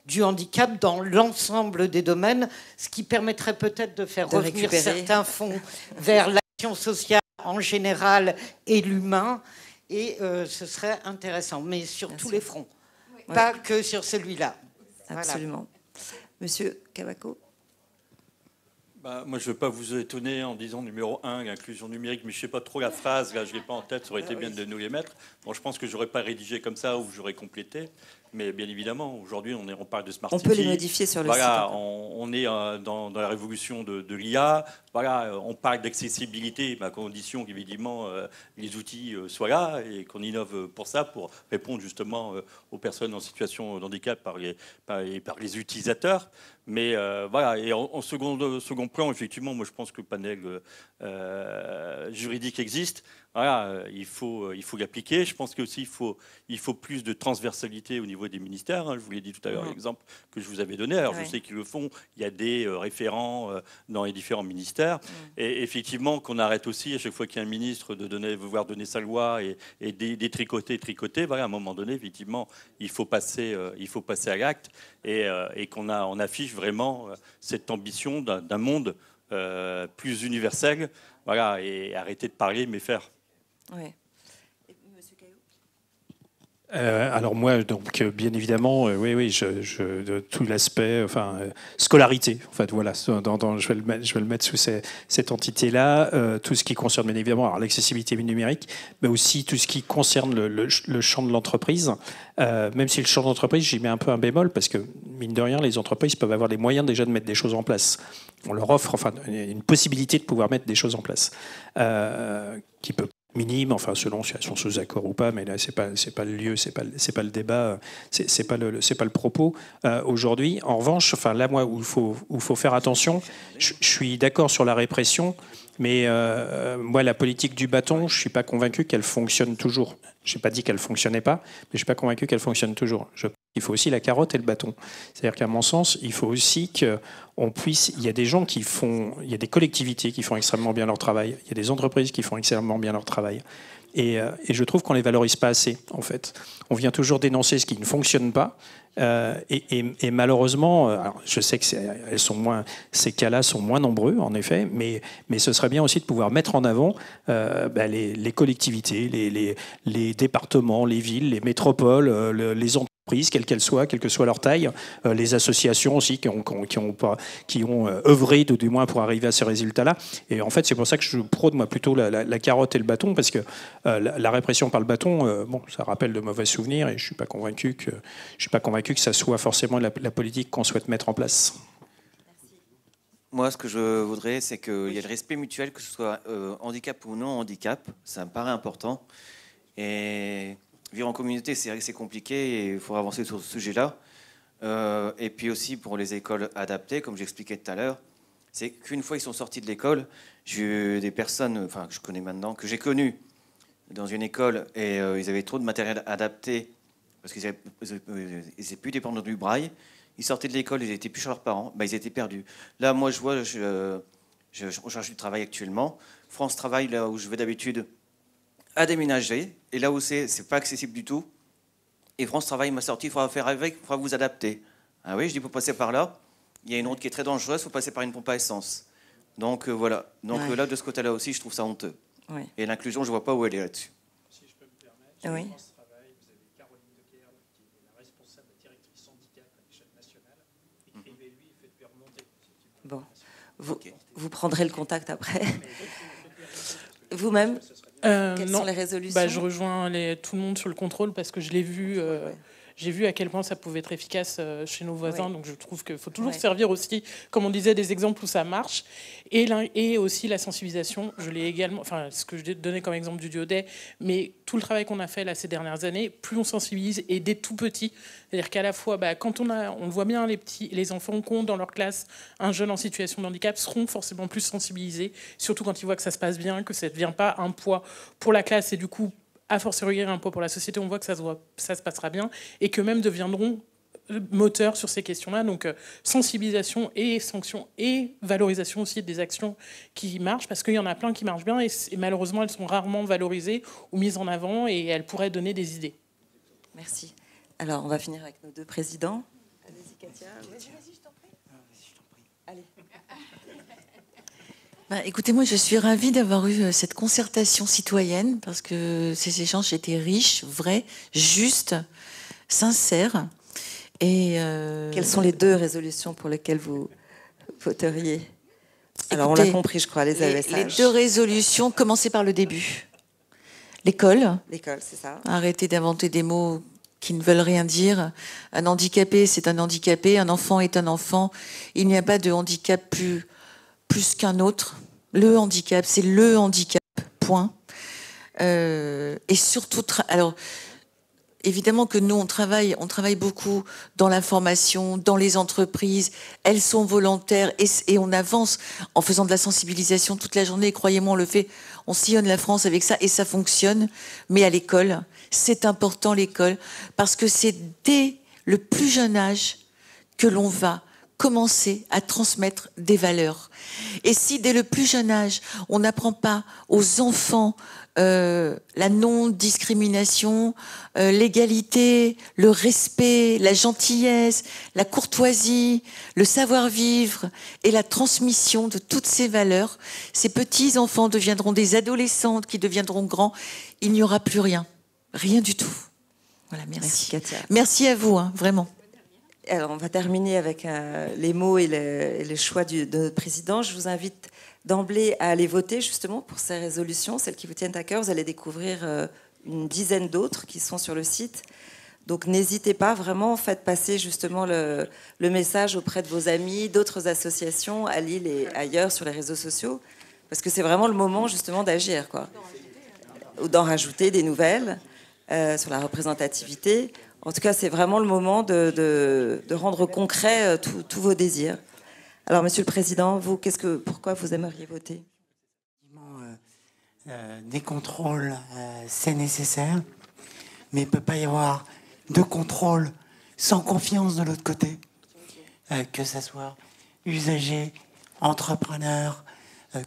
du handicap, dans l'ensemble des domaines, ce qui permettrait peut-être de faire revenir certains fonds vers l'action sociale en général et l'humain, et ce serait intéressant, mais sur tous les fronts, pas que sur celui-là. Absolument. Voilà. Monsieur Cavaco. Moi, je ne veux pas vous étonner en disant numéro 1, l'inclusion numérique, mais je ne sais pas trop la phrase, là, je ne l'ai pas en tête, ça aurait été bien de nous les mettre. Bon, je pense que je n'aurais pas rédigé comme ça ou j'aurais complété, mais bien évidemment, aujourd'hui, on parle de Smart City. On peut les modifier sur le site. On est dans la révolution de l'IA, on parle d'accessibilité, à condition qu'évidemment les outils soient là et qu'on innove pour ça, pour répondre justement aux personnes en situation de handicap par les utilisateurs. Mais et en second plan, effectivement, moi je pense que le panel juridique existe. Il faut l'appliquer. Je pense qu'aussi il faut plus de transversalité au niveau des ministères. Je vous l'ai dit tout à l'heure, l'exemple que je vous avais donné. Alors je sais qu'ils le font. Il y a des référents dans les différents ministères. Et effectivement, qu'on arrête aussi à chaque fois qu'il y a un ministre de vouloir donner sa loi et détricoter. À un moment donné, effectivement, il faut passer à l'acte et qu'on affiche vraiment cette ambition d'un monde plus universel. Et arrêter de parler, mais faire. Oui. Monsieur Caillot. Alors moi, donc bien évidemment, oui, de tout l'aspect, scolarité. En fait, voilà, je vais le mettre sous cette entité-là. Tout ce qui concerne bien évidemment l'accessibilité numérique, mais aussi tout ce qui concerne le champ de l'entreprise. Même si le champ de l'entreprise, j'y mets un peu un bémol parce que mine de rien, les entreprises peuvent avoir les moyens déjà de mettre des choses en place. On leur offre une possibilité de pouvoir mettre des choses en place, qui peut minime, selon si elles sont sous accord ou pas, mais là c'est pas le lieu, c'est pas le débat, c'est pas le propos aujourd'hui. En revanche, là moi où il faut faire attention, je suis d'accord sur la répression, mais moi la politique du bâton, je suis pas convaincu qu'elle fonctionne toujours. J'ai pas dit qu'elle fonctionnait pas, mais je suis pas convaincu qu'elle fonctionne toujours. Il faut aussi la carotte et le bâton. C'est-à-dire qu'à mon sens, il faut aussi qu'on puisse... Il y a des gens il y a des collectivités qui font extrêmement bien leur travail. Il y a des entreprises qui font extrêmement bien leur travail. Et je trouve qu'on les valorise pas assez, en fait. On vient toujours dénoncer ce qui ne fonctionne pas. Et malheureusement, alors je sais que ces cas-là sont moins nombreux, en effet, mais ce serait bien aussi de pouvoir mettre en avant les collectivités, les départements, les villes, les métropoles, les entreprises, quelles qu'elles soient, quelle que soit leur taille, les associations aussi qui ont œuvré, du moins, pour arriver à ces résultats-là. Et en fait, c'est pour ça que je prône, moi, plutôt la carotte et le bâton, parce que la répression par le bâton, bon, ça rappelle de mauvais souvenirs, et je suis pas convaincu que ça soit forcément la politique qu'on souhaite mettre en place. Moi, ce que je voudrais, c'est qu'il y ait le respect mutuel, que ce soit handicap ou non handicap. Ça me paraît important. Et vivre en communauté, c'est compliqué et il faut avancer sur ce sujet-là. Et puis aussi pour les écoles adaptées, comme j'expliquais tout à l'heure, c'est qu'une fois ils sont sortis de l'école, j'ai eu des personnes, que je connais maintenant, que j'ai connues dans une école et ils avaient trop de matériel adapté parce qu'ils étaient plus dépendants du braille. Ils sortaient de l'école, ils étaient plus chez leurs parents, ils étaient perdus. Là, moi, je vois, je cherche du travail actuellement. France Travail, là où je vais d'habitude, a déménagé. Et là où c'est pas accessible du tout. Et France Travail m'a sorti, il faudra faire avec, il faudra vous adapter. Ah oui, je dis, pour passer par là, il y a une route qui est très dangereuse, il faut passer par une pompe à essence. Donc voilà. Donc là, de ce côté-là aussi, je trouve ça honteux. Ouais. Et l'inclusion, je vois pas où elle est là-dessus. Si je peux me permettre, oui. Bon, vous prendrez le contact après. Vous-même, quelles sont les résolutions? Je rejoins tout le monde sur le contrôle parce que je l'ai vu. J'ai vu à quel point ça pouvait être efficace chez nos voisins. Donc je trouve qu'il faut toujours servir aussi, comme on disait, des exemples où ça marche. Et aussi la sensibilisation. Je l'ai également, ce que je donnais comme exemple du Diodet, mais tout le travail qu'on a fait là ces dernières années, plus on sensibilise et dès tout petit. C'est-à-dire qu'à la fois, quand on le voit bien, les enfants qui ont dans leur classe un jeune en situation de handicap seront forcément plus sensibilisés, surtout quand ils voient que ça se passe bien, que ça ne devient pas un poids pour la classe et du coup, à fortiori un poids pour la société, on voit que ça se passera bien et que même deviendront moteurs sur ces questions-là. Donc sensibilisation et sanctions et valorisation aussi des actions qui marchent, parce qu'il y en a plein qui marchent bien et malheureusement elles sont rarement valorisées ou mises en avant et elles pourraient donner des idées. Merci. Alors on va finir avec nos deux présidents. Allez-y Katia. Vas-y, je t'en prie. Allez. Écoutez, moi, je suis ravie d'avoir eu cette concertation citoyenne parce que ces échanges étaient riches, vrais, justes, sincères. Et quelles sont les deux résolutions pour lesquelles vous voteriez? Alors, écoutez, on l'a compris, je crois, les AESH. Les deux résolutions, commencer par le début. L'école. L'école, c'est ça. Arrêtez d'inventer des mots qui ne veulent rien dire. Un handicapé, c'est un handicapé. Un enfant est un enfant. Il n'y a pas de handicap plus qu'un autre. Le handicap, c'est le handicap, point. Et surtout, alors, évidemment que nous, on travaille beaucoup dans l'information, dans les entreprises. Elles sont volontaires et on avance en faisant de la sensibilisation toute la journée. Croyez-moi, on le fait. On sillonne la France avec ça et ça fonctionne. Mais à l'école, c'est important l'école parce que c'est dès le plus jeune âge que l'on va commencer à transmettre des valeurs. Et si dès le plus jeune âge, on n'apprend pas aux enfants la non-discrimination, l'égalité, le respect, la gentillesse, la courtoisie, le savoir-vivre et la transmission de toutes ces valeurs, ces petits enfants deviendront des adolescentes qui deviendront grands. Il n'y aura plus rien. Rien du tout. Voilà, merci. Katia. Merci à vous, vraiment. Alors, on va terminer avec les mots et les choix de notre président. Je vous invite d'emblée à aller voter justement pour ces résolutions, celles qui vous tiennent à cœur. Vous allez découvrir une dizaine d'autres qui sont sur le site. Donc n'hésitez pas, vraiment, faites passer justement le message auprès de vos amis, d'autres associations à Lille et ailleurs sur les réseaux sociaux, parce que c'est vraiment le moment justement d'agir, quoi. Ou d'en rajouter des nouvelles sur la représentativité. En tout cas, c'est vraiment le moment de rendre concret tous vos désirs. Alors, Monsieur le Président, vous, pourquoi vous aimeriez voter? Des contrôles, c'est nécessaire, mais il ne peut pas y avoir de contrôle sans confiance de l'autre côté, que ce soit usagers, entrepreneurs,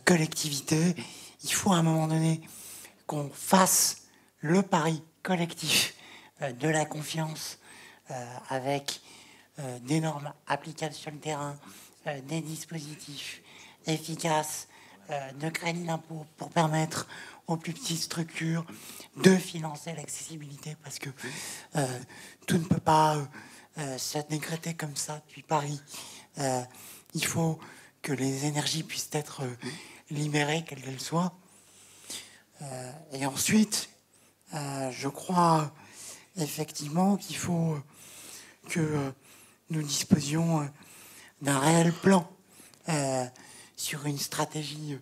collectivités. Il faut à un moment donné qu'on fasse le pari collectif de la confiance avec des normes applicables sur le terrain, des dispositifs efficaces de crédit d'impôt pour permettre aux plus petites structures de financer l'accessibilité, parce que tout ne peut pas se décréter comme ça depuis Paris. Il faut que les énergies puissent être libérées, quelles qu'elles soient. Et ensuite, je crois effectivement qu'il faut que nous disposions d'un réel plan sur une stratégie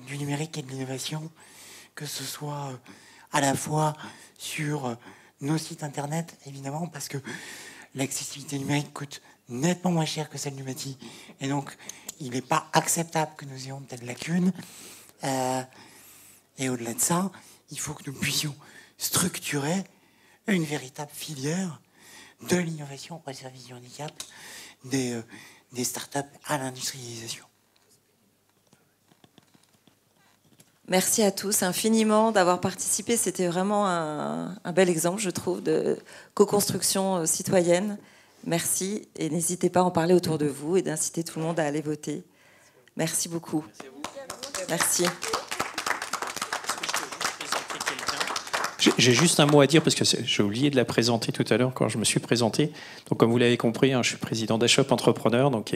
du numérique et de l'innovation, que ce soit à la fois sur nos sites internet, évidemment, parce que l'accessibilité numérique coûte nettement moins cher que celle du bâti, et donc il n'est pas acceptable que nous ayons telle lacune. Et au-delà de ça, il faut que nous puissions structurer une véritable filière de l'innovation au service du handicap, des startups à l'industrialisation. Merci à tous infiniment d'avoir participé. C'était vraiment un bel exemple, je trouve, de co-construction citoyenne. Merci, et n'hésitez pas à en parler autour de vous et d'inciter tout le monde à aller voter. Merci beaucoup. Merci. J'ai juste un mot à dire parce que j'ai oublié de la présenter tout à l'heure quand je me suis présenté. Donc, comme vous l'avez compris, je suis président d'Ashop Entrepreneur, donc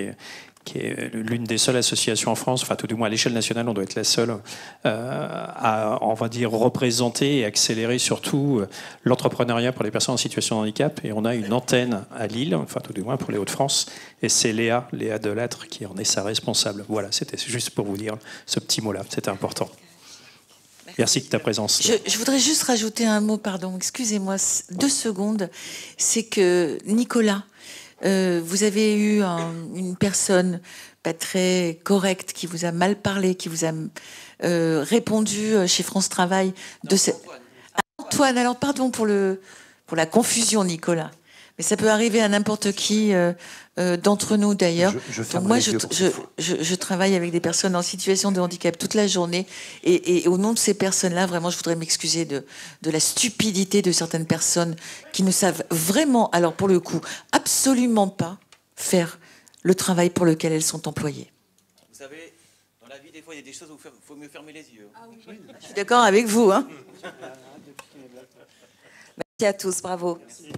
qui est l'une des seules associations en France, enfin tout du moins à l'échelle nationale, on doit être la seule à, on va dire, représenter et accélérer surtout l'entrepreneuriat pour les personnes en situation de handicap. Et on a une antenne à Lille, enfin tout du moins pour les Hauts-de-France, et c'est Léa Delattre qui en est sa responsable. Voilà, c'était juste pour vous dire ce petit mot-là, c'était important. Merci de ta présence. Je voudrais juste rajouter un mot, pardon, excusez-moi, 2 secondes. C'est que, Nicolas, vous avez eu une personne pas très correcte qui vous a mal parlé, qui vous a répondu chez France Travail. Antoine, alors pardon pour la confusion, Nicolas. Mais ça peut arriver à n'importe qui d'entre nous, d'ailleurs. Donc moi, je travaille avec des personnes en situation de handicap toute la journée. Et au nom de ces personnes-là, vraiment, je voudrais m'excuser de la stupidité de certaines personnes qui ne savent vraiment, alors pour le coup, absolument pas faire le travail pour lequel elles sont employées. Vous savez, dans la vie, des fois, il y a des choses où il faut mieux fermer les yeux. Ah oui. Je suis d'accord avec vous. Hein. Merci à tous, bravo. Merci.